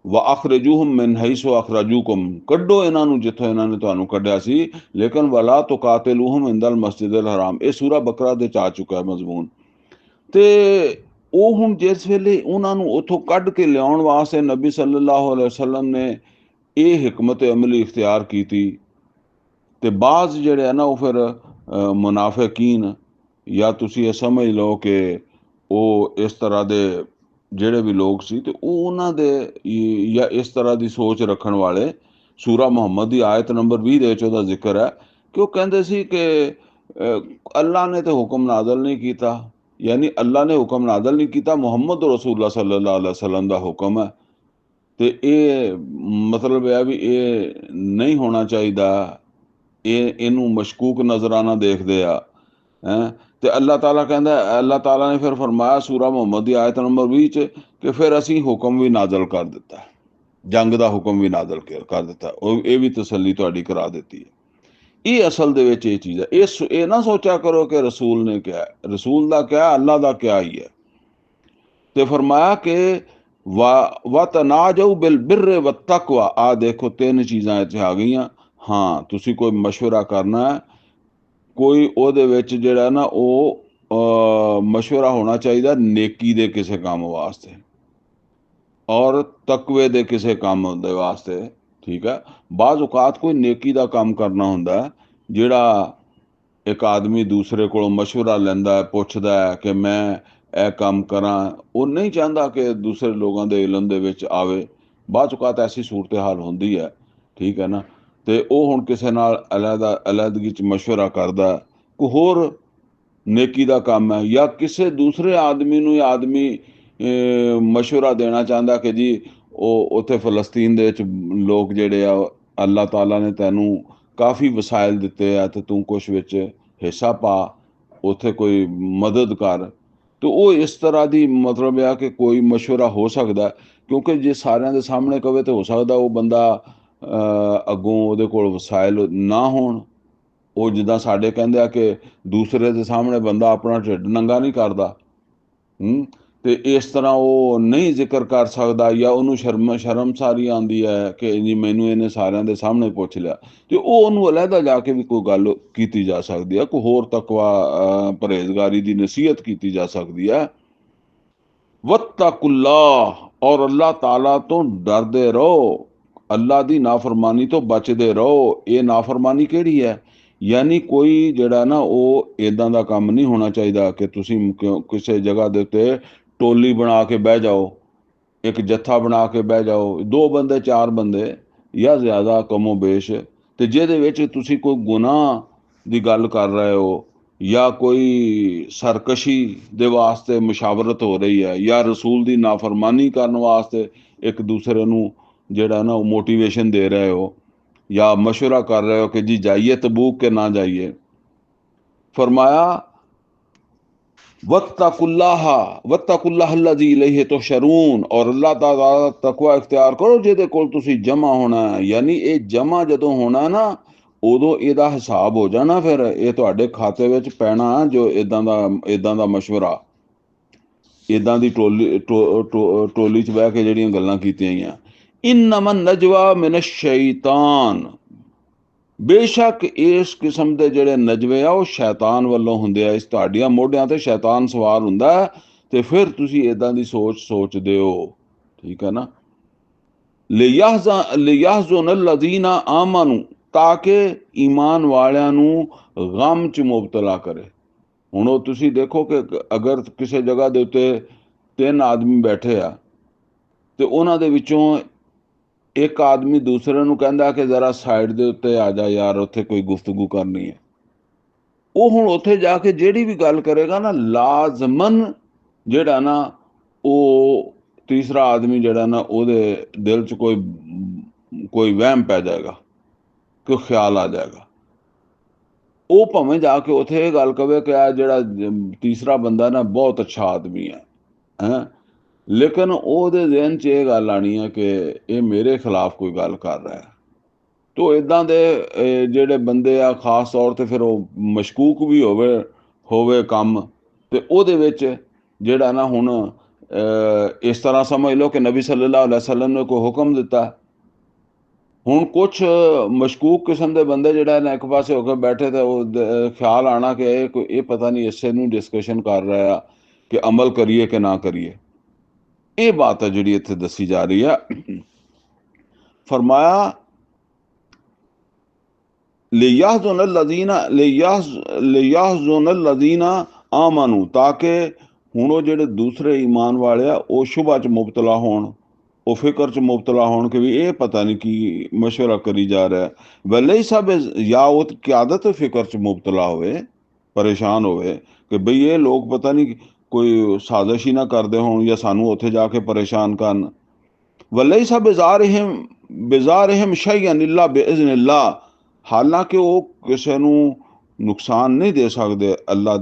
ਅਖਰਜੂਹਮ ਮਿਨ ਹੈਸੋ ਅਖਰਜੂਕੁਮ, ਕੱਢੋ ਇਹਨਾਂ ਨੂੰ ਜਿੱਥੋਂ ਇਹਨਾਂ ਨੇ ਤੁਹਾਨੂੰ ਕੱਢਿਆ ਸੀ। ਲੇਕਿਨ ਵਲਾ ਤੁਕਾਤਿਲੂਹਮ ਇੰਦਲ ਮਸਜਿਦਲ ਹਰਾਮ, ਇਹ ਸੂਰਾ ਬਕਰਾ ਦੇ ਚ ਆ ਚੁੱਕਾ ਹੈ ਮਜ਼ਮੂਨ। ਤੇ ਉਹ ਹੁਣ ਜਿਸ ਵੇਲੇ ਉਹਨਾਂ ਨੂੰ ਉੱਥੋਂ ਕੱਢ ਕੇ ਲਿਆਉਣ ਵਾਸਤੇ ਨਬੀ ਸੱਲੱਲਾਹੁ ਅਲੈਹਿ ਵਸੱਲਮ ਨੇ ਇਹ ਹਕਮਤ ਅਮਲੀ ਇਖਤਿਆਰ ਕੀਤੀ। ਤੇ ਬਾਜ਼ ਜਿਹੜੇ ਆ ਨਾ ਉਹ ਫਿਰ ਮੁਨਾਫਿਕੀਨ, ਜਾਂ ਤੁਸੀਂ ਇਹ ਸਮਝ ਲਓ ਕਿ ਉਹ ਇਸ ਤਰ੍ਹਾਂ ਦੇ ਜਿਹੜੇ ਵੀ ਲੋਕ ਸੀ ਤੇ ਉਹ ਉਹਨਾਂ ਦੇ ਜਾਂ ਇਸ ਤਰ੍ਹਾਂ ਦੀ ਸੋਚ ਰੱਖਣ ਵਾਲੇ, ਸੂਰਾ ਮੁਹੰਮਦ ਦੀ ਆਇਤ ਨੰਬਰ 20 ਦੇ ਵਿੱਚ ਉਹਦਾ ਜ਼ਿਕਰ ਹੈ ਕਿ ਉਹ ਕਹਿੰਦੇ ਸੀ ਕਿ ਅੱਲਾ ਨੇ ਤੇ ਹੁਕਮ ਨਾਜ਼ਲ ਨਹੀਂ ਕੀਤਾ, ਯਾਨੀ ਅੱਲਾ ਨੇ ਹੁਕਮ ਨਾਜ਼ਲ ਨਹੀਂ ਕੀਤਾ, ਮੁਹੰਮਦ ਰਸੂਲullah ਸੱਲੱਲਾਹੁ ਅਲੈਹਿ ਵਸੱਲਮ ਦਾ ਹੁਕਮ ਹੈ। ਤੇ ਇਹ ਮਤਲਬ ਹੈ ਵੀ ਇਹ ਨਹੀਂ ਹੋਣਾ ਚਾਹੀਦਾ, ਇਹਨੂੰ ਮਸ਼ਕੂਕ ਨਜ਼ਰਾਨਾ ਦੇਖਦੇ ਆ ਹੈ। ਤੇ ਅੱਲਾਹ ਤਾਲਾ ਕਹਿੰਦਾ, ਅੱਲਾਹ ਤਾਲਾ ਨੇ ਫਿਰ ਫਰਮਾਇਆ ਸੂਰਾ ਮੁਹੰਮਦ ਦੀ ਆਇਤ ਨੰਬਰ 20 ਚ ਕਿ ਫਿਰ ਅਸੀਂ ਹੁਕਮ ਵੀ ਨਾਜ਼ਲ ਕਰ ਦਿੱਤਾ, ਜੰਗ ਦਾ ਹੁਕਮ ਵੀ ਨਾਜ਼ਲ ਕਰ ਦਿੱਤਾ। ਉਹ ਇਹ ਵੀ ਤਸੱਲੀ ਤੁਹਾਡੀ ਕਰਾ ਦਿੱਤੀ ਹੈ। ਇਹ ਅਸਲ ਦੇ ਵਿੱਚ ਇਹ ਚੀਜ਼ ਹੈ। ਇਹ ਨਾ ਸੋਚਿਆ ਕਰੋ ਕਿ ਰਸੂਲ ਨੇ ਕਿਹਾ, ਰਸੂਲ ਦਾ ਕਿਹਾ, ਅੱਲਾਹ ਦਾ ਕਿਹਾ ਹੀ ਹੈ। ਤੇ ਫਰਮਾਇਆ ਕਿ ਵਾ ਤਨਾਜਊ ਬਿਲ ਬਿਰ ਵ ਤਕਵਾ, ਆ ਦੇਖੋ ਤਿੰਨ ਚੀਜ਼ਾਂ ਇੱਥੇ ਆ ਗਈਆਂ। ਹਾਂ, ਤੁਸੀਂ ਕੋਈ ਮਸ਼ਵਰਾ ਕਰਨਾ ਹੈ, ਕੋਈ ਉਹਦੇ ਵਿੱਚ ਜਿਹੜਾ ਨਾ ਉਹ ਮਸ਼ਵਰਾ ਹੋਣਾ ਚਾਹੀਦਾ ਨੇਕੀ ਦੇ ਕਿਸੇ ਕੰਮ ਵਾਸਤੇ ਔਰ ਤਕਵੇ ਦੇ ਕਿਸੇ ਕੰਮ ਦੇ ਵਾਸਤੇ, ਠੀਕ ਹੈ। ਬਾਜ਼ ਔਕਾਤ ਕੋਈ ਨੇਕੀ ਦਾ ਕੰਮ ਕਰਨਾ ਹੁੰਦਾ, ਜਿਹੜਾ ਇੱਕ ਆਦਮੀ ਦੂਸਰੇ ਕੋਲੋਂ ਮਸ਼ਵਰਾ ਲੈਂਦਾ ਹੈ, ਪੁੱਛਦਾ ਹੈ ਕਿ ਮੈਂ ਇਹ ਕੰਮ ਕਰਾਂ, ਉਹ ਨਹੀਂ ਚਾਹੁੰਦਾ ਕਿ ਦੂਸਰੇ ਲੋਕਾਂ ਦੇ ਇਲਮ ਦੇ ਵਿੱਚ ਆਵੇ। ਬਾਜ਼ ਔਕਾਤ ਐਸੀ ਸੂਰਤ ਹਾਲ ਹੁੰਦੀ ਹੈ, ਠੀਕ ਹੈ ਨਾ। ਤੇ ਉਹ ਹੁਣ ਕਿਸੇ ਨਾਲ ਅਲੱਦਗੀ ਚ ਮਸ਼ਵਰਾ ਕਰਦਾ, ਕੋਈ ਹੋਰ ਨੇਕੀ ਦਾ ਕੰਮ ਹੈ, ਜਾਂ ਕਿਸੇ ਦੂਸਰੇ ਆਦਮੀ ਨੂੰ ਆਦਮੀ ਮਸ਼ਵਰਾ ਦੇਣਾ ਚਾਹੁੰਦਾ ਕਿ ਜੀ ਉਹ ਉੱਥੇ ਫਲਸਤੀਨ ਦੇ ਵਿੱਚ ਲੋਕ ਜਿਹੜੇ ਆ, ਅੱਲਾਹ ਤਾਲਾ ਨੇ ਤੈਨੂੰ ਕਾਫੀ ਵਸਾਇਲ ਦਿੱਤੇ ਆ ਤੇ ਤੂੰ ਕੁਛ ਵਿੱਚ ਹਿੱਸਾ ਪਾ, ਉੱਥੇ ਕੋਈ ਮਦਦ ਕਰ। ਤੇ ਉਹ ਇਸ ਤਰ੍ਹਾਂ ਦੀ ਮਤਲਬ ਆ ਕਿ ਕੋਈ ਮਸ਼ਵਰਾ ਹੋ ਸਕਦਾ, ਕਿਉਂਕਿ ਜੇ ਸਾਰਿਆਂ ਦੇ ਸਾਹਮਣੇ ਕਵੇ ਤਾਂ ਹੋ ਸਕਦਾ ਉਹ ਬੰਦਾ ਅੱਗੋਂ ਉਹਦੇ ਕੋਲ ਵਸਾਇਲ ਨਾ ਹੋਣ। ਉਹ ਜਿੱਦਾਂ ਸਾਡੇ ਕਹਿੰਦੇ ਆ ਕਿ ਦੂਸਰੇ ਦੇ ਸਾਹਮਣੇ ਬੰਦਾ ਆਪਣਾ ਢਿੱਡ ਨੰਗਾ ਨਹੀਂ ਕਰਦਾ, ਤੇ ਇਸ ਤਰ੍ਹਾਂ ਉਹ ਨਹੀਂ ਜ਼ਿਕਰ ਕਰ ਸਕਦਾ, ਜਾਂ ਉਹਨੂੰ ਸ਼ਰਮਸਾਰੀ ਆਉਂਦੀ ਹੈ ਕਿ ਜੀ ਮੈਨੂੰ ਇਹਨੇ ਸਾਰਿਆਂ ਦੇ ਸਾਹਮਣੇ ਪੁੱਛ ਲਿਆ, ਤੇ ਉਹ ਉਹਨੂੰ ਅਲੱਗਾ ਜਾ ਕੇ ਵੀ ਕੋਈ ਗੱਲ ਕੀਤੀ ਜਾ ਸਕਦੀ ਹੈ, ਕੋਈ ਹੋਰ ਤਕਵਾ ਪਰਹੇਜ਼ਗਾਰੀ ਦੀ ਨਸੀਹਤ ਕੀਤੀ ਜਾ ਸਕਦੀ ਹੈ। ਵਤਕੁल्लाह, ਔਰ ਅੱਲਾਹ ਤਾਲਾ ਤੋਂ ਡਰਦੇ ਰਹੋ, ਅੱਲਾਹ ਦੀ ਨਾਫਰਮਾਨੀ ਤੋਂ ਬਚਦੇ ਰਹੋ। ਇਹ ਨਾਫਰਮਾਨੀ ਕਿਹੜੀ ਹੈ? ਯਾਨੀ ਕੋਈ ਜਿਹੜਾ ਨਾ ਉਹ ਇਦਾਂ ਦਾ ਕੰਮ ਨਹੀਂ ਹੋਣਾ ਚਾਹੀਦਾ ਕਿ ਤੁਸੀਂ ਕਿਸੇ ਜਗ੍ਹਾ ਦੇ ਉੱਤੇ ਟੋਲੀ ਬਣਾ ਕੇ ਬਹਿ ਜਾਓ, ਇੱਕ ਜੱਥਾ ਬਣਾ ਕੇ ਬਹਿ ਜਾਓ, 2 ਬੰਦੇ 4 ਬੰਦੇ ਜਾਂ ਜ਼ਿਆਦਾ ਕਮੋ ਬੇਸ਼, ਤੇ ਜਿਹਦੇ ਵਿੱਚ ਤੁਸੀਂ ਕੋਈ ਗੁਨਾਹ ਦੀ ਗੱਲ ਕਰ ਰਹੇ ਹੋ, ਜਾਂ ਕੋਈ ਸਰਕਸ਼ੀ ਦੇ ਵਾਸਤੇ ਮੁਸ਼ਾਵਰਤ ਹੋ ਰਹੀ ਹੈ, ਜਾਂ ਰਸੂਲ ਦੀ ਨਾਫਰਮਾਨੀ ਕਰਨ ਵਾਸਤੇ ਇੱਕ ਦੂਸਰੇ ਨੂੰ ਜਿਹੜਾ ਨਾ ਉਹ ਮੋਟੀਵੇਸ਼ਨ ਦੇ ਰਹੇ ਹੋ, ਜਾਂ ਮਸ਼ਵਰਾ ਕਰ ਰਹੇ ਹੋ ਕਿ ਜੀ ਜਾਈਏ ਤਬੂਕ ਕੇ ਨਾ ਜਾਈਏ। ਫਰਮਾਇਆ वत्तकुल्लाह लज़ी इलैहि तुहशरून, और अल्लाह ताला तकवा इख्तियार करो ਜਿਹਦੇ ਕੋਲ ਤੁਸੀਂ ਜਮਾ ਹੋਣਾ ਹੈ। ਯਾਨੀ ਇਹ ਜਮਾ ਜਦੋਂ ਹੋਣਾ ਨਾ, ਉਦੋਂ ਇਹਦਾ ਹਿਸਾਬ ਹੋ ਜਾਣਾ, ਫਿਰ ਇਹ ਤੁਹਾਡੇ ਖਾਤੇ ਵਿੱਚ ਪੈਣਾ। ਜੋ ਇਦਾਂ ਦਾ ਮਸ਼ਵਰਾ, ਇਦਾਂ ਦੀ ਟੋਲੀ ਚ ਬਹਿ ਕੇ ਜਿਹੜੀਆਂ ਗੱਲਾਂ ਕੀਤੀਆਂ ਗਈਆਂ। ਇਨਮਾ ਨਜਵਾ ਮਿਨ ਸ਼ੈਤਾਨ, ਬੇਸ਼ੱਕ ਇਸ ਕਿਸਮ ਦੇ ਜਿਹੜੇ ਨਜਵੇ ਆ ਉਹ ਸ਼ੈਤਾਨ ਵੱਲੋਂ ਹੁੰਦੇ ਆ। ਇਸ ਤੁਹਾਡੀਆਂ ਮੋਢਿਆਂ ਤੇ ਸ਼ੈਤਾਨ ਸਵਾਰ ਹੁੰਦਾ, ਤੇ ਫਿਰ ਤੁਸੀਂ ਇਦਾਂ ਦੀ ਸੋਚਦੇ ਹੋ, ਠੀਕ ਹੈ ਨਾ। ਲਿਯਹਜ਼ੁਨ ਅਲਜ਼ੀਨਾ ਆਮਨੂ, ਤਾਂ ਕਿ ਈਮਾਨ ਵਾਲਿਆਂ ਨੂੰ ਗਮ ਚ ਮੁਬਤਲਾ ਕਰੇ। ਹੁਣ ਉਹ ਤੁਸੀਂ ਦੇਖੋ ਕਿ ਅਗਰ ਕਿਸੇ ਜਗ੍ਹਾ ਦੇ ਉੱਤੇ 3 ਆਦਮੀ ਬੈਠੇ ਆ, ਤੇ ਉਹਨਾਂ ਦੇ ਵਿੱਚੋਂ ਇੱਕ ਆਦਮੀ ਦੂਸਰੇ ਨੂੰ ਕਹਿੰਦਾ ਕਿ ਜ਼ਰਾ ਸਾਈਡ ਦੇ ਉੱਤੇ ਆ ਜਾ ਯਾਰ, ਉੱਥੇ ਕੋਈ ਗੁਫ਼ਤਗੂ ਕਰਨੀ ਹੈ। ਉਹ ਹੁਣ ਉੱਥੇ ਜਾ ਕੇ ਜਿਹੜੀ ਵੀ ਗੱਲ ਕਰੇਗਾ ਨਾ, ਲਾਜ਼ਮਨ ਜਿਹੜਾ ਨਾ ਉਹ ਤੀਸਰਾ ਆਦਮੀ ਜਿਹੜਾ ਨਾ ਉਹਦੇ ਦਿਲ 'ਚ ਕੋਈ ਵਹਿਮ ਪੈ ਜਾਏਗਾ, ਕੋਈ ਖਿਆਲ ਆ ਜਾਏਗਾ। ਉਹ ਭਾਵੇਂ ਜਾ ਕੇ ਉੱਥੇ ਇਹ ਗੱਲ ਕਵੇ ਕਿ ਆ ਜਿਹੜਾ ਤੀਸਰਾ ਬੰਦਾ ਨਾ ਬਹੁਤ ਅੱਛਾ ਆਦਮੀ ਹੈ, ਲੇਕਿਨ ਉਹਦੇ ਜ਼ਿਹਨ 'ਚ ਇਹ ਗੱਲ ਆਣੀ ਹੈ ਕਿ ਇਹ ਮੇਰੇ ਖਿਲਾਫ ਕੋਈ ਗੱਲ ਕਰ ਰਿਹਾ ਹੈ। ਤੋ ਇਦਾਂ ਦੇ ਜਿਹੜੇ ਬੰਦੇ ਆ ਖਾਸ ਤੌਰ ਤੇ ਫਿਰ ਉਹ ਮਸ਼ਕੂਕ ਵੀ ਹੋਵੇ ਕੰਮ, ਤੇ ਉਹਦੇ ਵਿੱਚ ਜਿਹੜਾ ਨਾ ਹੁਣ ਇਸ ਤਰ੍ਹਾਂ ਸਮਝ ਲਓ ਕਿ ਨਬੀ ਸੱਲੱਲਾਹੁ ਅਲੈहि ਵਸੱਲਮ ਨੇ ਕੋਈ ਹੁਕਮ ਦਿੱਤਾ। ਹੁਣ ਕੁਛ ਮਸ਼ਕੂਕ ਕਿਸਮ ਦੇ ਬੰਦੇ ਜਿਹੜਾ ਨਾ ਇੱਕ ਪਾਸੇ ਹੋ ਕੇ ਬੈਠੇ ਤੇ ਉਹ ਖਿਆਲ ਆਣਾ ਕਿ ਇਹ ਪਤਾ ਨਹੀਂ ਇਸੇ ਨੂੰ ਡਿਸਕਸ਼ਨ ਕਰ ਰਿਹਾ ਆ ਕਿ ਅਮਲ ਕਰੀਏ ਕਿ ਨਾ ਕਰੀਏ। ਇਹ ਬਾਤ ਹੈ ਜਿਹੜੀ ਇੱਥੇ ਦੱਸੀ ਜਾ ਰਹੀ ਹੈ। ਫਰਮਾਇਆ ਲਿਯਹਜ਼ੁਨ ਅਲਜ਼ੀਨਾ ਆਮਨੂ, ਤਾਂ ਕਿ ਹੁਣ ਉਹ ਜਿਹੜੇ ਦੂਸਰੇ ਈਮਾਨ ਵਾਲੇ ਆ ਉਹ ਸ਼ੁਭਾ ਚ ਮੁਬਤਲਾ ਹੋਣ, ਉਹ ਫਿਕਰ ਚ ਮੁਬਤਲਾ ਹੋਣ ਕਿ ਵੀ ਇਹ ਪਤਾ ਨਹੀਂ ਕੀ ਮਸ਼ਵਰਾ ਕਰੀ ਜਾ ਰਿਹਾ। ਵਲੇ ਸਭ ਜਾਂ ਉਹ ਕਿਆਦਤ ਫਿਕਰ ਚ ਮੁਬਤਲਾ ਹੋਵੇ, ਪਰੇਸ਼ਾਨ ਹੋਵੇ ਕਿ ਬਈ ਇਹ ਲੋਕ ਪਤਾ ਨਹੀਂ ਕੋਈ ਸਾਜ਼ਿਸ਼ ਹੀ ਨਾ ਕਰਦੇ ਹੋਣ ਜਾਂ ਸਾਨੂੰ ਉੱਥੇ ਜਾ ਕੇ ਪਰੇਸ਼ਾਨ ਕਰਨ। ਵਲੇ ਸਭ ਬਿਜ਼ਾਰਹਿਮ ਸ਼ੈਅਨ ਇਲਾ ਬਿਇਜ਼ਨਿल्लाह, ਹਾਲਾਂਕਿ ਉਹ ਕਿਸੇ ਨੂੰ ਨੁਕਸਾਨ ਨਹੀਂ ਦੇ ਸਕਦੇ ਅੱਲਾ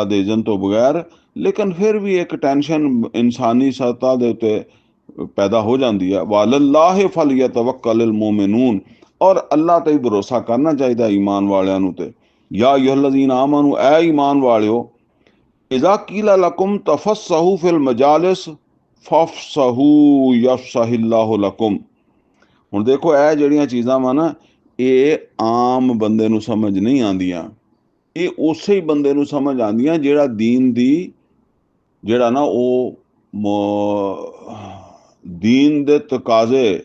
ਦੇ ਇਜ਼ਨ ਤੋਂ ਬਗੈਰ, ਲੇਕਿਨ ਫਿਰ ਵੀ ਇੱਕ ਟੈਨਸ਼ਨ ਇਨਸਾਨੀ ਸਤ੍ਹਾ ਦੇ ਉੱਤੇ ਪੈਦਾ ਹੋ ਜਾਂਦੀ ਹੈ। ਵਅਲੱਲਾਹਿ ਫਲਯਤਵੱਕਲਿਲ ਮੂਮਿਨੂਨ, ਔਰ ਅੱਲਾ ਤੇ ਹੀ ਭਰੋਸਾ ਕਰਨਾ ਚਾਹੀਦਾ ਈਮਾਨ ਵਾਲਿਆਂ ਨੂੰ। ਤੇ ਯਾ ਅਯੁਹੱਲਜ਼ੀਨਾ ਆਮਨੂ, ਐ ਈਮਾਨ ਵਾਲਿਓ, ਇਜ਼ਾ ਕੀਲਾ ਲਕੁਮ ਤਫੱਸਹੂ ਫਿਲ ਮਜਾਲਿਸ ਫਫਸਹੂ ਯਫਸਹਿल्लाहु ਲਕੁਮ। ਹੁਣ ਦੇਖੋ ਇਹ ਜਿਹੜੀਆਂ ਚੀਜ਼ਾਂ ਵਾ ਨਾ, ਇਹ ਆਮ ਬੰਦੇ ਨੂੰ ਸਮਝ ਨਹੀਂ ਆਉਂਦੀਆਂ। ਇਹ ਉਸੇ ਹੀ ਬੰਦੇ ਨੂੰ ਸਮਝ ਆਉਂਦੀਆਂ ਜਿਹੜਾ ਦੀਨ ਦੀ ਜਿਹੜਾ ਨਾ ਉਹ ਦੀਨ ਦੇ ਤਕਾਜ਼ੇ,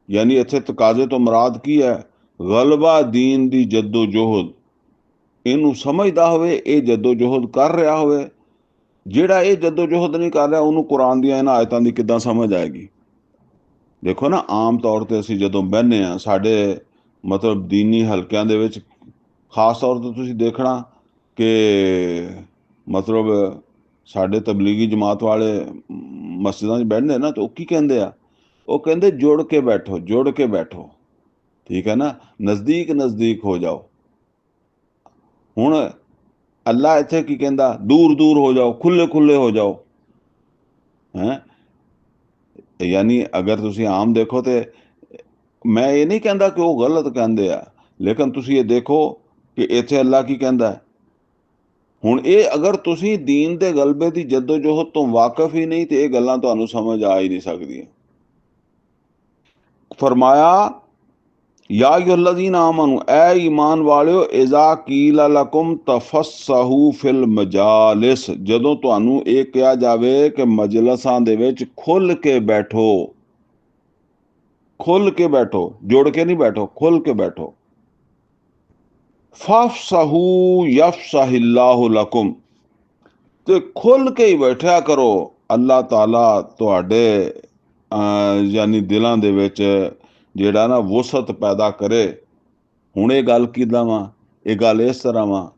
ਯਾਨੀ ਇੱਥੇ ਤਕਾਜ਼ੇ ਤੋਂ ਮੁਰਾਦ ਕੀ ਹੈ? ਗਲਬਾ ਦੀਨ ਦੀ ਜੱਦੋ ਜੋਹਦ, ਇਹਨੂੰ ਸਮਝਦਾ ਹੋਵੇ, ਇਹ ਜੱਦੋ ਜੋਹਦ ਕਰ ਰਿਹਾ ਹੋਵੇ। ਜਿਹੜਾ ਇਹ ਜੱਦੋ ਜੋਹਦ ਨਹੀਂ ਕਰ ਰਿਹਾ ਉਹਨੂੰ ਕੁਰਾਨ ਦੀਆਂ ਇਹਨਾਂ ਆਇਤਾਂ ਦੀ ਕਿੱਦਾਂ ਸਮਝ ਆਏਗੀ? ਦੇਖੋ ਨਾ, ਆਮ ਤੌਰ ਤੇ ਅਸੀਂ ਜਦੋਂ ਬਹਿੰਦੇ ਹਾਂ ਸਾਡੇ ਮਤਲਬ ਦੀਨੀ ਹਲਕਿਆਂ ਦੇ ਵਿੱਚ, ਖਾਸ ਤੌਰ ਤੇ ਤੁਸੀਂ ਦੇਖਣਾ ਕਿ ਮਤਲਬ ਸਾਡੇ ਤਬਲੀਗੀ ਜਮਾਤ ਵਾਲੇ ਮਸਜਿਦਾਂ 'ਚ ਬੈਠਦੇ ਨਾ, ਤਾਂ ਉਹ ਕੀ ਕਹਿੰਦੇ ਆ? ਉਹ ਕਹਿੰਦੇ ਜੁੜ ਕੇ ਬੈਠੋ, ਜੁੜ ਕੇ ਬੈਠੋ, ਠੀਕ ਹੈ ਨਾ, ਨਜ਼ਦੀਕ ਨਜ਼ਦੀਕ ਹੋ ਜਾਓ। ਹੁਣ ਅੱਲਾ ਇੱਥੇ ਕੀ ਕਹਿੰਦਾ? ਦੂਰ ਦੂਰ ਹੋ ਜਾਓ, ਖੁੱਲੇ ਖੁੱਲੇ ਹੋ ਜਾਓ। ਹੈ ਯਾਨੀ ਅਗਰ ਤੁਸੀਂ ਆਮ ਦੇਖੋ ਤੇ ਮੈਂ ਇਹ ਨਹੀਂ ਕਹਿੰਦਾ ਕਿ ਉਹ ਗਲਤ ਕਹਿੰਦੇ ਆ, ਲੇਕਿਨ ਤੁਸੀਂ ਇਹ ਦੇਖੋ ਕਿ ਇੱਥੇ ਅੱਲਾ ਕੀ ਕਹਿੰਦਾ। ਹੁਣ ਇਹ ਅਗਰ ਤੁਸੀਂ ਦੀਨ ਦੇ ਗਲਬੇ ਦੀ ਜੱਦੋ-ਜਹਿਦ ਤੋਂ ਵਾਕਿਫ ਹੀ ਨਹੀਂ ਤੇ ਇਹ ਗੱਲਾਂ ਤੁਹਾਨੂੰ ਸਮਝ ਆ ਹੀ ਨਹੀਂ ਸਕਦੀਆਂ। ਫਰਮਾਇਆ ਯਾ ਅਯੁਹੱਲਜ਼ੀਨਾ ਆਮਨੂ, ਐ ਈਮਾਨ ਵਾਲਿਓ, ਇਜ਼ਾ ਕੀਲਾ ਲਕੁਮ ਤਫੱਸਹੂ ਫਿਲ ਮਜਾਲਿਸ, ਜਦੋਂ ਤੁਹਾਨੂੰ ਇਹ ਕਿਹਾ ਜਾਵੇ ਕਿ ਮਜਲਸਾਂ ਦੇ ਵਿੱਚ ਖੁੱਲ ਕੇ ਬੈਠੋ, ਖੁੱਲ ਕੇ ਬੈਠੋ, ਜੁੜ ਕੇ ਨਹੀਂ ਬੈਠੋ, ਖੁੱਲ ਕੇ ਬੈਠੋ। ਫਫਸਹੂ ਯਫਸਹਿल्लाहु ਲਕੁਮ, ਤੇ ਖੁੱਲ ਕੇ ਹੀ ਬੈਠਿਆ ਕਰੋ, ਅੱਲਾਹ ਤਾਲਾ ਤੁਹਾਡੇ ਯਾਨੀ ਦਿਲਾਂ ਦੇ ਵਿੱਚ ਜਿਹੜਾ ਨਾ ਵਸਤ ਪੈਦਾ ਕਰੇ। ਹੁਣ ਇਹ ਗੱਲ ਕਿੱਦਾਂ ਵਾ? ਇਹ ਗੱਲ ਇਸ ਤਰ੍ਹਾਂ ਵਾ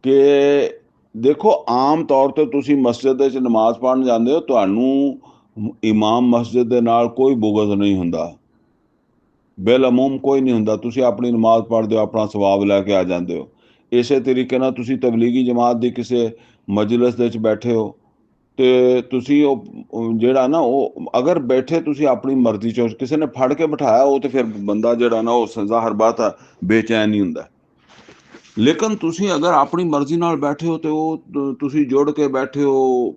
ਕਿ ਦੇਖੋ, ਆਮ ਤੌਰ ਤੇ ਤੁਸੀਂ ਮਸਜਿਦ ਦੇ ਵਿੱਚ ਨਮਾਜ਼ ਪੜ੍ਹਨ ਜਾਂਦੇ ਹੋ, ਤੁਹਾਨੂੰ ਇਮਾਮ ਮਸਜਿਦ ਦੇ ਨਾਲ ਕੋਈ ਬੁਗਜ਼ ਨਹੀਂ ਹੁੰਦਾ, ਬੇਲਅਮੂਮ ਕੋਈ ਨਹੀਂ ਹੁੰਦਾ। ਤੁਸੀਂ ਆਪਣੀ ਨਮਾਜ਼ ਪੜ੍ਹਦੇ ਹੋ, ਆਪਣਾ ਸਵਾਬ ਲੈ ਕੇ ਆ ਜਾਂਦੇ ਹੋ। ਇਸੇ ਤਰੀਕੇ ਨਾਲ ਤੁਸੀਂ ਤਬਲੀਗੀ ਜਮਾਤ ਦੀ ਕਿਸੇ ਮਜਲਿਸ ਦੇ ਵਿੱਚ ਬੈਠੇ ਹੋ ਤੇ ਤੁਸੀਂ ਉਹ ਜਿਹੜਾ ਨਾ ਉਹ ਅਗਰ ਬੈਠੇ ਤੁਸੀਂ ਆਪਣੀ ਮਰਜ਼ੀ ਚੋਂ, ਕਿਸੇ ਨੇ ਫੜ ਕੇ ਬਿਠਾਇਆ ਉਹ ਤੇ ਫਿਰ ਬੰਦਾ ਜਿਹੜਾ ਨਾ ਉਹ ਜ਼ਾਹਿਰ ਬਾਤ ਆ ਬੇਚੈਨ ਨਹੀਂ ਹੁੰਦਾ। ਲੇਕਿਨ ਤੁਸੀਂ ਅਗਰ ਆਪਣੀ ਮਰਜ਼ੀ ਨਾਲ ਬੈਠੇ ਹੋ ਤੇ ਉਹ ਤੁਸੀਂ ਜੁੜ ਕੇ ਬੈਠੇ ਹੋ,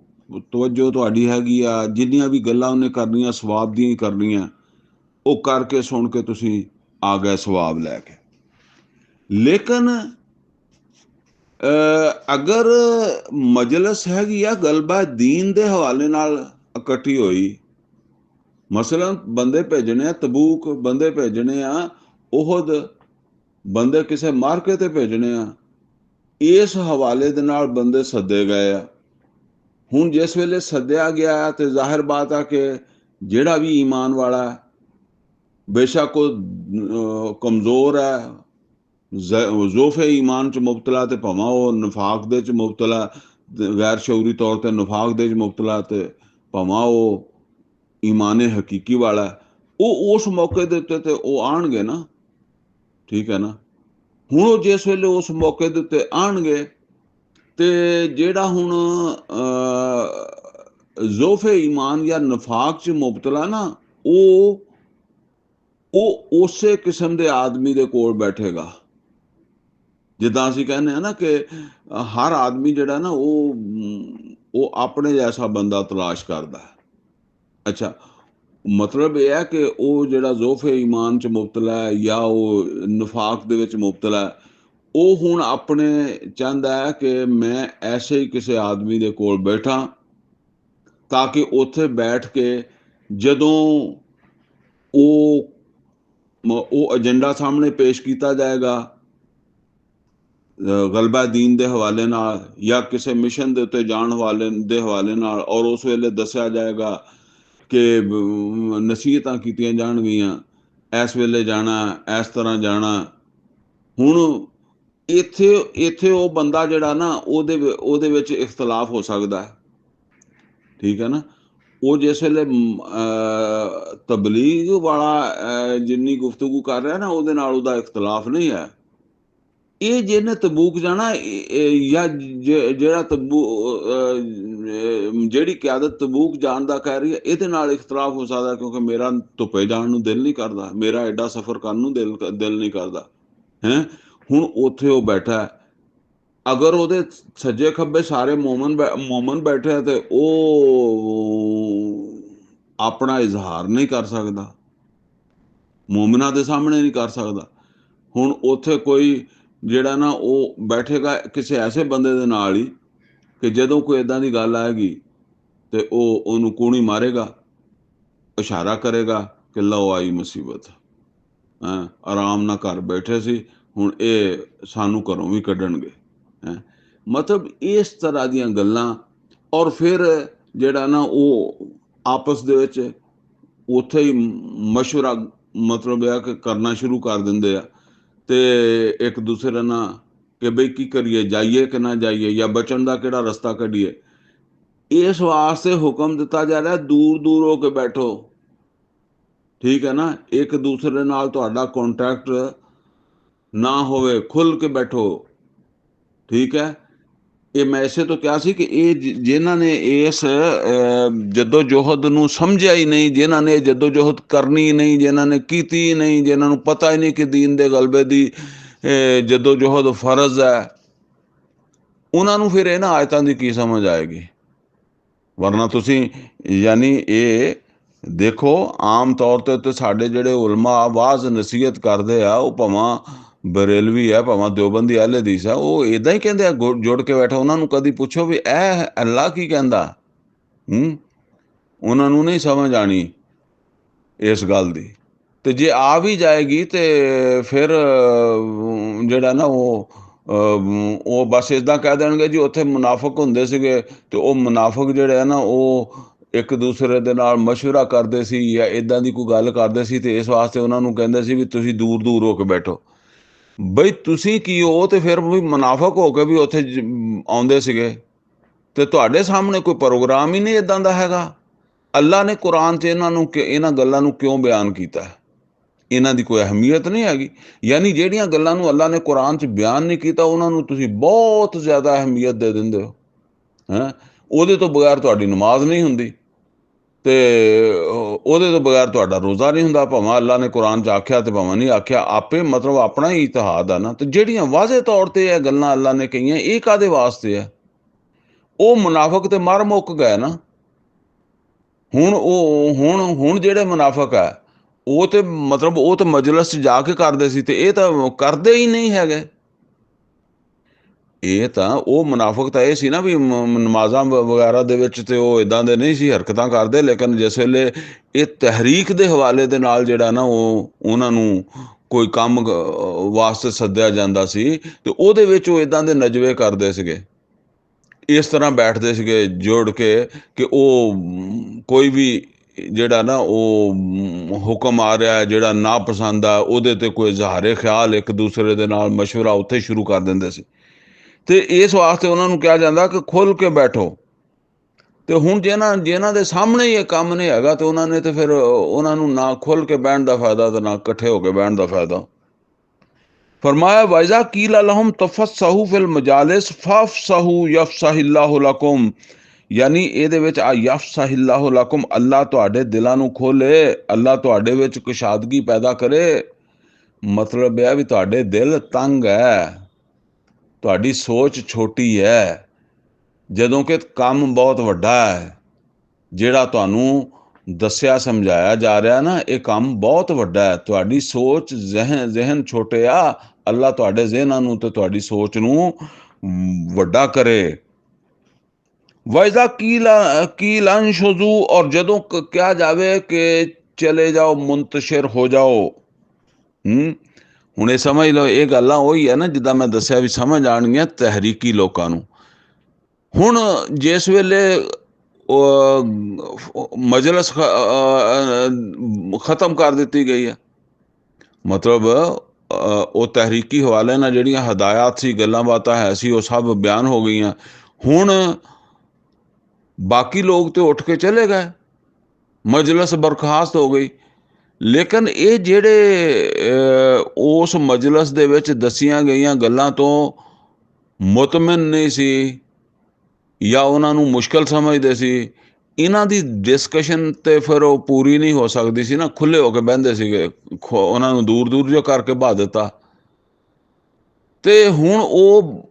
ਤਵੱਜੋ ਤੁਹਾਡੀ ਹੈਗੀ ਆ, ਜਿੰਨੀਆਂ ਵੀ ਗੱਲਾਂ ਉਹਨੇ ਕਰਨੀਆਂ ਸਵਾਬ ਦੀਆਂ ਹੀ ਕਰਨੀਆਂ, ਉਹ ਕਰਕੇ ਸੁਣ ਕੇ ਤੁਸੀਂ ਆ ਗਏ ਸਵਾਬ ਲੈ ਕੇ। ਲੇਕਿਨ ਅਗਰ ਮਜਲਿਸ ਹੈਗੀ ਆ ਗਲਬਾ ਦੀਨ ਦੇ ਹਵਾਲੇ ਨਾਲ ਇਕੱਠੀ ਹੋਈ, ਮਸਲਨ ਬੰਦੇ ਭੇਜਣੇ ਆ ਤਬੂਕ, ਬੰਦੇ ਭੇਜਣੇ ਆ ਉਹਦ, ਬੰਦੇ ਕਿਸੇ ਮਾਰਕੇ ਤੇ ਭੇਜਣੇ ਆ, ਇਸ ਹਵਾਲੇ ਦੇ ਨਾਲ ਬੰਦੇ ਸੱਦੇ ਗਏ ਆ। ਹੁਣ ਜਿਸ ਵੇਲੇ ਸੱਦਿਆ ਗਿਆ ਤੇ ਜ਼ਾਹਿਰ ਬਾਤ ਆ ਕਿ ਜਿਹੜਾ ਵੀ ਈਮਾਨ ਵਾਲਾ ਬੇਸ਼ੱਕ ਉਹ ਕਮਜ਼ੋਰ ਹੈ, ਜ਼ੋਫੇ ਈਮਾਨ 'ਚ ਮੁਬਤਲਾ, ਤੇ ਭਾਵੇਂ ਉਹ ਨਫਾਕ ਦੇ 'ਚ ਮੁਬਤਲਾ, ਗੈਰ ਸ਼ਊਰੀ ਤੌਰ ਤੇ ਨਫਾਕ ਦੇ 'ਚ ਮੁਬਤਲਾ, ਤੇ ਭਾਵੇਂ ਉਹ ਈਮਾਨ ਹਕੀਕੀ ਵਾਲਾ, ਉਹ ਉਸ ਮੌਕੇ ਦੇ ਉੱਤੇ ਤੇ ਉਹ ਆਉਣਗੇ ਨਾ, ਠੀਕ ਹੈ ਨਾ। ਹੁਣ ਉਹ ਜਿਸ ਵੇਲੇ ਉਸ ਮੌਕੇ ਦੇ ਉੱਤੇ ਆਉਣਗੇ ਤੇ ਜਿਹੜਾ ਹੁਣ ਜ਼ੋਫੇ ਈਮਾਨ ਜਾਂ ਨਫਾਕ 'ਚ ਮੁਬਤਲਾ ਨਾ, ਉਹ ਉਹ ਉਸੇ ਕਿਸਮ ਦੇ ਆਦਮੀ ਦੇ ਕੋਲ ਬੈਠੇਗਾ। ਜਿੱਦਾਂ ਅਸੀਂ ਕਹਿੰਦੇ ਆ ਨਾ ਕਿ ਹਰ ਆਦਮੀ ਜਿਹੜਾ ਨਾ ਉਹ ਆਪਣੇ ਜੈਸਾ ਬੰਦਾ ਤਲਾਸ਼ ਕਰਦਾ ਹੈ। ਅੱਛਾ, ਮਤਲਬ ਇਹ ਹੈ ਕਿ ਉਹ ਜਿਹੜਾ ਜ਼ੋਫੇ ਈਮਾਨ 'ਚ ਮੁਬਤਲਾ ਹੈ ਜਾਂ ਉਹ ਨਿਫਾਕ ਦੇ ਵਿੱਚ ਮੁਬਤਲਾ ਹੈ, ਉਹ ਹੁਣ ਆਪਣੇ ਚਾਹੁੰਦਾ ਹੈ ਕਿ ਮੈਂ ਐਸੇ ਹੀ ਕਿਸੇ ਆਦਮੀ ਦੇ ਕੋਲ ਬੈਠਾਂ, ਤਾਂ ਕਿ ਉੱਥੇ ਬੈਠ ਕੇ ਜਦੋਂ ਉਹ ਏਜੰਡਾ ਸਾਹਮਣੇ ਪੇਸ਼ ਕੀਤਾ ਜਾਏਗਾ ਗਲਬਾ ਦੀਨ ਦੇ ਹਵਾਲੇ ਨਾਲ ਜਾਂ ਕਿਸੇ ਮਿਸ਼ਨ ਦੇ ਉੱਤੇ ਜਾਣ ਦੇ ਹਵਾਲੇ ਨਾਲ, ਔਰ ਉਸ ਵੇਲੇ ਦੱਸਿਆ ਜਾਏਗਾ ਕਿ ਨਸੀਹਤਾਂ ਕੀਤੀਆਂ ਜਾਣਗੀਆਂ, ਇਸ ਵੇਲੇ ਜਾਣਾ, ਇਸ ਤਰ੍ਹਾਂ ਜਾਣਾ। ਹੁਣ ਇੱਥੇ ਉਹ ਬੰਦਾ ਜਿਹੜਾ ਨਾ ਉਹਦੇ ਵਿੱਚ ਇਖਤਲਾਫ ਹੋ ਸਕਦਾ ਹੈ, ਠੀਕ ਹੈ ਨਾ। ਉਹ ਜਿਸ ਵੇਲੇ ਤਬਲੀਗ ਵਾਲਾ ਜਿੰਨੀ ਗੁਫ਼ਤਗੂ ਕਰ ਰਿਹਾ ਨਾ, ਉਹਦੇ ਨਾਲ ਉਹਦਾ ਇਖਤਲਾਫ ਨਹੀਂ ਹੈ। ਇਹ ਜਿਹਨੇ ਤਬੂਕ ਜਾਣਾ, ਜਾਂ ਜਿਹੜਾ ਜਿਹੜੀ ਕਿਆਦਤ ਤਬੂਕ ਜਾਣ ਦਾ ਕਹਿ ਰਹੀ ਹੈ, ਇਹਦੇ ਨਾਲ ਇਖਤਲਾਫ ਹੋ ਸਕਦਾ, ਕਿਉਂਕਿ ਮੇਰਾ ਧੁੱਪੇ ਜਾਣ ਨੂੰ ਦਿਲ ਨਹੀਂ ਕਰਦਾ, ਮੇਰਾ ਐਡਾ ਸਫ਼ਰ ਕਰਨ ਨੂੰ ਦਿਲ ਨਹੀਂ ਕਰਦਾ ਹੈ। ਹੁਣ ਉੱਥੇ ਉਹ ਬੈਠਾ ਹੈ, ਅਗਰ ਉਹਦੇ ਸੱਜੇ ਖੱਬੇ ਸਾਰੇ ਮੋਮਨ ਬੈਠੇ ਆ, ਤੇ ਉਹ ਆਪਣਾ ਇਜ਼ਹਾਰ ਨਹੀਂ ਕਰ ਸਕਦਾ, ਮੋਮਨਾਂ ਦੇ ਸਾਹਮਣੇ ਨਹੀਂ ਕਰ ਸਕਦਾ। ਹੁਣ ਉੱਥੇ ਕੋਈ ਜਿਹੜਾ ਨਾ ਉਹ ਬੈਠੇਗਾ ਕਿਸੇ ਐਸੇ ਬੰਦੇ ਦੇ ਨਾਲ ਹੀ ਕਿ ਜਦੋਂ ਕੋਈ ਇਦਾਂ ਦੀ ਗੱਲ ਆਏਗੀ ਤੇ ਉਹ ਉਹਨੂੰ ਕੂਣੀ ਮਾਰੇਗਾ, ਇਸ਼ਾਰਾ ਕਰੇਗਾ ਕਿ ਲਓ ਆਈ ਮੁਸੀਬਤ, ਆਰਾਮ ਨਾਲ ਘਰ ਬੈਠੇ ਸੀ, ਹੁਣ ਇਹ ਸਾਨੂੰ ਘਰੋਂ ਵੀ ਕੱਢਣਗੇ। ਮਤਲਬ ਇਸ ਤਰ੍ਹਾਂ ਦੀਆਂ ਗੱਲਾਂ। ਔਰ ਫਿਰ ਜਿਹੜਾ ਨਾ ਉਹ ਆਪਸ ਦੇ ਵਿੱਚ ਉੱਥੇ ਹੀ ਮਸ਼ਵਰਾ ਮਤਲਬ ਇਹ ਕਿ ਕਰਨਾ ਸ਼ੁਰੂ ਕਰ ਦਿੰਦੇ ਆ, ਤੇ ਇੱਕ ਦੂਸਰੇ ਨਾਲ ਕਿ ਬਈ ਕੀ ਕਰੀਏ, ਜਾਈਏ ਕਿ ਨਾ ਜਾਈਏ, ਜਾਂ ਬਚਣ ਦਾ ਕਿਹੜਾ ਰਸਤਾ ਕੱਢੀਏ। ਇਸ ਵਾਸਤੇ ਹੁਕਮ ਦਿੱਤਾ ਜਾ ਰਿਹਾ ਦੂਰ ਦੂਰ ਹੋ ਕੇ ਬੈਠੋ, ਠੀਕ ਹੈ ਨਾ। ਇੱਕ ਦੂਸਰੇ ਨਾਲ ਤੁਹਾਡਾ ਕੰਟੈਕਟ ਨਾ ਹੋਵੇ, ਖੁੱਲ ਕੇ ਬੈਠੋ, ਠੀਕ ਹੈ। ਇਹ ਮੈਂ ਇਸੇ ਤੋਂ ਕਿਹਾ ਸੀ ਕਿ ਇਹ ਜਿਨ੍ਹਾਂ ਨੇ ਇਸ ਜੱਦੋ ਜੋਹਦ ਨੂੰ ਸਮਝਿਆ ਹੀ ਨਹੀਂ, ਜਿਨ੍ਹਾਂ ਨੇ ਜੱਦੋ ਜੋਹਦ ਕਰਨੀ ਨਹੀਂ, ਜਿਨ੍ਹਾਂ ਨੇ ਕੀਤੀ ਹੀ ਨਹੀਂ, ਜਿਨ੍ਹਾਂ ਨੂੰ ਪਤਾ ਹੀ ਨਹੀਂ ਕਿ ਦੀਨ ਦੇ ਗਲਬੇ ਦੀ ਜੱਦੋ ਜੋਹਦ ਫਰਜ਼ ਹੈ, ਉਹਨਾਂ ਨੂੰ ਫਿਰ ਇਹਨਾਂ ਆਇਤਾਂ ਦੀ ਕੀ ਸਮਝ ਆਏਗੀ। ਵਰਨਾ ਤੁਸੀਂ ਯਾਨੀ ਇਹ ਦੇਖੋ, ਆਮ ਤੌਰ ਤੇ ਉੱਤੇ ਸਾਡੇ ਜਿਹੜੇ ਉਲਮਾ ਵਾਜ਼ ਨਸੀਹਤ ਕਰਦੇ ਆ, ਉਹ ਭਾਵਾਂ ਬਰੇਲਵੀ ਹੈ, ਭਾਵਾਂ ਦਿਓਬੰਦੀ ਅਹਿਲ ਹਦੀਸ ਹੈ, ਉਹ ਇੱਦਾਂ ਹੀ ਕਹਿੰਦੇ ਆ ਜੁੜ ਕੇ ਬੈਠਾ। ਉਹਨਾਂ ਨੂੰ ਕਦੀ ਪੁੱਛੋ ਵੀ ਇਹ ਅੱਲਾ ਕੀ ਕਹਿੰਦਾ, ਉਹਨਾਂ ਨੂੰ ਨਹੀਂ ਸਮਝ ਆਣੀ ਇਸ ਗੱਲ ਦੀ। ਤੇ ਜੇ ਆ ਵੀ ਜਾਏਗੀ ਤੇ ਫਿਰ ਜਿਹੜਾ ਨਾ ਉਹ ਬਸ ਇੱਦਾਂ ਕਹਿ ਦੇਣਗੇ ਜੀ ਉੱਥੇ ਮੁਨਾਫਕ ਹੁੰਦੇ ਸੀਗੇ, ਤੇ ਉਹ ਮੁਨਾਫਕ ਜਿਹੜੇ ਆ ਨਾ ਉਹ ਇੱਕ ਦੂਸਰੇ ਦੇ ਨਾਲ ਮਸ਼ਵਰਾ ਕਰਦੇ ਸੀ ਜਾਂ ਇੱਦਾਂ ਦੀ ਕੋਈ ਗੱਲ ਕਰਦੇ ਸੀ, ਤੇ ਇਸ ਵਾਸਤੇ ਉਹਨਾਂ ਨੂੰ ਕਹਿੰਦੇ ਸੀ ਵੀ ਤੁਸੀਂ ਦੂਰ ਦੂਰ ਹੋ ਕੇ ਬੈਠੋ। ਬਈ ਤੁਸੀਂ ਕੀ ਹੋ, ਤੇ ਫਿਰ ਵੀ ਮੁਨਾਫਕ ਹੋ ਕੇ ਵੀ ਉੱਥੇ ਆਉਂਦੇ ਸੀਗੇ, ਤੇ ਤੁਹਾਡੇ ਸਾਹਮਣੇ ਕੋਈ ਪ੍ਰੋਗਰਾਮ ਹੀ ਨਹੀਂ ਇੱਦਾਂ ਦਾ ਹੈਗਾ। ਅੱਲਾ ਨੇ ਕੁਰਾਨ 'ਚ ਇਹਨਾਂ ਗੱਲਾਂ ਨੂੰ ਕਿਉਂ ਬਿਆਨ ਕੀਤਾ? ਇਹਨਾਂ ਦੀ ਕੋਈ ਅਹਿਮੀਅਤ ਨਹੀਂ ਹੈਗੀ। ਯਾਨੀ ਜਿਹੜੀਆਂ ਗੱਲਾਂ ਨੂੰ ਅੱਲਾ ਨੇ ਕੁਰਾਨ 'ਚ ਬਿਆਨ ਨਹੀਂ ਕੀਤਾ, ਉਹਨਾਂ ਨੂੰ ਤੁਸੀਂ ਬਹੁਤ ਜ਼ਿਆਦਾ ਅਹਿਮੀਅਤ ਦੇ ਦਿੰਦੇ ਹੋ। ਉਹਦੇ ਤੋਂ ਬਗੈਰ ਤੁਹਾਡੀ ਨਮਾਜ਼ ਨਹੀਂ ਹੁੰਦੀ, ਤੇ ਉਹਦੇ ਤੋਂ ਬਗੈਰ ਤੁਹਾਡਾ ਰੋਜ਼ਾ ਨਹੀਂ ਹੁੰਦਾ, ਭਾਵੇਂ ਅੱਲਾ ਨੇ ਕੁਰਾਨ 'ਚ ਆਖਿਆ ਤੇ ਭਾਵੇਂ ਨਹੀਂ ਆਖਿਆ, ਆਪੇ ਮਤਲਬ ਆਪਣਾ ਹੀ ਇਤਿਹਾਦ ਆ ਨਾ। ਤੇ ਜਿਹੜੀਆਂ ਵਾਜ਼ੇ ਤੌਰ ਤੇ ਇਹ ਗੱਲਾਂ ਅੱਲਾ ਨੇ ਕਹੀਆਂ, ਇਹ ਕਾਹਦੇ ਵਾਸਤੇ ਆ? ਉਹ ਮੁਨਾਫਕ ਤੇ ਮਰ ਮੁੱਕ ਗਏ ਨਾ। ਹੁਣ ਜਿਹੜੇ ਮੁਨਾਫਕ ਆ, ਉਹ ਤੇ ਮਤਲਬ ਉਹ ਤਾਂ ਮਜਲਿਸ 'ਚ ਜਾ ਕੇ ਕਰਦੇ ਸੀ, ਤੇ ਇਹ ਤਾਂ ਕਰਦੇ ਹੀ ਨਹੀਂ ਹੈਗੇ। ਇਹ ਤਾਂ ਉਹ ਮੁਨਾਫਕ ਤਾਂ ਇਹ ਸੀ ਨਾ ਵੀ ਨਮਾਜ਼ਾਂ ਵਗੈਰਾ ਦੇ ਵਿੱਚ ਤੇ ਉਹ ਇਦਾਂ ਦੇ ਨਹੀਂ ਸੀ ਹਰਕਤਾਂ ਕਰਦੇ, ਲੇਕਿਨ ਜਿਸ ਵੇਲੇ ਇਹ ਤਹਿਰੀਕ ਦੇ ਹਵਾਲੇ ਦੇ ਨਾਲ ਜਿਹੜਾ ਨਾ ਉਹਨਾਂ ਨੂੰ ਕੋਈ ਕੰਮ ਵਾਸਤੇ ਸੱਦਿਆ ਜਾਂਦਾ ਸੀ, ਤੇ ਉਹਦੇ ਵਿੱਚ ਉਹ ਇਦਾਂ ਦੇ ਨਜਵੇ ਕਰਦੇ ਸੀਗੇ, ਇਸ ਤਰ੍ਹਾਂ ਬੈਠਦੇ ਸੀਗੇ ਜੋੜ ਕੇ ਕਿ ਉਹ ਕੋਈ ਵੀ ਜਿਹੜਾ ਨਾ ਉਹ ਹੁਕਮ ਆ ਰਿਹਾ ਜਿਹੜਾ ਨਾ ਪਸੰਦ ਆ, ਉਹਦੇ ਤੇ ਕੋਈ ਇਜ਼ਹਾਰੇ ਖਿਆਲ ਇੱਕ ਦੂਸਰੇ ਦੇ ਨਾਲ ਮਸ਼ਵਰਾ ਉੱਥੇ ਸ਼ੁਰੂ ਕਰ ਦਿੰਦੇ ਸੀ। ਤੇ ਇਸ ਵਾਸਤੇ ਉਹਨਾਂ ਨੂੰ ਕਿਹਾ ਜਾਂਦਾ ਕਿ ਖੁੱਲ ਕੇ ਬੈਠੋ। ਤੇ ਹੁਣ ਜਿਨ੍ਹਾਂ ਦੇ ਸਾਹਮਣੇ ਹੀ ਇਹ ਕੰਮ ਨਹੀਂ ਹੈਗਾ, ਤੇ ਉਹਨਾਂ ਨੇ ਤੇ ਫਿਰ ਉਹਨਾਂ ਨੂੰ ਨਾ ਖੁੱਲ ਕੇ ਬਹਿਣ ਦਾ ਫਾਇਦਾ ਤੇ ਨਾ ਇਕੱਠੇ ਹੋ ਕੇ ਬਹਿਣ ਦਾ ਫਾਇਦਾ। फरमाया वैज़ा कील लहुम तफस्सहू फिल मजालिस फअफ़सहू यफ़्सहिल्लाहु लकुम, यानी ਇਹਦੇ ਵਿੱਚ ਆ ਯਫਸਹਿल्लाहु लकुम, अल्लाह ਤੁਹਾਡੇ ਦਿਲਾਂ ਨੂੰ ਖੋਲੇ, अल्लाह ਤੁਹਾਡੇ ਵਿੱਚ ਕੁਸ਼ਾਦਗੀ ਪੈਦਾ ਕਰੇ। ਮਤਲਬ ਇਹ ਵੀ ਤੁਹਾਡੇ ਦਿਲ ਤੰਗ ਹੈ, ਤੁਹਾਡੀ ਸੋਚ ਛੋਟੀ ਹੈ, ਜਦੋਂ ਕਿ ਕੰਮ ਬਹੁਤ ਵੱਡਾ ਹੈ। ਜਿਹੜਾ ਤੁਹਾਨੂੰ ਦੱਸਿਆ ਸਮਝਾਇਆ ਜਾ ਰਿਹਾ ਨਾ, ਇਹ ਕੰਮ ਬਹੁਤ ਵੱਡਾ ਹੈ। ਤੁਹਾਡੀ ਸੋਚ ਜ਼ਿਹਨ ਛੋਟੇ ਆ, ਅੱਲਾ ਤੁਹਾਡੇ ਜ਼ਿਹਨਾਂ ਨੂੰ ਤੇ ਤੁਹਾਡੀ ਸੋਚ ਨੂੰ ਵੱਡਾ ਕਰੇ। ਵੈਜ਼ਾ ਕੀਲ ਅੰਸ਼ੁਜ਼ੂ, ਔਰ ਜਦੋਂ ਕਿਹਾ ਜਾਵੇ ਕਿ ਚਲੇ ਜਾਓ, ਮੁੰਤਸ਼ਿਰ ਹੋ ਜਾਓ। ਹੁਣ ਇਹ ਸਮਝ ਲਓ, ਇਹ ਗੱਲਾਂ ਉਹੀ ਹੈ ਨਾ ਜਿੱਦਾਂ ਮੈਂ ਦੱਸਿਆ ਵੀ ਸਮਝ ਆਉਣਗੀਆਂ ਤਹਿਰੀਕੀ ਲੋਕਾਂ ਨੂੰ। ਹੁਣ ਜਿਸ ਵੇਲੇ ਮਜਲਿਸ ਖਤਮ ਕਰ ਦਿੱਤੀ ਗਈ ਹੈ, ਮਤਲਬ ਉਹ ਤਹਿਰੀਕੀ ਹਵਾਲੇ ਨਾਲ ਜਿਹੜੀਆਂ ਹਦਾਇਤ ਸੀ, ਗੱਲਾਂ ਬਾਤਾਂ ਹੈ ਸੀ, ਉਹ ਸਭ ਬਿਆਨ ਹੋ ਗਈਆਂ। ਹੁਣ ਬਾਕੀ ਲੋਕ ਤੇ ਉੱਠ ਕੇ ਚਲੇ ਗਏ, ਮਜਲਿਸ ਬਰਖਾਸਤ ਹੋ ਗਈ। ਲੇਕਿਨ ਇਹ ਜਿਹੜੇ ਉਸ ਮਜਲਿਸ ਦੇ ਵਿੱਚ ਦੱਸੀਆਂ ਗਈਆਂ ਗੱਲਾਂ ਤੋਂ ਮੁਤਮਿਨ ਨਹੀਂ ਸੀ ਜਾਂ ਉਹਨਾਂ ਨੂੰ ਮੁਸ਼ਕਲ ਸਮਝਦੇ ਸੀ, ਇਹਨਾਂ ਦੀ ਡਿਸਕਸ਼ਨ ਤੇ ਫਿਰ ਉਹ ਪੂਰੀ ਨਹੀਂ ਹੋ ਸਕਦੀ ਸੀ ਨਾ। ਖੁੱਲੇ ਹੋ ਕੇ ਬਹਿੰਦੇ ਸੀਗੇ, ਉਹਨਾਂ ਨੂੰ ਦੂਰ ਦੂਰ ਜੋ ਕਰਕੇ ਬਹਾ ਦਿੱਤਾ। ਤੇ ਹੁਣ ਉਹ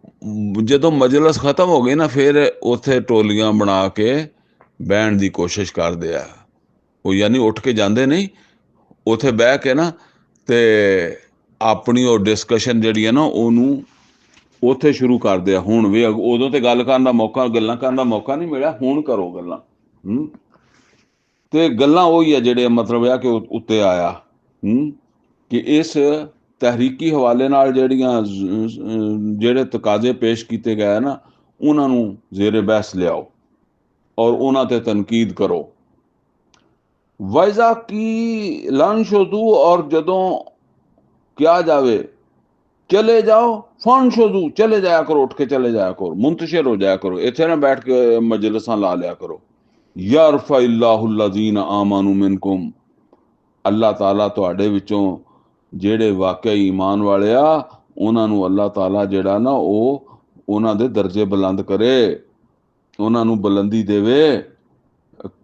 ਜਦੋਂ ਮਜਲਿਸ ਖਤਮ ਹੋ ਗਈ ਨਾ, ਫਿਰ ਉੱਥੇ ਟੋਲੀਆਂ ਬਣਾ ਕੇ ਬਹਿਣ ਦੀ ਕੋਸ਼ਿਸ਼ ਕਰਦੇ ਆ। ਉਹ ਯਾਨੀ ਉੱਠ ਕੇ ਜਾਂਦੇ ਨਹੀਂ, ਉੱਥੇ ਬਹਿ ਕੇ ਨਾ ਤੇ ਆਪਣੀ ਉਹ ਡਿਸਕਸ਼ਨ ਜਿਹੜੀ ਹੈ ਨਾ ਉਹਨੂੰ ਉੱਥੇ ਸ਼ੁਰੂ ਕਰਦੇ ਆ। ਹੁਣ ਵੀ ਉਦੋਂ ਤੇ ਗੱਲ ਕਰਨ ਦਾ ਮੌਕਾ, ਗੱਲਾਂ ਕਰਨ ਦਾ ਮੌਕਾ ਨਹੀਂ ਮਿਲਿਆ, ਹੁਣ ਕਰੋ ਗੱਲਾਂ। ਤੇ ਗੱਲਾਂ ਉਹੀ ਆ ਜਿਹੜੇ ਮਤਲਬ ਆ ਕਿ ਉੱਤੇ ਆਇਆ ਕਿ ਇਸ ਤਹਿਰੀਕੀ ਹਵਾਲੇ ਨਾਲ ਜਿਹੜੇ ਤਕਾਜ਼ੇ ਪੇਸ਼ ਕੀਤੇ ਗਏ ਨਾ, ਉਹਨਾਂ ਨੂੰ ਜ਼ੇਰੇ ਬਹਿਸ ਲਿਆਓ ਔਰ ਉਹਨਾਂ ਤੇ ਤਨਕੀਦ ਕਰੋ। ਵੈਜ਼ਾ ਕੀ ਲਨਸ਼ੁਜ਼ੂ, ਔਰ ਜਦੋਂ ਕਿਹਾ ਜਾਵੇ ਚਲੇ ਜਾਓ, ਫਨਸ਼ੁਜ਼ੂ, ਚਲੇ ਜਾਇਆ ਕਰੋ, ਉੱਠ ਕੇ ਚਲੇ ਜਾਇਆ ਕਰੋ, ਮੁੰਤਸ਼ਿਰ ਹੋ ਜਾਇਆ ਕਰੋ, ਇੱਥੇ ਨਾ ਬੈਠ ਕੇ ਮਜਲਿਸਾਂ ਲਾ ਲਿਆ ਕਰੋ। ਯਰਫਇल्लाहु लज़ीना आमनू मिनकुम, ਅੱਲਾਹ ਤਾਲਾ ਤੁਹਾਡੇ ਵਿੱਚੋਂ ਜਿਹੜੇ ਵਾਕਈ ਈਮਾਨ ਵਾਲੇ ਆ, ਉਹਨਾਂ ਨੂੰ ਅੱਲਾਹ ਤਾਲਾ ਜਿਹੜਾ ਨਾ ਉਹ ਉਹਨਾਂ ਦੇ ਦਰਜੇ ਬੁਲੰਦ ਕਰੇ, ਉਹਨਾਂ ਨੂੰ ਬੁਲੰਦੀ ਦੇਵੇ।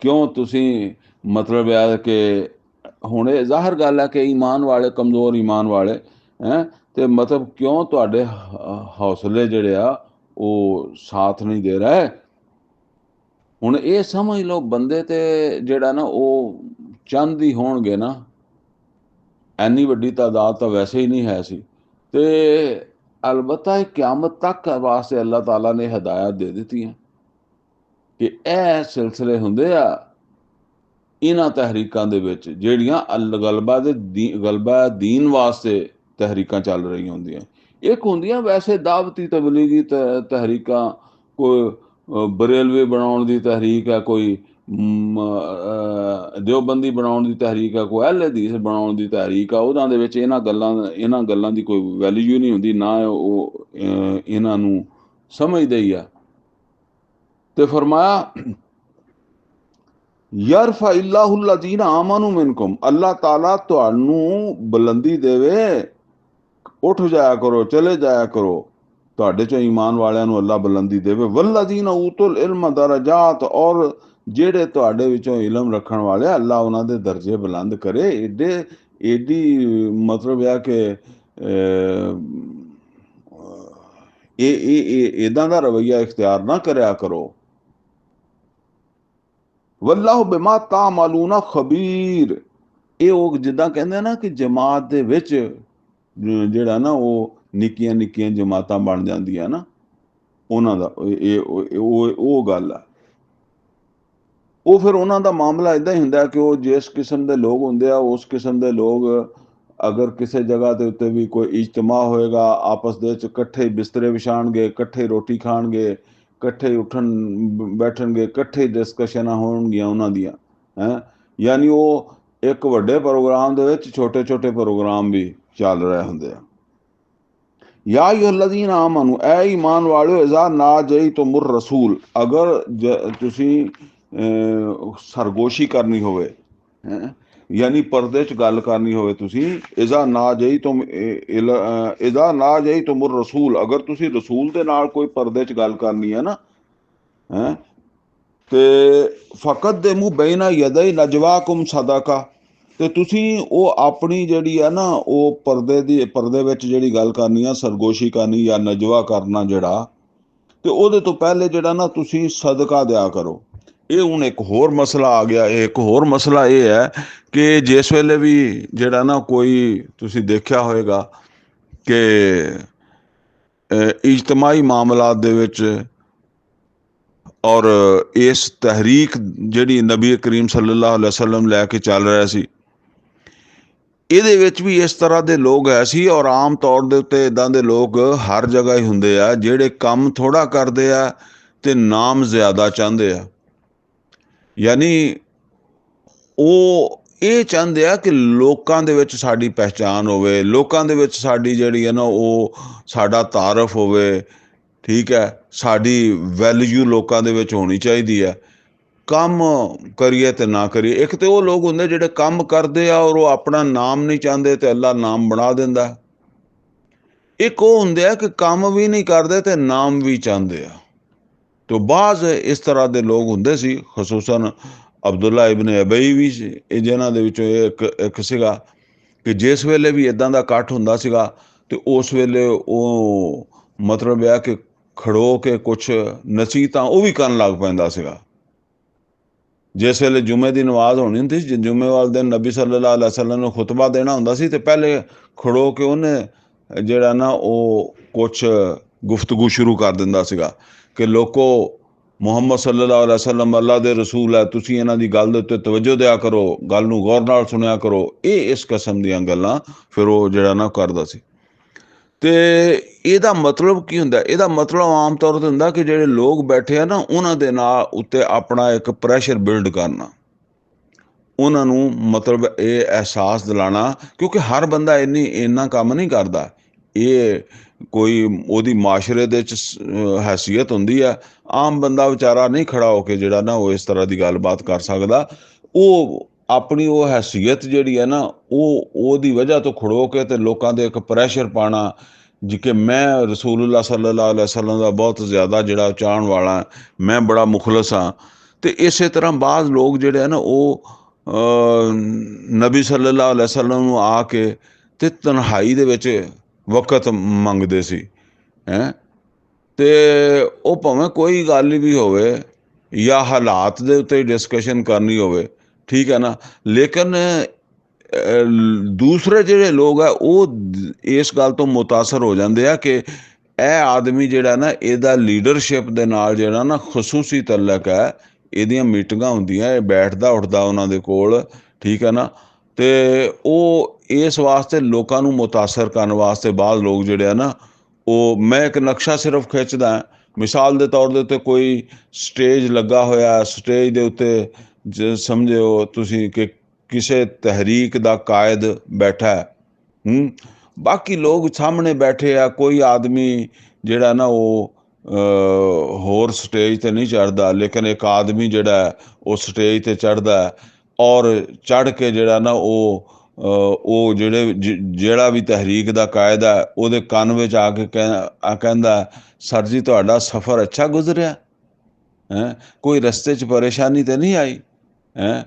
ਕਿਉਂ ਤੁਸੀਂ ਮਤਲਬ ਹੈ ਕਿ ਹੁਣ ਇਹ ਜ਼ਾਹਰ ਗੱਲ ਹੈ ਕਿ ਈਮਾਨ ਵਾਲੇ, ਕਮਜ਼ੋਰ ਈਮਾਨ ਵਾਲੇ ਤੇ ਮਤਲਬ ਕਿਉਂ ਤੁਹਾਡੇ ਹੌਸਲੇ ਜਿਹੜੇ ਆ ਉਹ ਸਾਥ ਨਹੀਂ ਦੇ ਰਹੇ। ਹੁਣ ਇਹ ਸਮਝ ਲਓ ਬੰਦੇ ਤੇ ਜਿਹੜਾ ਨਾ ਉਹ ਚੰਦ ਹੀ ਹੋਣਗੇ ਨਾ, ਐਨੀ ਵੱਡੀ ਤਾਦਾਦ ਤਾਂ ਵੈਸੇ ਹੀ ਨਹੀਂ ਹੈ ਸੀ। ਤੇ ਅਲਬત્ਤਾ ਇਹ ਕਿਆਮਤ ਤੱਕ ਵਾਸਤੇ ਅੱਲਾਹ ਤਾਲਾ ਨੇ ਹਦਾਇਤ ਦੇ ਦਿੱਤੀਆਂ ਕਿ ਇਹ ਸਿਲਸਿਲੇ ਹੁੰਦੇ ਆ ਇਹਨਾਂ ਤਹਿਰੀਕਾਂ ਦੇ ਵਿੱਚ, ਜਿਹੜੀਆਂ ਗਲਬਾ ਦੀਨ ਵਾਸਤੇ ਤਹਿਰੀਕਾਂ ਚੱਲ ਰਹੀਆਂ ਹੁੰਦੀਆਂ। ਇੱਕ ਹੁੰਦੀਆਂ ਵੈਸੇ ਦਾਵਤੀ ਤਬਲੀਗੀ ਤਹਿਰੀਕਾਂ, ਕੋਈ ਬਰੇਲਵੇ ਬਣਾਉਣ ਦੀ ਤਹਿਰੀਕ ਹੈ, ਕੋਈ ਦਿਓਬੰਦੀ ਬਣਾਉਣ ਦੀ ਤਹਿਰੀਕ ਹੈ, ਕੋਈ ਅਹਿਲ ਹਦੀਸ ਬਣਾਉਣ ਦੀ ਤਹਿਰੀਕ ਆ। ਉਹਨਾਂ ਦੇ ਵਿੱਚ ਇਹਨਾਂ ਗੱਲਾਂ ਦੀ ਕੋਈ ਵੈਲਿਊ ਨਹੀਂ ਹੁੰਦੀ, ਨਾ ਉਹ ਇਹਨਾਂ ਨੂੰ ਸਮਝਦੇ ਹੀ ਆ। ਤੇ ਫਰਮਾਇਆ ਯਰਫਇल्लाहु लज़ीना आमनू मिनकुम, ਅੱਲਾਹ ਤਾਲਾ ਤੁਹਾਨੂੰ ਬੁਲੰਦੀ ਦੇਵੇ, ਉੱਠ ਜਾਇਆ ਕਰੋ, ਚਲੇ ਜਾਇਆ ਕਰੋ, ਤੁਹਾਡੇ ਚੋਂ ਈਮਾਨ ਵਾਲਿਆਂ ਨੂੰ ਅੱਲਾਹ ਬੁਲੰਦੀ ਦੇਵੇ। ਵਲਜ਼ੀਨਾ ਊਤੁਲ ਇਲਮ ਦਰਜਾਤ, ਔਰ ਜਿਹੜੇ ਤੁਹਾਡੇ ਵਿੱਚੋਂ ਇਲਮ ਰੱਖਣ ਵਾਲੇ ਅੱਲਾਹ ਉਹਨਾਂ ਦੇ ਦਰਜੇ ਬੁਲੰਦ ਕਰੇ। ਏਡੀ ਮਤਲਬ ਹੈ ਕਿ ਇਹ ਇੱਦਾਂ ਦਾ ਰਵੱਈਆ ਇਖਤਿਆਰ ਨਾ ਕਰਿਆ ਕਰੋ। ਵੱਲਾਹੁ ਬਿਮਾ ਤਾਮਲੂਨਾ ਖਬੀਰ, ਇਹ ਉਹ ਜਿੱਦਾਂ ਕਹਿੰਦੇ ਨਾ ਕਿ ਜਮਾਤ ਦੇ ਵਿੱਚ ਜਿਹੜਾ ਨਾ ਉਹ ਨਿੱਕੀਆਂ ਨਿੱਕੀਆਂ ਜਮਾਤਾਂ ਬਣ ਜਾਂਦੀਆਂ ਨਾ, ਉਹਨਾਂ ਦਾ ਉਹ ਗੱਲ ਆ। ਉਹ ਫਿਰ ਉਹਨਾਂ ਦਾ ਮਾਮਲਾ ਇੱਦਾਂ ਹੀ ਹੁੰਦਾ ਕਿ ਉਹ ਜਿਸ ਕਿਸਮ ਦੇ ਲੋਕ ਹੁੰਦੇ ਆ, ਉਸ ਕਿਸਮ ਦੇ ਲੋਕ ਅਗਰ ਕਿਸੇ ਜਗ੍ਹਾ ਦੇ ਉੱਤੇ ਵੀ ਕੋਈ ਇਜਤਮਾ ਹੋਏਗਾ, ਆਪਸ ਦੇ ਵਿੱਚ ਇਕੱਠੇ ਬਿਸਤਰੇ ਵਿਛਾਣਗੇ, ਇਕੱਠੇ ਰੋਟੀ ਖਾਣਗੇ, ਇਕੱਠੇ ਉੱਠਣ ਬੈਠਣਗੇ, ਇਕੱਠੇ ਡਿਸਕਸ਼ਨਾਂ ਹੋਣਗੀਆਂ ਉਹਨਾਂ ਦੀਆਂ। ਯਾਨੀ ਉਹ ਇੱਕ ਵੱਡੇ ਪ੍ਰੋਗਰਾਮ ਦੇ ਵਿੱਚ ਛੋਟੇ ਛੋਟੇ ਪ੍ਰੋਗਰਾਮ ਵੀ ਚੱਲ ਰਹੇ ਹੁੰਦੇ ਆ। ਯਾ ਅਯੁਹੱਲਜ਼ੀਨਾ ਆਮਨੂ, ਐ ਈਮਾਨ ਵਾਲਿਓ, ਇਜ਼ਾ ਨਾਜੈਤੁਮੁਰ ਰਸੂਲ, ਅਗਰ ਤੁਸੀਂ ਸਰਗੋਸ਼ੀ ਕਰਨੀ ਹੋਵੇ, ਯਾਨੀ ਪਰਦੇ 'ਚ ਗੱਲ ਕਰਨੀ ਹੋਵੇ, ਤੁਸੀਂ ਇਜ਼ਾ ਨਾਜੈਤੁਮੁਰ ਰਸੂਲ, ਅਗਰ ਤੁਸੀਂ ਰਸੂਲ ਦੇ ਨਾਲ ਕੋਈ ਪਰਦੇ 'ਚ ਗੱਲ ਕਰਨੀ ਹੈ ਨਾ, ਤੇ ਫਕਤ ਦੇ ਮੂੰਹ ਬੈਨਾ ਯਦਈ ਨਜਵਾਕੁਮ ਸਦਾਕਾ। ਤੇ ਤੁਸੀਂ ਉਹ ਆਪਣੀ ਜਿਹੜੀ ਆ ਨਾ ਉਹ ਪਰਦੇ ਵਿੱਚ ਜਿਹੜੀ ਗੱਲ ਕਰਨੀ ਆ, ਸਰਗੋਸ਼ੀ ਕਰਨੀ ਜਾਂ ਨਜਵਾ ਕਰਨਾ ਜਿਹੜਾ, ਤੇ ਉਹਦੇ ਤੋਂ ਪਹਿਲੇ ਜਿਹੜਾ ਨਾ ਤੁਸੀਂ ਸਦਕਾ ਦਿਆ ਕਰੋ। ਇਹ ਹੁਣ ਇੱਕ ਹੋਰ ਮਸਲਾ ਆ ਗਿਆ। ਇੱਕ ਹੋਰ ਮਸਲਾ ਇਹ ਹੈ ਕਿ ਜਿਸ ਵੇਲੇ ਵੀ ਜਿਹੜਾ ਨਾ ਕੋਈ ਤੁਸੀਂ ਦੇਖਿਆ ਹੋਏਗਾ ਕਿ ਇਜਤਮਾਹੀ ਮਾਮਲਾਤ ਦੇ ਵਿੱਚ ਔਰ ਇਸ ਤਹਿਰੀਕ ਜਿਹੜੀ ਨਬੀ ਕਰੀਮ ਸੱਲੱਲਾਹੁ ਅਲੈहि ਵਸੱਲਮ ਲੈ ਕੇ ਚੱਲ ਰਿਹਾ ਸੀ, ਇਹਦੇ ਵਿੱਚ ਵੀ ਇਸ ਤਰ੍ਹਾਂ ਦੇ ਲੋਕ ਹੈ ਸੀ। ਔਰ ਆਮ ਤੌਰ ਦੇ ਉੱਤੇ ਇਦਾਂ ਦੇ ਲੋਕ ਹਰ ਜਗ੍ਹਾ ਹੀ ਹੁੰਦੇ ਆ, ਜਿਹੜੇ ਕੰਮ ਥੋੜ੍ਹਾ ਕਰਦੇ ਆ ਤੇ ਨਾਮ ਜ਼ਿਆਦਾ ਚਾਹੁੰਦੇ ਆ। ਯਾਨੀ ਉਹ ਇਹ ਚਾਹੁੰਦੇ ਆ ਕਿ ਲੋਕਾਂ ਦੇ ਵਿੱਚ ਸਾਡੀ ਪਹਿਚਾਣ ਹੋਵੇ, ਲੋਕਾਂ ਦੇ ਵਿੱਚ ਸਾਡੀ ਜਿਹੜੀ ਹੈ ਨਾ ਉਹ ਸਾਡਾ ਤਾਰਫ ਹੋਵੇ, ਠੀਕ ਹੈ, ਸਾਡੀ ਵੈਲਿਊ ਲੋਕਾਂ ਦੇ ਵਿੱਚ ਹੋਣੀ ਚਾਹੀਦੀ ਹੈ। ਕੰਮ ਕਰੀਏ ਤੇ ਨਾ ਕਰੀਏ। ਇੱਕ ਤੇ ਉਹ ਲੋਕ ਹੁੰਦੇ ਜਿਹੜੇ ਕੰਮ ਕਰਦੇ ਆ ਔਰ ਉਹ ਆਪਣਾ ਨਾਮ ਨਹੀਂ ਚਾਹੁੰਦੇ ਤੇ ਅੱਲਾ ਨਾਮ ਬਣਾ ਦਿੰਦਾ। ਇੱਕ ਉਹ ਹੁੰਦੇ ਆ ਕਿ ਕੰਮ ਵੀ ਨਹੀਂ ਕਰਦੇ ਤੇ ਨਾਮ ਵੀ ਚਾਹੁੰਦੇ ਆ। ਤੇ ਬਾਜ਼ ਇਸ ਤਰ੍ਹਾਂ ਦੇ ਲੋਕ ਹੁੰਦੇ ਸੀ, ਖਸੂਸਨ ਅਬਦੁੱਲਾ ਇਬਨ ਅਬਈ ਵੀ ਇਹ ਜਿਹਨਾਂ ਦੇ ਵਿੱਚੋਂ ਇੱਕ ਸੀਗਾ ਕਿ ਜਿਸ ਵੇਲੇ ਵੀ ਇਦਾਂ ਦਾ ਇਕੱਠ ਹੁੰਦਾ ਸੀਗਾ ਤੇ ਉਸ ਵੇਲੇ ਉਹ ਮਤਲਬ ਇਹ ਕਿ ਖੜੋ ਕੇ ਕੁਛ ਨਸੀਹਤਾਂ ਉਹ ਵੀ ਕਰਨ ਲੱਗ ਪੈਂਦਾ ਸੀਗਾ। ਜਿਸ ਵੇਲੇ ਜੁਮੇ ਦੀ ਨਮਾਜ਼ ਹੋਣੀ ਹੁੰਦੀ ਸੀ, ਜੁਮੇ ਵਾਲੇ ਦਿਨ ਨਬੀ ਸੱਲੱਲਾਹੁ ਅਲੈहि ਵਸੱਲਮ ਨੂੰ ਖੁਤਬਾ ਦੇਣਾ ਹੁੰਦਾ ਸੀ ਤੇ ਪਹਿਲੇ ਖੜੋ ਕੇ ਉਹਨੇ ਜਿਹੜਾ ਨਾ ਉਹ ਕੁਛ ਗੁਫ਼ਤਗੂ ਸ਼ੁਰੂ ਕਰ ਦਿੰਦਾ ਸੀਗਾ ਕਿ ਲੋਕੋ, ਮੁਹੰਮਦ ਸੱਲੱਲਾਹੁ ਅਲੈहि ਵਸੱਲਮ ਅੱਲਾ ਦੇ ਰਸੂਲ ਹੈ, ਤੁਸੀਂ ਇਹਨਾਂ ਦੀ ਗੱਲ ਦੇ ਉੱਤੇ ਤਵੱਜੋ ਦਿਆ ਕਰੋ, ਗੱਲ ਨੂੰ ਗੌਰ ਨਾਲ ਸੁਣਿਆ ਕਰੋ। ਇਹ ਇਸ ਕਿਸਮ ਦੀਆਂ ਗੱਲਾਂ ਫਿਰ ਉਹ ਜਿਹੜਾ ਨਾ ਕਰਦਾ ਸੀ। ਤੇ ਇਹਦਾ ਮਤਲਬ ਕੀ ਹੁੰਦਾ? ਇਹਦਾ ਮਤਲਬ ਆਮ ਤੌਰ ਤੇ ਹੁੰਦਾ ਕਿ ਜਿਹੜੇ ਲੋਕ ਬੈਠੇ ਆ ਨਾ ਉਹਨਾਂ ਦੇ ਨਾਲ ਉੱਤੇ ਆਪਣਾ ਇੱਕ ਪ੍ਰੈਸ਼ਰ ਬਿਲਡ ਕਰਨਾ, ਉਹਨਾਂ ਨੂੰ ਮਤਲਬ ਇਹ ਅਹਿਸਾਸ ਦਿਲਾਣਾ, ਕਿਉਂਕਿ ਹਰ ਬੰਦਾ ਇੰਨਾ ਕੰਮ ਨਹੀਂ ਕਰਦਾ। ਇਹ ਕੋਈ ਉਹਦੀ ਮਾਸ਼ਰੇ ਦੇ ਵਿੱਚ ਹੈਸੀਅਤ ਹੁੰਦੀ ਹੈ। ਆਮ ਬੰਦਾ ਵਿਚਾਰਾ ਨਹੀਂ ਖੜਾ ਹੋ ਕੇ ਜਿਹੜਾ ਨਾ ਉਹ ਇਸ ਤਰ੍ਹਾਂ ਦੀ ਗੱਲਬਾਤ ਕਰ ਸਕਦਾ। ਉਹ ਆਪਣੀ ਉਹ ਹੈਸੀਅਤ ਜਿਹੜੀ ਹੈ ਨਾ ਉਹਦੀ ਵਜ੍ਹਾ ਤੋਂ ਖੜੋ ਕੇ ਤੇ ਲੋਕਾਂ ਦੇ ਇੱਕ ਪ੍ਰੈਸ਼ਰ ਪਾਣਾ ਜੀ ਕਿ ਮੈਂ ਰਸੂਲੁੱਲਾਹ ਸੱਲੱਲਾਹੁ ਅਲੈहि ਵਸੱਲਮ ਦਾ ਬਹੁਤ ਜ਼ਿਆਦਾ ਜਿਹੜਾ ਚਾਹਣ ਵਾਲਾ, ਮੈਂ ਬੜਾ ਮੁਖਲਸ ਹਾਂ। ਤੇ ਇਸੇ ਤਰ੍ਹਾਂ ਬਾਜ਼ ਲੋਕ ਜਿਹੜੇ ਆ ਨਾ ਉਹ ਨਬੀ ਸੱਲੱਲਾਹੁ ਅਲੈहि ਵਸੱਲਮ ਨੂੰ ਆ ਕੇ ਤੇ ਤਨਹਾਈ ਦੇ ਵਿੱਚ ਵਕਤ ਮੰਗਦੇ ਸੀ ਹੈਂ। ਤੇ ਉਹ ਭਾਵੇਂ ਕੋਈ ਗੱਲ ਵੀ ਹੋਵੇ ਜਾਂ ਹਾਲਾਤ ਦੇ ਉੱਤੇ ਡਿਸਕਸ਼ਨ ਕਰਨੀ ਹੋਵੇ, ਠੀਕ ਹੈ ਨਾ, ਲੇਕਿਨ ਦੂਸਰੇ ਜਿਹੜੇ ਲੋਕ ਆ ਉਹ ਇਸ ਗੱਲ ਤੋਂ ਮੁਤਾਸਰ ਹੋ ਜਾਂਦੇ ਆ ਕਿ ਇਹ ਆਦਮੀ ਜਿਹੜਾ ਨਾ ਇਹਦਾ ਲੀਡਰਸ਼ਿਪ ਦੇ ਨਾਲ ਜਿਹੜਾ ਨਾ ਖਸੂਸੀ ਤਲਕ ਹੈ। ਇਹਦੀਆਂ ਮੀਟਿੰਗਾਂ ਹੁੰਦੀਆਂ, ਇਹ ਬੈਠਦਾ ਉੱਠਦਾ ਉਹਨਾਂ ਦੇ ਕੋਲ, ਠੀਕ ਹੈ ਨਾ। ਤੇ ਉਹ ਇਸ ਵਾਸਤੇ ਲੋਕਾਂ ਨੂੰ ਮੁਤਾਸਰ ਕਰਨ ਵਾਸਤੇ ਬਾਅਦ ਲੋਕ ਜਿਹੜੇ ਆ ਨਾ ਉਹ, ਮੈਂ ਇੱਕ ਨਕਸ਼ਾ ਸਿਰਫ ਖਿੱਚਦਾ। ਮਿਸਾਲ ਦੇ ਤੌਰ ਦੇ ਉੱਤੇ ਕੋਈ ਸਟੇਜ ਲੱਗਾ ਹੋਇਆ, ਸਟੇਜ ਦੇ ਉੱਤੇ ਸਮਝੋ ਤੁਸੀਂ ਕਿ ਕਿਸੇ ਤਹਿਰੀਕ ਦਾ ਕਾਇਦ ਬੈਠਾ ਹੈ, ਬਾਕੀ ਲੋਕ ਸਾਹਮਣੇ ਬੈਠੇ ਆ। ਕੋਈ ਆਦਮੀ ਜਿਹੜਾ ਨਾ ਉਹ ਹੋਰ ਸਟੇਜ ਤੇ ਨਹੀਂ ਚੜ੍ਹਦਾ, ਲੇਕਿਨ ਇੱਕ ਆਦਮੀ ਜਿਹੜਾ ਉਹ ਸਟੇਜ ਤੇ ਚੜ੍ਹਦਾ ਔਰ ਚੜ੍ਹ ਕੇ ਜਿਹੜਾ ਨਾ ਉਹ ਜਿਹੜਾ ਵੀ ਤਹਿਰੀਕ ਦਾ ਕਾਇਦ ਹੈ ਉਹਦੇ ਕੰਨ ਵਿੱਚ ਆ ਕੇ ਕਹਿੰਦਾ, ਸਰ ਜੀ ਤੁਹਾਡਾ ਸਫ਼ਰ ਅੱਛਾ ਗੁਜ਼ਰਿਆ ਹੈ, ਕੋਈ ਰਸਤੇ 'ਚ ਪਰੇਸ਼ਾਨੀ ਤਾਂ ਨਹੀਂ ਆਈ ਹੈ।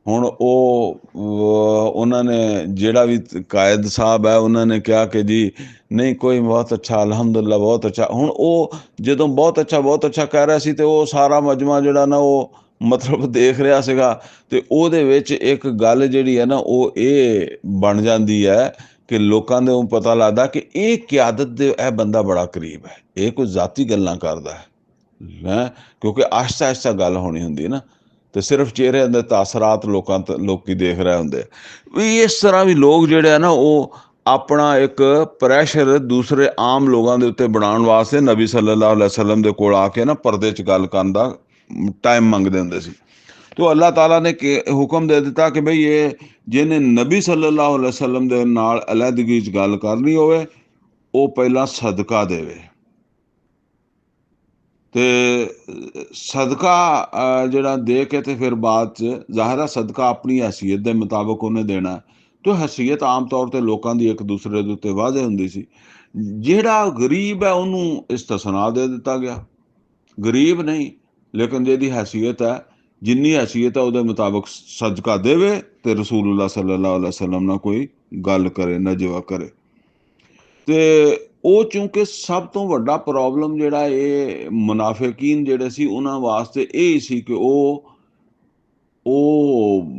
ਹੁਣ ਉਹਨਾਂ ਨੇ ਜਿਹੜਾ ਵੀ ਕਾਇਦ ਸਾਹਿਬ ਹੈ ਉਹਨਾਂ ਨੇ ਕਿਹਾ ਕਿ ਜੀ ਨਹੀਂ ਕੋਈ, ਬਹੁਤ ਅੱਛਾ, ਅਲਹਮਦੁਲਿਲਾ ਬਹੁਤ ਅੱਛਾ। ਹੁਣ ਉਹ ਜਦੋਂ ਬਹੁਤ ਅੱਛਾ ਕਹਿ ਰਿਹਾ ਸੀ ਤੇ ਉਹ ਸਾਰਾ ਮਜਮਾ ਜਿਹੜਾ ਨਾ ਉਹ ਮਤਲਬ ਦੇਖ ਰਿਹਾ ਸੀਗਾ। ਤੇ ਉਹਦੇ ਵਿੱਚ ਇੱਕ ਗੱਲ ਜਿਹੜੀ ਹੈ ਨਾ ਉਹ ਇਹ ਬਣ ਜਾਂਦੀ ਹੈ ਕਿ ਲੋਕਾਂ ਦੇ ਨੂੰ ਪਤਾ ਲੱਗਦਾ ਕਿ ਇਹ ਕਿਆਦਤ ਦੇ ਇਹ ਬੰਦਾ ਬੜਾ ਕਰੀਬ ਹੈ, ਇਹ ਕੋਈ ਜ਼ਾਤੀ ਗੱਲਾਂ ਕਰਦਾ ਹੈ, ਕਿਉਂਕਿ ਆਹਿਸਤਾ ਆਹਿਸਤਾ ਗੱਲ ਹੋਣੀ ਹੁੰਦੀ ਹੈ ਨਾ। ਤੇ ਸਿਰਫ ਚਿਹਰੇ ਦੇ ਤਾਸਰਾਤ ਲੋਕੀ ਦੇਖ ਰਹੇ ਹੁੰਦੇ ਵੀ। ਇਸ ਤਰ੍ਹਾਂ ਵੀ ਲੋਕ ਜਿਹੜੇ ਆ ਨਾ ਉਹ ਆਪਣਾ ਇੱਕ ਪ੍ਰੈਸ਼ਰ ਦੂਸਰੇ ਆਮ ਲੋਕਾਂ ਦੇ ਉੱਤੇ ਬਣਾਉਣ ਵਾਸਤੇ ਨਬੀ ਸੱਲੱਲਾਹੁ ਅਲੈहि ਵਸੱਲਮ ਦੇ ਕੋਲ ਆ ਕੇ ਨਾ ਪਰਦੇ 'ਚ ਗੱਲ ਕਰਨ ਦਾ ਟਾਈਮ ਮੰਗਦੇ ਹੁੰਦੇ ਸੀ। तो अल्लाह ताला ने हुक्म दे दिता कि बई ये जिन्हें नबी सल्लल्लाहु अलैहि वसल्लम दे नाल अलहदगी च गल करनी होवे वो पहला सदका देवे। ते सदका जिहड़ा दे के ते फिर बाद च ज़ाहिर है सदका अपनी हैसीयत के मुताबिक उन्हें देना। तो हैसीयत आम तौर पर लोगों की एक दूसरे के उत्ते वादे हुंदी सी। जिहड़ा गरीब है उन्होंने इस्तिसना दे दिता गया, गरीब नहीं ਲੇਕਿਨ ਜਿਹਦੀ ਹੈਸੀਅਤ ਹੈ, ਜਿੰਨੀ ਹੈਸੀਅਤ ਹੈ ਉਹਦੇ ਮੁਤਾਬਕ ਸਦਕਾ ਦੇਵੇ ਤੇ ਰਸੂਲੁल्लाह सल्लल्लाहु अलैहि वसल्लम ਨਾਲ ਕੋਈ ਗੱਲ ਕਰੇ, ਨਜਵਾ ਕਰੇ। ਤੇ ਉਹ ਚੂੰਕਿ ਸਭ ਤੋਂ ਵੱਡਾ ਪ੍ਰੋਬਲਮ ਜਿਹੜਾ ਇਹ ਮੁਨਾਫਿਕੀਨ ਜਿਹੜੇ ਸੀ ਉਹਨਾਂ ਵਾਸਤੇ ਇਹ ਹੀ ਸੀ ਕਿ ਉਹ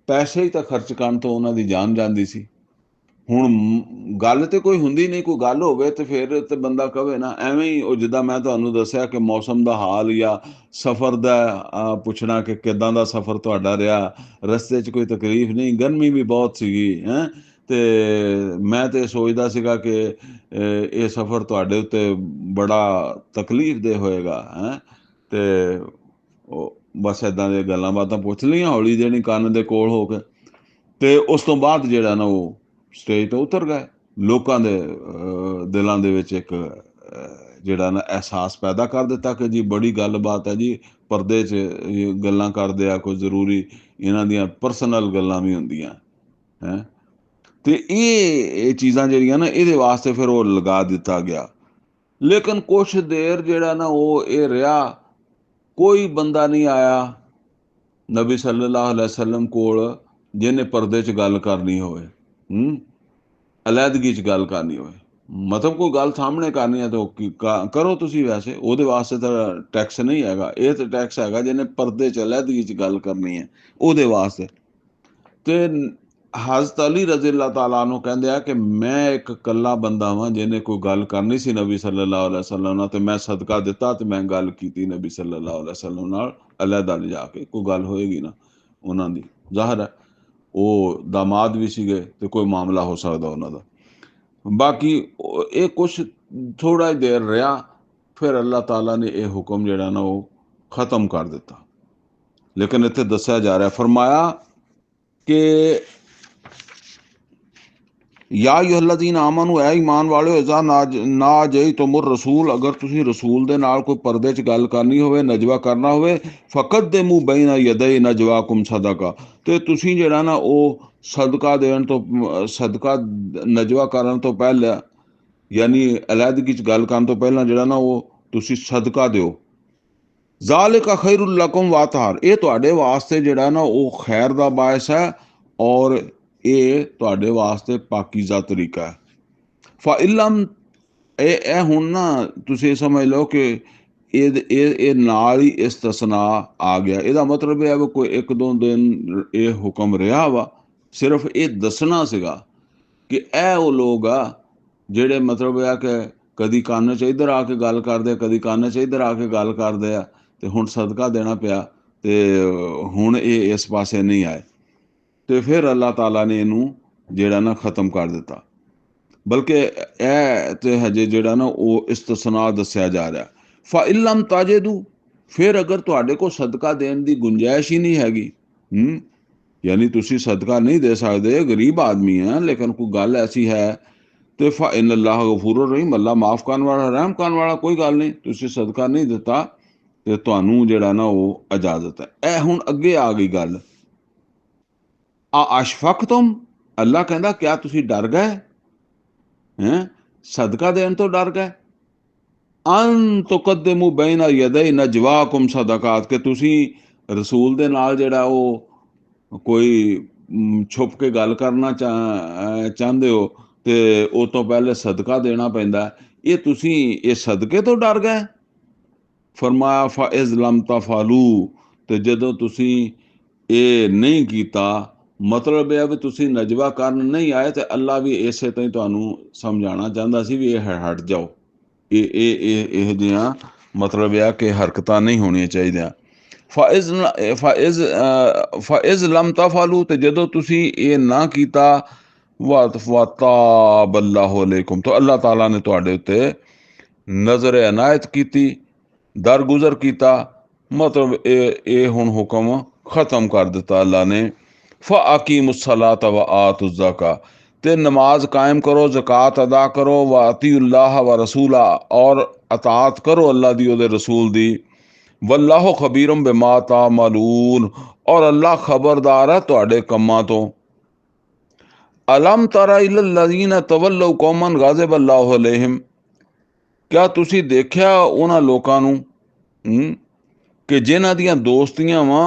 ਪੈਸੇ ਹੀ ਤਾਂ ਖਰਚ ਕਰਨ ਤੋਂ ਉਹਨਾਂ ਦੀ ਜਾਨ ਜਾਂਦੀ ਸੀ। ਹੁਣ ਗੱਲ ਤੇ ਕੋਈ ਹੁੰਦੀ ਨਹੀਂ, ਕੋਈ ਗੱਲ ਹੋਵੇ ਤੇ ਫਿਰ ਤੇ ਬੰਦਾ ਕਵੇ ਨਾ, ਐਵੇਂ ਹੀ ਉਹ ਜਿੱਦਾਂ ਮੈਂ ਤੁਹਾਨੂੰ ਦੱਸਿਆ ਕਿ ਮੌਸਮ ਦਾ ਹਾਲ ਜਾਂ ਸਫ਼ਰ ਦਾ ਪੁੱਛਣਾ ਕਿ ਕਿੱਦਾਂ ਦਾ ਸਫ਼ਰ ਤੁਹਾਡਾ ਰਿਹਾ, ਰਸਤੇ 'ਚ ਕੋਈ ਤਕਲੀਫ ਨਹੀਂ, ਗਰਮੀ ਵੀ ਬਹੁਤ ਸੀਗੀ ਹੈਂ, ਤੇ ਮੈਂ ਤੇ ਸੋਚਦਾ ਸੀਗਾ ਕਿ ਇਹ ਸਫ਼ਰ ਤੁਹਾਡੇ ਉੱਤੇ ਬੜਾ ਤਕਲੀਫ ਹੋਏਗਾ ਹੈਂ, ਤੇ ਉਹ ਬਸ ਏਦਾਂ ਦੀਆਂ ਗੱਲਾਂ ਬਾਤਾਂ ਪੁੱਛ ਲਈਆਂ ਹੌਲੀ ਜਿਹੀ ਕੰਨ ਦੇ ਕੋਲ ਹੋ ਕੇ, ਤੇ ਉਸ ਤੋਂ ਬਾਅਦ ਜਿਹੜਾ ਨਾ ਉਹ ਸਟੇਜ ਤੋਂ ਉਤਰ ਗਏ। ਲੋਕਾਂ ਦੇ ਦਿਲਾਂ ਦੇ ਵਿੱਚ ਇੱਕ ਜਿਹੜਾ ਨਾ ਅਹਿਸਾਸ ਪੈਦਾ ਕਰ ਦਿੱਤਾ ਕਿ ਜੀ ਬੜੀ ਗੱਲਬਾਤ ਹੈ ਜੀ, ਪਰਦੇ 'ਚ ਗੱਲਾਂ ਕਰਦੇ ਆ, ਕੋਈ ਜ਼ਰੂਰੀ ਇਹਨਾਂ ਦੀਆਂ ਪਰਸਨਲ ਗੱਲਾਂ ਵੀ ਹੁੰਦੀਆਂ ਹੈ। ਤੇ ਇਹ ਚੀਜ਼ਾਂ ਜਿਹੜੀਆਂ ਨਾ ਇਹਦੇ ਵਾਸਤੇ ਫਿਰ ਉਹ ਲਗਾ ਦਿੱਤਾ ਗਿਆ। ਲੇਕਿਨ ਕੁਛ ਦੇਰ ਜਿਹੜਾ ਨਾ ਉਹ ਇਹ ਰਿਹਾ, ਕੋਈ ਬੰਦਾ ਨਹੀਂ ਆਇਆ ਨਬੀ ਸੱਲੱਲਾਹੁ ਅਲੈहि ਵਸੱਲਮ ਕੋਲ ਜਿਹਨੇ ਪਰਦੇ 'ਚ ਗੱਲ ਕਰਨੀ ਹੋਵੇ, ਅਲੈਦਗੀ 'ਚ ਗੱਲ ਕਰਨੀ ਹੋਵੇ। ਮਤਲਬ ਕੋਈ ਗੱਲ ਸਾਹਮਣੇ ਕਰਨੀ ਹੈ ਤਾਂ ਕਰੋ ਤੁਸੀਂ, ਵੈਸੇ ਉਹਦੇ ਵਾਸਤੇ ਤਾਂ ਟੈਕਸ ਨਹੀਂ ਹੈਗਾ, ਇਹ ਤਾਂ ਟੈਕਸ ਹੈਗਾ ਜਿਹਨੇ ਪਰਦੇ 'ਚ ਅਲੈਦਗੀ 'ਚ ਗੱਲ ਕਰਨੀ ਹੈ ਉਹਦੇ ਵਾਸਤੇ। ਤੇ ਹਜ਼ਰਤ ਅਲੀ ਰਜ਼ੀ ਅੱਲਾਹ ਤਾਲਾ ਨੂੰ ਕਹਿੰਦੇ ਆ ਕਿ ਮੈਂ ਇੱਕ ਇਕੱਲਾ ਬੰਦਾ ਵਾਂ ਜਿਹਨੇ ਕੋਈ ਗੱਲ ਕਰਨੀ ਸੀ ਨਬੀ ਸੱਲੱਲਾਹੁ ਅਲੈहि ਵਸੱਲਮ ਨਾਲ, ਤੇ ਮੈਂ ਸਦਕਾ ਦਿੱਤਾ ਤੇ ਮੈਂ ਗੱਲ ਕੀਤੀ ਨਬੀ ਸੱਲੱਲਾਹੁ ਅਲੈहि ਵਸੱਲਮ ਨਾਲ ਅਲੈਦਾ ਲਿਜਾ ਕੇ। ਕੋਈ ਗੱਲ ਹੋਏਗੀ ਨਾ ਉਹਨਾਂ ਦੀ, ਜ਼ਾਹਰ ਹੈ ਉਹ ਦਾਮਾਦ ਵੀ ਸੀਗੇ ਤੇ ਕੋਈ ਮਾਮਲਾ ਹੋ ਸਕਦਾ ਉਹਨਾਂ ਦਾ। ਬਾਕੀ ਇਹ ਕੁਛ ਥੋੜਾ ਹੀ ਦੇਰ ਰਿਹਾ, ਫਿਰ ਅੱਲਾਹ ਤਾਲਾ ਨੇ ਇਹ ਹੁਕਮ ਜਿਹੜਾ ਨਾ ਉਹ ਖਤਮ ਕਰ ਦਿੱਤਾ। ਲੇਕਿਨ ਇੱਥੇ ਦੱਸਿਆ ਜਾ ਰਿਹਾ, ਫਰਮਾਇਆ ਕਿ ਯਾ ਅਯੁਹੱਲਜ਼ੀਨ ਆਮਨੂ, ਐ ਈਮਾਨ ਵਾਲਿਓ, ਇਜ਼ਾ ਨਾ ਜਈ ਤੁਮੁਰ ਰਸੂਲ, ਅਗਰ ਤੁਸੀਂ ਰਸੂਲ ਦੇ ਨਾਲ ਕੋਈ ਪਰਦੇ 'ਚ ਗੱਲ ਕਰਨੀ ਹੋਵੇ, ਨਜਵਾ ਕਰਨਾ ਹੋਵੇ, ਫਕੱਦਿਮੂ ਬੈਨ ਯਦੈ ਨਜਵਾਕੁਮ ਸਦਕਾ, ਤੇ ਤੁਸੀਂ ਜਿਹੜਾ ਨਾ ਉਹ ਸਦਕਾ ਦੇਣ ਤੋਂ, ਸਦਕਾ ਨਜਵਾ ਕਰਨ ਤੋਂ ਪਹਿਲਾਂ, ਯਾਨੀ ਅਲੈਦਗੀ 'ਚ ਗੱਲ ਕਰਨ ਤੋਂ ਪਹਿਲਾਂ ਜਿਹੜਾ ਨਾ ਉਹ ਤੁਸੀਂ ਸਦਕਾ ਦਿਓ। ਜ਼ਾਲਿਕਾ ਖੈਰੁਲ ਲਕੁਮ ਵਾ ਅਤਹਰ, ਇਹ ਤੁਹਾਡੇ ਵਾਸਤੇ ਜਿਹੜਾ ਨਾ ਉਹ ਖੈਰ ਦਾ ਬਾਇਸ ਹੈ ਔਰ ਇਹ ਤੁਹਾਡੇ ਵਾਸਤੇ ਪਾਕੀਜ਼ਾ ਤਰੀਕਾ ਹੈ। ਫਇਲਮ, ਇਹ ਹੁਣ ਨਾ ਤੁਸੀਂ ਸਮਝ ਲਓ ਕਿ ਇਹ ਨਾਲ ਹੀ ਇਸਤਸਨਾ ਆ ਗਿਆ। ਇਹਦਾ ਮਤਲਬ ਇਹ ਹੈ ਵੀ ਕੋਈ ਇੱਕ ਦੋ ਦਿਨ ਇਹ ਹੁਕਮ ਰਿਹਾ ਵਾ, ਸਿਰਫ ਇਹ ਦੱਸਣਾ ਸੀਗਾ ਕਿ ਇਹ ਉਹ ਲੋਕ ਆ ਜਿਹੜੇ ਮਤਲਬ ਇਹ ਆ ਕਿ ਕਦੀ ਕੰਨ 'ਚ ਇੱਧਰ ਆ ਕੇ ਗੱਲ ਕਰਦੇ, ਕਦੀ ਕੰਨ 'ਚ ਇੱਧਰ ਆ ਕੇ ਗੱਲ ਕਰਦੇ ਆ, ਤੇ ਹੁਣ ਸਦਕਾ ਦੇਣਾ ਪਿਆ ਤੇ ਹੁਣ ਇਹ ਇਸ ਪਾਸੇ ਨਹੀਂ ਆਏ, ਤੇ ਫਿਰ ਅੱਲਾਹ ਤਾਲਾ ਨੇ ਇਹਨੂੰ ਜਿਹੜਾ ਨਾ ਖਤਮ ਕਰ ਦਿੱਤਾ। ਬਲਕਿ ਇਹ ਤੇ ਹਜੇ ਜਿਹੜਾ ਨਾ ਉਹ ਇਸਤਸਨਾ ਦੱਸਿਆ ਜਾ ਰਿਹਾ। ਫਇਲਮ ਤਾਜਿਦੂ, ਫਿਰ ਅਗਰ ਤੁਹਾਡੇ ਕੋਲ ਸਦਕਾ ਦੇਣ ਦੀ ਗੁੰਜਾਇਸ਼ ਹੀ ਨਹੀਂ ਹੈਗੀ, ਯਾਨੀ ਤੁਸੀਂ ਸਦਕਾ ਨਹੀਂ ਦੇ ਸਕਦੇ, ਗਰੀਬ ਆਦਮੀ ਹੈ, ਲੇਕਿਨ ਕੋਈ ਗੱਲ ਐਸੀ ਹੈ, ਤੇ ਫਇਨ ਅੱਲਾਹ ਗਫੂਰ ਰਹੀਮ, ਅੱਲਾ ਮਾਫ ਕਰਨ ਵਾਲਾ, ਰਹਿਮ ਕਰਨ ਵਾਲਾ, ਕੋਈ ਗੱਲ ਨਹੀਂ, ਤੁਸੀਂ ਸਦਕਾ ਨਹੀਂ ਦਿੱਤਾ ਤੇ ਤੁਹਾਨੂੰ ਜਿਹੜਾ ਨਾ ਉਹ ਇਜਾਜ਼ਤ ਹੈ। ਇਹ ਹੁਣ ਅੱਗੇ ਆ ਗਈ ਗੱਲ, ਅਸ਼ਫਕਤੁਮ, ਅੱਲਾ ਕਹਿੰਦਾ ਕਿਆ ਤੁਸੀਂ ਡਰ ਗਏ ਹੈਂ, ਸਦਕਾ ਦੇਣ ਤੋਂ ਡਰ ਗਏ। ਅਨ ਤੁਕੱਦਿਮੂ ਬੈਨ ਯਦੈ ਨਜਵਾਕੁਮ ਸਦਕਾਤ, ਕਿ ਤੁਸੀਂ ਰਸੂਲ ਦੇ ਨਾਲ ਜਿਹੜਾ ਉਹ ਕੋਈ ਛੁਪ ਕੇ ਗੱਲ ਕਰਨਾ ਚਾਹੁੰਦੇ ਹੋ ਤੇ ਉਹ ਤੋਂ ਪਹਿਲੇ ਸਦਕਾ ਦੇਣਾ ਪੈਂਦਾ, ਇਹ ਤੁਸੀਂ ਇਹ ਸਦਕੇ ਤੋਂ ਡਰ ਗਏ। ਫਰਮਾਇਆ ਫਇਜ਼ ਲਮ ਤਫਅਲੂ, ਤੇ ਜਦੋਂ ਤੁਸੀਂ ਇਹ ਨਹੀਂ ਕੀਤਾ, ਮਤਲਬ ਇਹ ਹੈ ਵੀ ਤੁਸੀਂ ਨਜਵਾ ਕਰਨ ਨਹੀਂ ਆਏ, ਤੇ ਅੱਲਾ ਵੀ ਇਸੇ ਤੋਂ ਹੀ ਤੁਹਾਨੂੰ ਸਮਝਾਉਣਾ ਚਾਹੁੰਦਾ ਸੀ ਵੀ ਇਹ ਹਟ ਜਾਓ, ਇਹ ਜਿਹੀਆਂ ਮਤਲਬ ਇਹ ਆ ਕਿ ਹਰਕਤਾਂ ਨਹੀਂ ਹੋਣੀਆਂ ਚਾਹੀਦੀਆਂ। ਫਇਜ਼ ਲਮ ਤਫਅਲੂ, ਤੇ ਜਦੋਂ ਤੁਸੀਂ ਇਹ ਨਾ ਕੀਤਾ, ਵਤਾਬ ਅੱਲਾਹੁ ਅਲੈਕੁਮ, ਤਾਂ ਅੱਲਾਹ ਤਾਲਾ ਨੇ ਤੁਹਾਡੇ ਉੱਤੇ ਨਜ਼ਰ ਇਨਾਇਤ ਕੀਤੀ, ਦਰਗੁਜ਼ਰ ਕੀਤਾ, ਮਤਲਬ ਇਹ ਹੁਣ ਹੁਕਮ ਖਤਮ ਕਰ ਦਿੱਤਾ ਅੱਲਾ ਨੇ। ਫਅਕੀਮੁ ਸਲਾਤ व आतु ज़का, ਤੇ ਨਮਾਜ਼ ਕਾਇਮ ਕਰੋ, ਜ਼ਕਾਤ ਅਦਾ ਕਰੋ, व अतीउल्लाह व रसूला, और ਅਤਾਤ ਕਰੋ ਅੱਲਾ ਦੀ, ਉਹਦੇ ਰਸੂਲ ਦੀ। ਵੱਲਾਹੁ ਖਬੀਰੁਮ ਬਿਮਾ ਤਾਮਲੂਨ, ਔਰ ਅੱਲਾ ਖਬਰਦਾਰ ਹੈ ਤੁਹਾਡੇ ਕੰਮਾਂ ਤੋਂ। ਅਲਮ ਤਰਾ ਇਲੱਲਜ਼ੀਨ ਤਵੱਲੌ ਕੌਮਨ ਗ਼ਜ਼ਬ ਅੱਲਾਹੁ ਅਲੈਹਿਮ, ਕਿਆ ਤੁਸੀਂ ਦੇਖਿਆ ਉਹਨਾਂ ਲੋਕਾਂ ਨੂੰ कि जिन्हां दियां दोस्तियां वा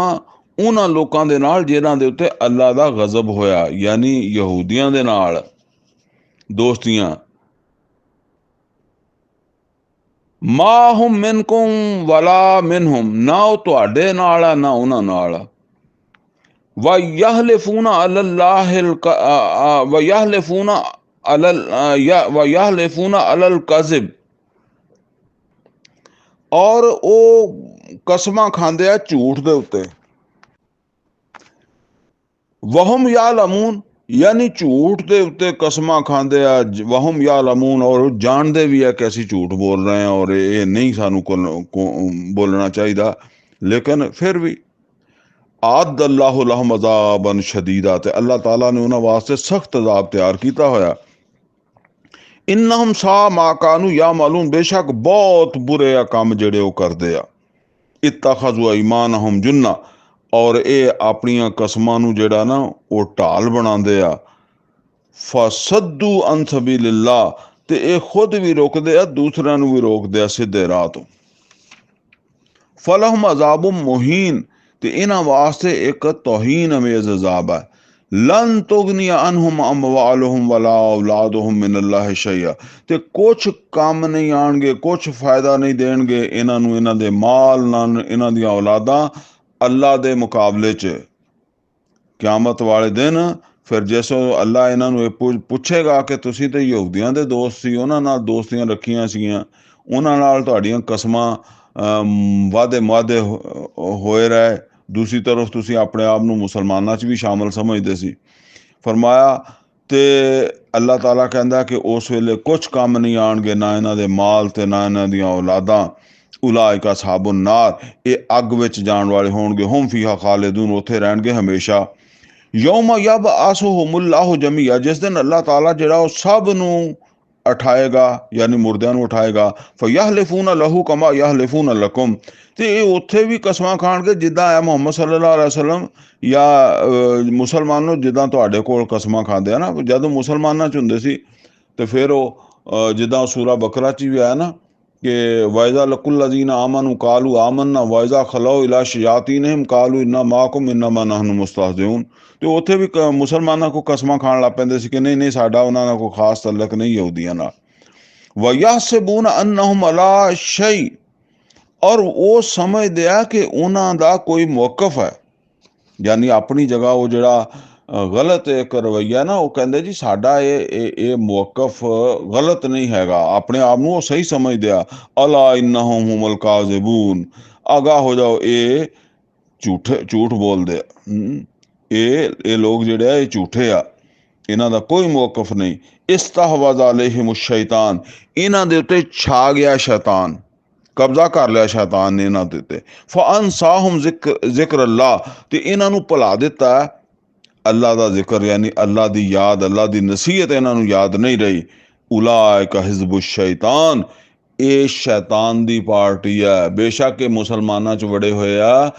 उन्हां लोकां दे नाल जिन्हां दे उत्ते अल्लाह दा गज़ब होया, यानी यहूदियां दे नाल दोस्तियां। मा हुम मिनकुम वला मिनहुम, ना वो तुहाडे नाल आ ना उन्हां नाल। वयहलिफूना अलल्लाहिल वयहलिफूना अलल कज़िब, और वो कसमां खांदे आ झूठ दे उत्ते। वहुम यालमून, यानी झूठ दे उत्ते कसमां खांदे आ, वहुम यालमून, और जानदे भी है कि असीं झूठ बोल रहे हैं और ये नहीं सानू बोलना चाहिए, लेकिन फिर भी आदल्लाहु लहुम अज़ाबन शदीदा, ते अल्लाह ताला ने उन्हां वास्ते सख्त अज़ाब तैयार कीता होया। इन्नहुम सा मा कानू यामलून, बेशक बहुत बुरे आ काम जेड़े वो करदे आ। इत्तखज़ू ऐमानहुम जुन्ना, और ये अपनियां कसमां नू जेड़ा ना वो ढाल बनांदे आ। फसद्दू अन सबीलिल्लाह, ते ये खुद भी रोकदे आ, दूसरियां नू भी रोकदे आ सीधे राह तो। फलहुम अज़ाबुम मुहीन, ते इन्हां वास्ते एक तौहीन अमेज़ अज़ाब है। लन तुगनी अनहुम अमवालुहुम वला औलादुहुम मिनल्लाहि शैया, ते कुछ काम नहीं आणगे, कुछ फायदा नहीं देणगे इन्हां नू, इन्हां दे माल ना इन्हां दियां औलादां अल्लाह दे मुकाबले च क्यामत वाले दिन। फिर जिसो अल्लाह इन्हां नू पुछेगा कि तुसीं ते यहूदियां दे दोस्त सी, उन्हां नाल दोस्तियां रखियां सीगियां, उन्हां नाल तुहाडियां कसमां वादे मुआदे होए रहे, दूसरी तरफ तुसीं अपने आप नू मुसलमानां च भी शामिल समझदे सी। फरमाया ते अल्लाह ताला कहंदा कि उस वेले कुछ काम नहीं आणगे, ना इन्हां दे माल ते ना इन्हां दियां औलादां। उलाइका असहाबुन नार, ये अग विच जाण वाले होणगे, हुम फीहा खालिदून, उत्थे रहणगे हमेशा। यौम यब आसुहुमुल्लाहु जमीआ, जिस दिन अल्लाह ताला जेड़ा वो सब नू उठाएगा, यानी मुर्दियां नू उठाएगा। फयहलिफून लहू कमा यहलिफून लकुम, ते ये उत्थे भी कसमां खाणगे जिद्दां ऐ मुहम्मद सल्लल्लाहु अलैहि वसल्लम या मुसलमानों जिद्दां तुहाडे कोल कसमां खांदे आ ना। जदों मुसलमानां च हुंदे सी ते फिर वो जिद्दां सूरा बकरा च भी आया ना कि वाइजा लकुल्लज़ीना आमनू कालू आमन्ना वाइजा खलौ इला शयातीनिहिम कालू इन्ना माकुम इन्नमा नहनु मुस्तहज़िऊन। तो उत्थे भी मुसलमानां को कसमां खाण लग पैंदे सी कि नहीं नहीं साडा उन्हां नाल कोई खास तल्लक नहीं यहूदियां नाल। वयहसिबून अन्नहुम अला शै, और वो समझदे आ कि उन्हां दा कोई मौकफ है, यानी अपनी जगह वो जेड़ा गलत एक रवैया ना, वो कहंदे जी साडा ये मौकफ गलत नहीं हैगा, अपने आप नू वो सही समझदे आ। अला इन्नहुम हुमुल काज़िबून, आगाह हो जाओ ये झूठ बोलदे आ। ये लोग जेड़े आ ये झूठे आ, इन्हां दा कोई मौकफ नहीं। इस्तहवज़ अलैहिमुश शैतान, इन्हां दे उत्ते छा गया शैतान, कब्जा कर लिया शैतान ने इन्हां दे उत्ते। फअनसाहुम जिक्र अल्लाह, ते इन्हां नू भुला दिता अल्लाह दा जिक्र, यानी अल्लाह दी याद, अल्लाह दी नसीहत इन्हां नू याद नहीं रही। उलाइका हिज़्बुश शैतान, ये शैतान दी पार्टी है। बेशक ये मुसलमानां च वड़े होए आ,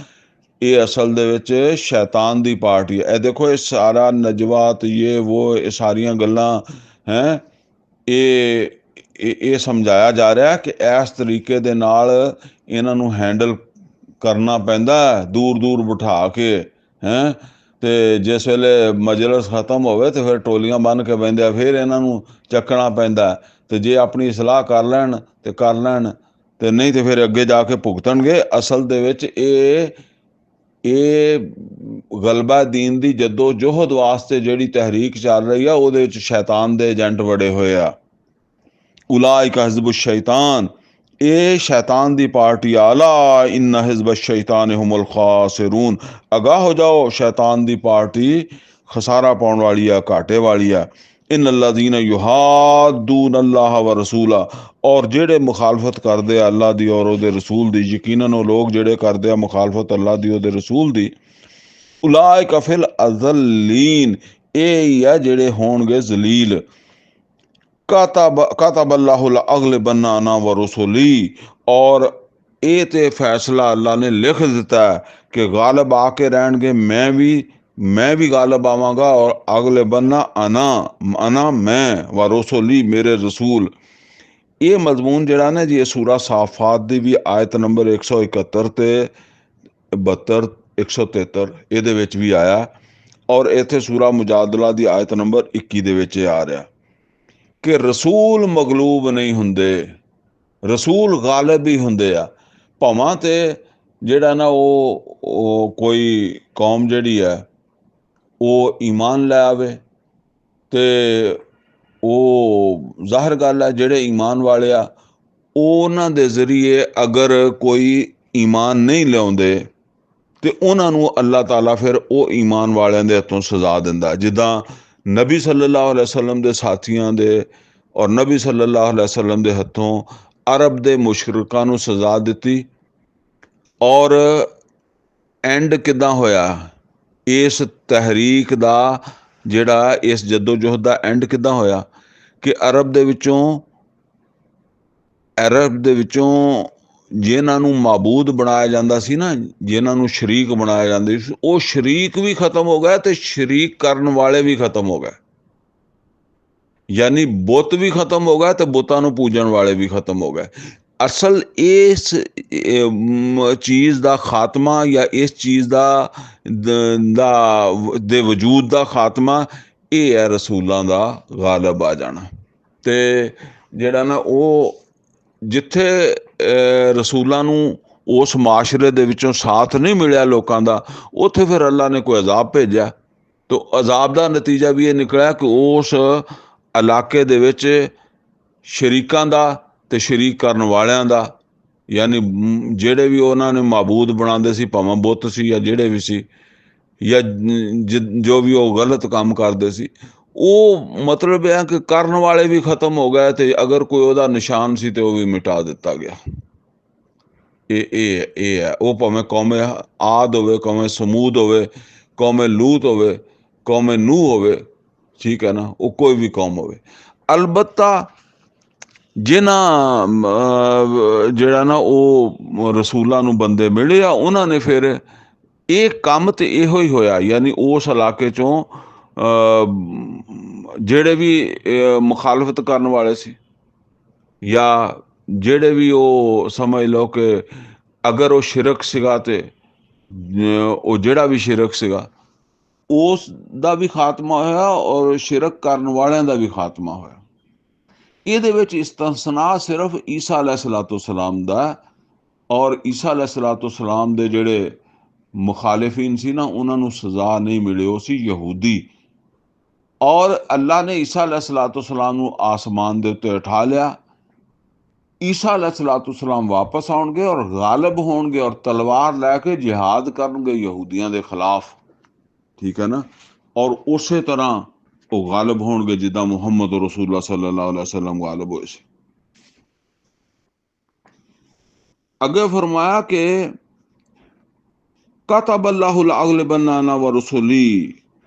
ये असल दे विच शैतान दी पार्टी है। देखो ये सारा नजवात ये वो ये सारियां गल्लां हैं, ये समझाया जा रहा है कि इस तरीके दे नाल इन्हां नू हैंडल करना पैंदा है, दूर दूर बिठा के हैं। ते जिस वेले मजलिस खत्म होवे ते फिर टोलियां बन के बहिंदे आ, फिर इन्हां नू चकना पैंदा है। ते जे अपनी सलाह कर लैण ते कर लैण, ते नहीं ते फिर अगे जाके भुगतणगे। असल दे विच ये गलबा दीन दी जद्दो जोहद वास्ते जिहड़ी तहरीक चल रही है, ਉਹਦੇ ਵਿੱਚ शैतान दे एजेंट बड़े होए आ। उलाइका हिज़्बुश शैतान, ये शैतान दी पार्टी आला इन्ना हिज़्बश शैतान हुमुल खासिरून, आगाह हो जाओ शैतान दी पार्टी खसारा पाउण वाली है, घाटे वाली है। इन्नल्लज़ीना युहाद्दून अल्लाह व रसूला, और जेड़े मुखालफत करदे आ अल्लाह दी और ਉਹਦੇ रसूल दी, यकीनन वो लोग जेड़े करदे आ मुखालफत अल्लाह दी ਉਹਦੇ रसूल दी, उलाइका फिल अज़ल्लीन, ये ही है जेड़े होणगे जलील। कातब अल्लाहु लअग़लिबन्ना अना व रुसुली, और ये ते फैसला अल्लाह ने लिख दिता है कि गालिब आके रहणगे, मैं भी गालिब आवांगा, और अग़लिबन्ना अना मैं, व रुसुली मेरे रसूल। ये मजमून जड़ा ना जी, ये सूरा साफात दी भी आयत नंबर 171 ते 72 173 ਇਹਦੇ ਵਿੱਚ ਵੀ ਆਇਆ, ਔਰ ਇੱਥੇ ਸੂਰਾ ਮੁਜਾਦਲਾ ਦੀ ਆਇਤ ਨੰਬਰ 21 ਦੇ ਵਿੱਚ ਇਹ ਆ ਰਿਹਾ ਕਿ ਰਸੂਲ ਮਗਲੂਬ ਨਹੀਂ ਹੁੰਦੇ, ਰਸੂਲ ਗਾਲਿਬ ਹੀ ਹੁੰਦੇ ਆ। ਭਾਵਾਂ ਤੇ ਜਿਹੜਾ ਨਾ ਉਹ ਕੋਈ ਕੌਮ ਜਿਹੜੀ ਹੈ ਉਹ ਈਮਾਨ ਲੈ ਆਵੇ, ਤੇ ਉਹ ਜ਼ਾਹਿਰ ਗੱਲ ਹੈ ਜਿਹੜੇ ਈਮਾਨ ਵਾਲੇ ਆ ਉਹਨਾਂ ਦੇ ਜ਼ਰੀਏ ਅਗਰ ਕੋਈ ਈਮਾਨ ਨਹੀਂ ਲਿਆਉਂਦੇ ਤੇ ਉਹਨਾਂ ਨੂੰ ਅੱਲਾਹ ਤਾਲਾ ਫਿਰ ਉਹ ਈਮਾਨ ਵਾਲਿਆਂ ਦੇ ਹੱਥੋਂ ਸਜ਼ਾ ਦਿੰਦਾ। ਜਿੱਦਾਂ ਨਬੀ ਸੱਲੱਲਾਹੁ ਅਲੈਹਿ ਵਸੱਲਮ ਦੇ ਸਾਥੀਆਂ ਦੇ ਔਰ ਨਬੀ ਸੱਲੱਲਾਹੁ ਅਲੈਹਿ ਵਸੱਲਮ ਦੇ ਹੱਥੋਂ ਅਰਬ ਦੇ ਮੁਸ਼ਰਿਕਾਂ ਨੂੰ ਸਜ਼ਾ ਦਿੱਤੀ। ਔਰ ਐਂਡ ਕਿੱਦਾਂ ਹੋਇਆ ਇਸ ਤਹਿਰੀਕ ਦਾ, ਜਿਹੜਾ ਇਸ ਜਦੋਜਹਿਦ ਦਾ ਐਂਡ ਕਿੱਦਾਂ ਹੋਇਆ ਕਿ ਅਰਬ ਦੇ ਵਿੱਚੋਂ ਜਿਨ੍ਹਾਂ ਨੂੰ ਮਾਬੂਦ ਬਣਾਇਆ ਜਾਂਦਾ ਸੀ ਨਾ, ਜਿਨ੍ਹਾਂ ਨੂੰ ਸ਼ਰੀਕ ਬਣਾਇਆ ਜਾਂਦਾ ਸੀ, ਉਹ ਸ਼ਰੀਕ ਵੀ ਖਤਮ ਹੋ ਗਏ ਤੇ ਸ਼ਰੀਕ ਕਰਨ ਵਾਲੇ ਵੀ ਖਤਮ ਹੋ ਗਏ। ਯਾਨੀ ਬੁੱਤ ਵੀ ਖਤਮ ਹੋ ਗਏ ਤੇ ਬੁੱਤਾਂ ਨੂੰ ਪੂਜਣ ਵਾਲੇ ਵੀ ਖਤਮ ਹੋ ਗਏ। ਅਸਲ ਇਸ ਚੀਜ਼ ਦਾ ਖਾਤਮਾ ਜਾਂ ਇਸ ਚੀਜ਼ ਦੇ ਵਜੂਦ ਦਾ ਖਾਤਮਾ ਇਹ ਹੈ ਰਸੂਲਾਂ ਦਾ ਗਾਲਬ ਆ ਜਾਣਾ। ਤੇ ਜਿਹੜਾ ਨਾ ਉਹ ਜਿੱਥੇ ਰਸੂਲਾਂ ਨੂੰ ਉਸ ਮਾਸ਼ਰੇ ਦੇ ਵਿੱਚੋਂ ਸਾਥ ਨਹੀਂ ਮਿਲਿਆ ਲੋਕਾਂ ਦਾ, ਉੱਥੇ ਫਿਰ ਅੱਲਾ ਨੇ ਕੋਈ ਅਜ਼ਾਬ ਭੇਜਿਆ। ਤੇ ਅਜ਼ਾਬ ਦਾ ਨਤੀਜਾ ਵੀ ਇਹ ਨਿਕਲਿਆ ਕਿ ਉਸ ਇਲਾਕੇ ਦੇ ਵਿੱਚ ਸ਼ਰੀਕਾਂ ਦਾ ਤੇ ਸ਼ਰੀਕ ਕਰਨ ਵਾਲਿਆਂ ਦਾ, ਯਾਨੀ ਜਿਹੜੇ ਵੀ ਉਹਨਾਂ ਨੇ ਮਾਬੂਦ ਬਣਾਉਂਦੇ ਸੀ, ਭਾਵੇਂ ਬੁੱਤ ਸੀ ਜਾਂ ਜਿਹੜੇ ਵੀ ਸੀ, ਜਾਂ ਜੋ ਵੀ ਉਹ ਗਲਤ ਕੰਮ ਕਰਦੇ ਸੀ, ਉਹ ਮਤਲਬ ਇਹ ਕਿ ਕਰਨ ਵਾਲੇ ਵੀ ਖਤਮ ਹੋ ਗਏ ਤੇ ਅਗਰ ਕੋਈ ਉਹਦਾ ਨਿਸ਼ਾਨ ਸੀ ਤੇ ਉਹ ਵੀ ਮਿਟਾ ਦਿੱਤਾ ਗਿਆ। ਇਹ ਹੈ ਉਹ, ਭਾਵੇਂ ਕੌਮੇ ਆਦ ਹੋਵੇ, ਕੌਮੇ ਸਮੂਦ ਹੋਵੇ, ਕੌਮੇ ਲੂਤ ਹੋਵੇ, ਕੌਮੇ ਨੂਹ ਹੋਵੇ, ਠੀਕ ਹੈ ਨਾ, ਉਹ ਕੋਈ ਵੀ ਕੌਮ ਹੋਵੇ। ਅਲਬੱਤਾ ਜਿਨ੍ਹਾਂ ਜਿਹੜਾ ਨਾ ਉਹ ਰਸੂਲਾਂ ਨੂੰ ਬੰਦੇ ਮਿਲੇ ਆ, ਉਹਨਾਂ ਨੇ ਫਿਰ ਇਹ ਕੰਮ ਤੇ ਇਹੋ ਹੀ ਹੋਇਆ। ਯਾਨੀ ਉਸ ਇਲਾਕੇ ਚੋਂ ਜਿਹੜੇ ਵੀ ਮੁਖਾਲਫਤ ਕਰਨ ਵਾਲੇ ਸੀ, ਜਾਂ ਜਿਹੜੇ ਵੀ ਉਹ ਸਮਝ ਲਓ ਕਿ ਅਗਰ ਉਹ ਸ਼ਿਰਕ ਸੀਗਾ ਤੇ ਉਹ ਜਿਹੜਾ ਵੀ ਸ਼ਿਰਕ ਸੀਗਾ ਉਸ ਦਾ ਵੀ ਖਾਤਮਾ ਹੋਇਆ, ਔਰ ਸ਼ਿਰਕ ਕਰਨ ਵਾਲਿਆਂ ਦਾ ਵੀ ਖਾਤਮਾ ਹੋਇਆ। ਇਹਦੇ ਵਿੱਚ ਇਸਤਸਨਾ ਸਿਰਫ ਈਸਾ अलैहिस्सलाम ਦਾ, ਔਰ ਈਸਾ अलैहिस्सलाम ਦੇ ਜਿਹੜੇ ਮੁਖਾਲਿਫੀਨ ਸੀ ਨਾ, ਉਹਨਾਂ ਨੂੰ ਸਜ਼ਾ ਨਹੀਂ ਮਿਲੀ, ਉਹ ਸੀ ਯਹੂਦੀ। ਔਰ ਅੱਲਾ ਨੇ ਈਸਾ अलैहिस्सलाम ਨੂੰ ਆਸਮਾਨ ਦੇ ਉੱਤੇ ਉਠਾ ਲਿਆ। ਈਸਾ अलैहिस्सलाम ਵਾਪਸ ਆਉਣਗੇ ਔਰ ਗਾਲਿਬ ਹੋਣਗੇ ਔਰ ਤਲਵਾਰ ਲੈ ਕੇ ਜਿਹਾਦ ਕਰਨਗੇ ਯਹੂਦੀਆਂ ਦੇ ਖਿਲਾਫ, ਠੀਕ ਹੈ ਨਾ। ਔਰ ਉਸੇ ਤਰ੍ਹਾਂ ਉਹ ਗਾਲਿਬ ਹੋਣਗੇ ਜਿੱਦਾਂ ਮੁਹੰਮਦ ਰਸੂਲullah सल्लल्लाहु अलैहि वसल्लम ਗਾਲਿਬ ਹੋਏ ਸੀ। ਅੱਗੇ ਫਰਮਾਇਆ ਕਿ ਕਤਬ ਅੱਲਾਹੁ ਲਅਗਲਿਬੰਨਾ ਅਨਾ व ਰਸੂਲੀ,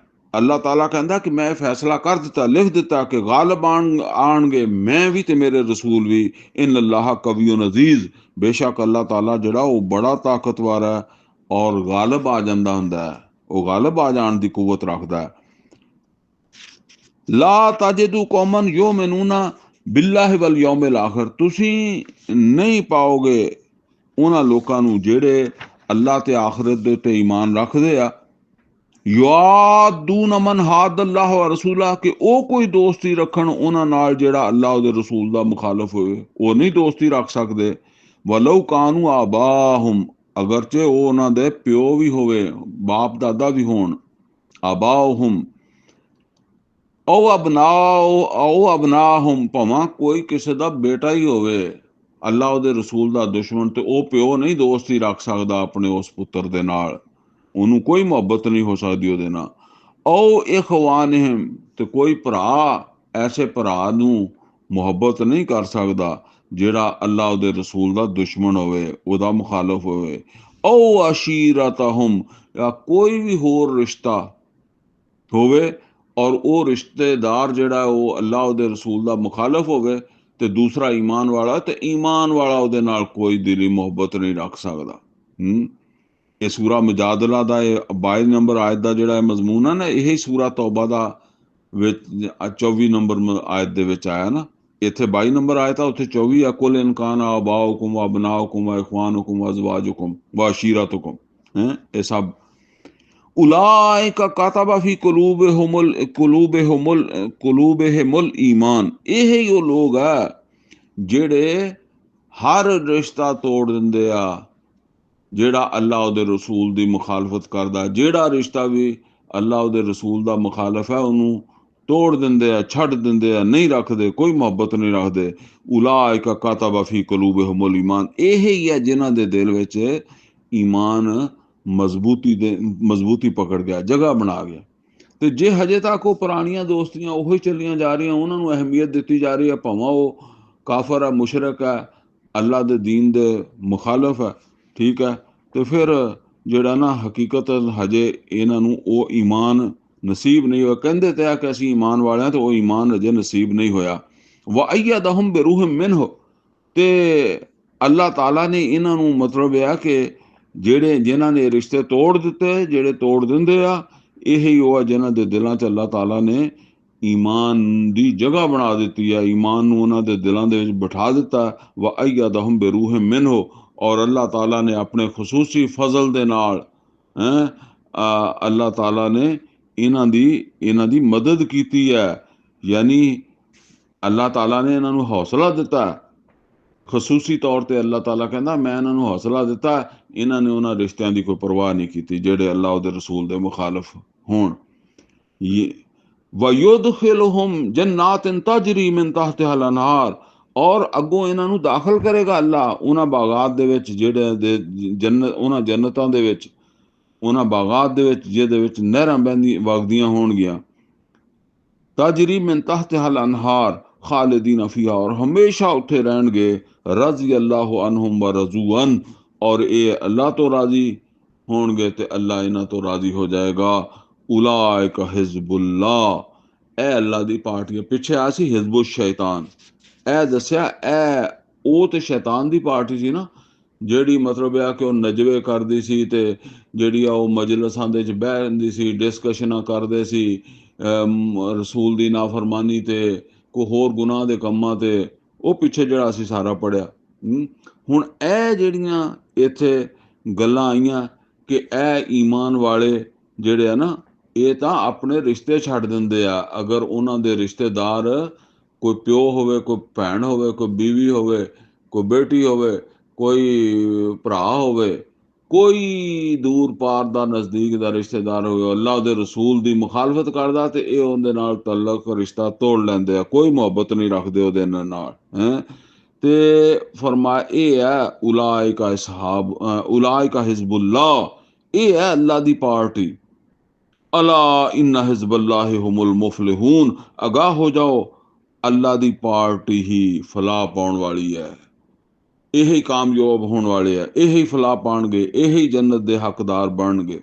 ਅੱਲਾਹ ਤਾਲਾ ਕਹਿੰਦਾ ਕਿ ਮੈਂ ਫੈਸਲਾ ਕਰ ਦਿੱਤਾ, ਲਿਖ ਦਿੱਤਾ ਕਿ ਗਾਲਿਬ ਆਣਗੇ ਮੈਂ ਵੀ ਤੇ ਮੇਰੇ ਰਸੂਲ ਵੀ। ਇਨ ਅੱਲਾਹ ਕਵੀਉਨ ਅਜ਼ੀਜ਼, ਬੇਸ਼ੱਕ ਅੱਲਾਹ ਤਾਲਾ ਜਿਹੜਾ ਉਹ ਬੜਾ ਤਾਕਤਵਰ ਹੈ ਔਰ ਗਾਲਿਬ ਆ ਜਾਂਦਾ ਹੁੰਦਾ ਹੈ, ਉਹ ਗਾਲਿਬ ਆ ਜਾਣ ਦੀ ਕੁਵਤ ਰੱਖਦਾ ਹੈ। ਲਾ ਤਾਜਿਦੂ ਕੌਮਨ ਯੂਮਿਨੂਨਾ ਬਿੱਲਾਹਿ ਵਲ ਯੌਮਿਲ ਆਖਿਰ, ਤੁਸੀਂ ਨਹੀਂ ਪਾਓਗੇ ਉਹਨਾਂ ਲੋਕਾਂ ਨੂੰ ਜਿਹੜੇ ਅੱਲਾਹ ਤੇ ਆਖਰਤ ਦੇ ਉੱਤੇ ਈਮਾਨ ਰੱਖਦੇ ਆ, ਯੁਆਦੂਨ ਮਨ ਹਾਦ ਅੱਲਾਹ व ਰਸੂਲਾ, ਕਿ ਉਹ ਕੋਈ ਦੋਸਤੀ ਰੱਖਣ ਉਹਨਾਂ ਨਾਲ ਜਿਹੜਾ ਅੱਲਾਹ ਉਹਦੇ ਰਸੂਲ ਦਾ ਮੁਖਾਲਫ ਹੋਵੇ, ਉਹ ਨਹੀਂ ਦੋਸਤੀ ਰੱਖ ਸਕਦੇ। ਵਲਉ ਕਾਨੂ ਆਬਾਹੁਮ, ਅਗਰਚੇ ਉਹ ਉਹਨਾਂ ਦੇ ਪਿਓ ਵੀ ਹੋਵੇ, ਬਾਪ ਦਾਦਾ ਵੀ ਹੋਣ। ਆਬਾਹੁਮ ਉਹ ਅਬਨਾਹੁਮ, ਭਾਵੇਂ ਕੋਈ ਕਿਸੇ ਦਾ ਬੇਟਾ ਹੀ ਹੋਵੇ, ਅੱਲਾਹ ਉਹਦੇ ਰਸੂਲ ਦਾ ਦੁਸ਼ਮਣ, ਤੇ ਉਹ ਪਿਓ ਨਹੀਂ ਦੋਸਤੀ ਰੱਖ ਸਕਦਾ ਆਪਣੇ ਉਸ ਪੁੱਤਰ ਦੇ ਨਾਲ, ਉਹਨੂੰ ਕੋਈ ਮੁਹੱਬਤ ਨਹੀਂ ਹੋ ਸਕਦੀ ਉਹਦੇ ਨਾਲ। ਔ ਇਖਵਾਨਹਿਮ, ਤੇ ਕੋਈ ਭਰਾ ਐਸੇ ਭਰਾ ਨੂੰ ਮੁਹੱਬਤ ਨਹੀਂ ਕਰ ਸਕਦਾ ਜਿਹੜਾ ਅੱਲਾਹ ਉਹਦੇ ਰਸੂਲ ਦਾ ਦੁਸ਼ਮਣ ਹੋਵੇ, ਉਹਦਾ ਮੁਖਾਲਫ ਹੋਵੇ। ਔ ਅਸ਼ੀਰਤਹੁਮ, ਜਾਂ ਕੋਈ ਵੀ ਹੋਰ ਰਿਸ਼ਤਾ ਹੋਵੇ ਔਰ ਉਹ ਰਿਸ਼ਤੇਦਾਰ ਜਿਹੜਾ ਉਹ ਅੱਲਾਹ ਉਹਦੇ ਰਸੂਲ ਦਾ ਮੁਖਾਲਫ ਹੋਵੇ ਤੇ ਦੂਸਰਾ ਈਮਾਨ ਵਾਲਾ, ਤੇ ਈਮਾਨ ਵਾਲਾ ਉਹਦੇ ਨਾਲ ਕੋਈ ਦਿਲੀ ਮੁਹੱਬਤ ਨਹੀਂ ਰੱਖ ਸਕਦਾ। ਇਹ ਸੂਰਾ ਮੁਜਾਦਲਾ ਦਾ ਇਹ 22 ਨੰਬਰ ਆਇਤ ਦਾ ਜਿਹੜਾ ਮਜ਼ਮੂਨ ਹੈ ਨਾ, ਇਹ ਸੂਰਾ ਤੌਬਾ ਦਾ ਵਿੱਚ 24 ਨੰਬਰ ਆਇਤ ਦੇ ਵਿੱਚ ਆਇਆ ਨਾ। ਇੱਥੇ 22 ਨੰਬਰ ਆਇਤ ਆ, ਉੱਥੇ 24 ਆ। ਕੁਲ ਇਨਕਾਨ ਆਬਾਉਕੁਮ व अबनाउकुम व इख्वानुकुम व अज़वाजुकुम व अशीरतुकुम, हैं ये सब। उलाइका कातबा फी कुलूबिहिमुल ईमान, यही वो लोग है ਜਿਹੜੇ ਹਰ ਰਿਸ਼ਤਾ ਤੋੜ ਦਿੰਦੇ ਆ ਜਿਹੜਾ ਅੱਲਾਹ ਉਹਦੇ ਰਸੂਲ ਦੀ ਮੁਖਾਲਫਤ ਕਰਦਾ। ਜਿਹੜਾ ਰਿਸ਼ਤਾ ਵੀ ਅੱਲਾਹ ਉਹਦੇ ਰਸੂਲ ਦਾ ਮੁਖਾਲਫ ਹੈ ਉਹਨੂੰ ਤੋੜ ਦਿੰਦੇ ਆ, ਛੱਡ ਦਿੰਦੇ ਆ, ਨਹੀਂ ਰੱਖਦੇ, ਕੋਈ ਮੁਹੱਬਤ ਨਹੀਂ ਰੱਖਦੇ। ਉਲਾਇਕਾ ਕਾਤਬਾ ਫੀ ਕੁਲੂਬਿਹਿਮੁਲ ਈਮਾਨ, ਇਹ ਹੀ ਹੈ ਜਿਨ੍ਹਾਂ ਦੇ ਦਿਲ ਵਿੱਚ ਈਮਾਨ ਮਜ਼ਬੂਤੀ ਪਕੜ ਗਿਆ, ਜਗ੍ਹਾ ਬਣਾ ਗਿਆ। ਤੇ ਜੇ ਹਜੇ ਤੱਕ ਉਹ ਪੁਰਾਣੀਆਂ ਦੋਸਤੀਆਂ ਉਹੀ ਚੱਲੀਆਂ ਜਾ ਰਹੀਆਂ, ਉਹਨਾਂ ਨੂੰ ਅਹਿਮੀਅਤ ਦਿੱਤੀ ਜਾ ਰਹੀ ਹੈ, ਭਾਵੇਂ ਉਹ ਕਾਫਰ ਹੈ, ਮੁਸ਼ਰਕ ਹੈ, ਅੱਲਾਹ ਦੇ ਦੀਨ ਦੇ ਮੁਖਾਲਫ ਹੈ, ਠੀਕ ਹੈ, ਤੇ ਫਿਰ ਜਿਹੜਾ ਨਾ ਹਕੀਕਤ ਹਜੇ ਇਹਨਾਂ ਨੂੰ ਉਹ ਈਮਾਨ ਨਸੀਬ ਨਹੀਂ ਹੋਇਆ। ਕਹਿੰਦੇ ਤੇ ਆ ਕਿ ਅਸੀਂ ਈਮਾਨ ਵਾਲੇ ਹਾਂ, ਤੇ ਉਹ ਈਮਾਨ ਹਜੇ ਨਸੀਬ ਨਹੀਂ ਹੋਇਆ। ਵਅਯਦਹੁਮ ਬਿਰੂਹ ਮਿਨਹੁ, ਤੇ ਅੱਲਾਹ ਤਾਲਾ ਨੇ ਇਹਨਾਂ ਨੂੰ ਮਤਲਬ ਇਹ ਆ ਕਿ ਜਿਨ੍ਹਾਂ ਨੇ ਰਿਸ਼ਤੇ ਤੋੜ ਦਿੱਤੇ, ਜਿਹੜੇ ਤੋੜ ਦਿੰਦੇ ਆ, ਇਹੀ ਉਹ ਆ ਜਿਨ੍ਹਾਂ ਦੇ ਦਿਲਾਂ 'ਚ ਅੱਲਾਹ ਤਾਲਾ ਨੇ ਈਮਾਨ ਦੀ ਜਗ੍ਹਾ ਬਣਾ ਦਿੱਤੀ ਹੈ, ਈਮਾਨ ਨੂੰ ਉਹਨਾਂ ਦੇ ਦਿਲਾਂ ਦੇ ਵਿੱਚ ਬਿਠਾ ਦਿੱਤਾ। ਵਅਯਦਹੁਮ ਬਿਰੂਹ ਮਿਨਹੁ, ਔਰ ਅੱਲਾਹ ਤਾਲਾ ਨੇ ਆਪਣੇ ਖਸੂਸੀ ਫਜ਼ਲ ਦੇ ਨਾਲ ਅੱਲਾਹ ਤਾਲਾ ਨੇ ਇਹਨਾਂ ਦੀ ਮਦਦ ਕੀਤੀ ਹੈ। ਯਾਨੀ ਅੱਲਾਹ ਤਾਲਾ ਨੇ ਇਹਨਾਂ ਨੂੰ ਹੌਸਲਾ ਦਿੱਤਾ ਖਸੂਸੀ ਤੌਰ ਤੇ। ਅੱਲਾਹ ਤਾਲਾ ਕਹਿੰਦਾ ਮੈਂ ਇਹਨਾਂ ਨੂੰ ਹੌਸਲਾ ਦਿੱਤਾ, ਇਹਨਾਂ ਨੇ ਉਹਨਾਂ ਰਿਸ਼ਤਿਆਂ ਦੀ ਕੋਈ ਪਰਵਾਹ ਨਹੀਂ ਕੀਤੀ ਜਿਹੜੇ ਅੱਲਾਹ ਉਹਦੇ ਰਸੂਲ ਦੇ ਮੁਖਾਲਫ ਹੋਣ। ਵਯੁਦਖਿਲਹੁਮ ਜन्नातिन तजरी मिन तहतिहल अनहार, ਔਰ ਅੱਗੋਂ ਇਹਨਾਂ ਨੂੰ ਦਾਖਲ ਕਰੇਗਾ ਅੱਲਾਹ ਉਹਨਾਂ ਬਾਗਾਤ ਦੇ ਵਿੱਚ ਜਿਹੜੇ ਉਹਨਾਂ ਜੰਨਤਾਂ ਦੇ ਵਿੱਚ, ਉਹਨਾਂ ਬਾਗਾਤ ਦੇ ਵਿੱਚ ਜਿਹਦੇ ਵਿੱਚ ਨਹਿਰਾਂ ਵਗਦੀਆਂ ਹੋਣਗੀਆਂ। ਤਜਰੀ ਮਿਨ ਤਹਤਿਹਲ ਅਨਹਾਰ ਖਾਲਿਦੀਨ ਫੀਹਾ, ਔਰ ਹਮੇਸ਼ਾ ਉੱਥੇ ਰਹਿਣਗੇ। ਰਜ਼ੀ ਅੱਲਾਹੁ ਅਨਹੁਮ व रज़ू अन, ਔਰ ਇਹ ਅੱਲਾਹ ਤੋਂ ਰਾਜ਼ੀ ਹੋਣਗੇ ਤੇ ਅੱਲਾਹ ਇਹਨਾਂ ਤੋਂ ਰਾਜ਼ੀ ਹੋ ਜਾਏਗਾ। ਉਲਾਇਕਾ ਹਿਜ਼ਬੁल्लाह, ਇਹ ਅੱਲਾਹ ਦੀ ਪਾਰਟੀ ਹੈ। ਪਿੱਛੇ ਆ ਸੀ ਹਿਜ਼ਬੁ ਸ਼ੈਤਾਨ, ਇਹ ਦੱਸਿਆ ਇਹ ਉਹ ਤੇ ਸ਼ੈਤਾਨ ਦੀ ਪਾਰਟੀ ਸੀ ਨਾ, ਜਿਹੜੀ ਮਤਲਬ ਆ ਕਿ ਉਹ ਨਜਵੇ ਕਰਦੀ ਸੀ ਤੇ ਜਿਹੜੀ ਆ ਉਹ ਮਜਲਸਾਂ ਦੇ ਵਿੱਚ ਬਹਿੰਦੀ ਸੀ, ਡਿਸਕਸ਼ਨਾਂ ਕਰਦੇ ਸੀ ਰਸੂਲ ਦੀ ਨਾਫਰਮਾਨੀ ਤੇ ਕੋਈ ਹੋਰ ਗੁਨਾਹ ਦੇ ਕੰਮਾਂ ਤੇ। ਉਹ ਪਿੱਛੇ ਜਿਹੜਾ ਅਸੀਂ ਸਾਰਾ ਪੜ੍ਹਿਆ। ਹੁਣ ਇਹ ਜਿਹੜੀਆਂ ਇੱਥੇ ਗੱਲਾਂ ਆਈਆਂ ਕਿ ਇਹ ਈਮਾਨ ਵਾਲੇ ਜਿਹੜੇ ਆ ਨਾ, ਇਹ ਤਾਂ ਆਪਣੇ ਰਿਸ਼ਤੇ ਛੱਡ ਦਿੰਦੇ ਆ। ਅਗਰ ਉਹਨਾਂ ਦੇ ਰਿਸ਼ਤੇਦਾਰ ਕੋਈ ਪਿਓ ਹੋਵੇ, ਕੋਈ ਭੈਣ ਹੋਵੇ, ਕੋਈ ਬੀਵੀ ਹੋਵੇ, ਕੋਈ ਬੇਟੀ ਹੋਵੇ, ਕੋਈ ਭਰਾ ਹੋਵੇ, ਕੋਈ ਦੂਰ ਪਾਰ ਦਾ ਨਜ਼ਦੀਕ ਦਾ ਰਿਸ਼ਤੇਦਾਰ ਹੋਵੇ, ਅੱਲਾਹ ਉਹਦੇ ਰਸੂਲ ਦੀ ਮੁਖਾਲਫਤ ਕਰਦਾ ਤੇ ਇਹ ਉਹਦੇ ਨਾਲ ਤਲਕ ਰਿਸ਼ਤਾ ਤੋੜ ਲੈਂਦੇ ਆ, ਕੋਈ ਮੁਹੱਬਤ ਨਹੀਂ ਰੱਖਦੇ ਉਹਦੇ ਨਾਲ ਹੈ। ਤੇ ਫਰਮਾਇਆ ਇਹ ਹੈ ਉਲਾਇਕਾ ਹਿਜ਼ਬੁल्लाह, ਇਹ ਹੈ ਅੱਲਾਹ ਦੀ ਪਾਰਟੀ। ਅਲਾ ਇੰਨਾ ਹਿਜ਼ਬੁल्लाह ਹੁਮੁਲ ਮੁਫਲਿਹੂਨ, ਆਗਾਹ ਹੋ ਜਾਓ ਅੱਲਾਹ ਦੀ ਪਾਰਟੀ ਹੀ ਫਲਾਹ ਪਾਉਣ ਵਾਲੀ ਹੈ, ਇਹੀ ਕਾਮਯਾਬ ਹੋਣ ਵਾਲੇ ਹੈ, ਇਹੀ ਫਲਾਹ ਪਾਉਣਗੇ, ਇਹੀ ਜੰਨਤ ਦੇ ਹੱਕਦਾਰ ਬਣਨਗੇ।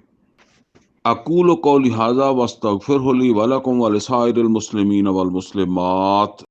ਅਕੂਲੁ ਕੌਲੀ ਹਾਜ਼ਾ ਵਸਤਗਫਿਰਹੁ ਲੀ ਵਲकुम ਵਲਿਸਾਇਰਿਲ ਮੁਸਲਿਮੀਨ ਵਲ ਮੁਸਲਿਮਾਤ।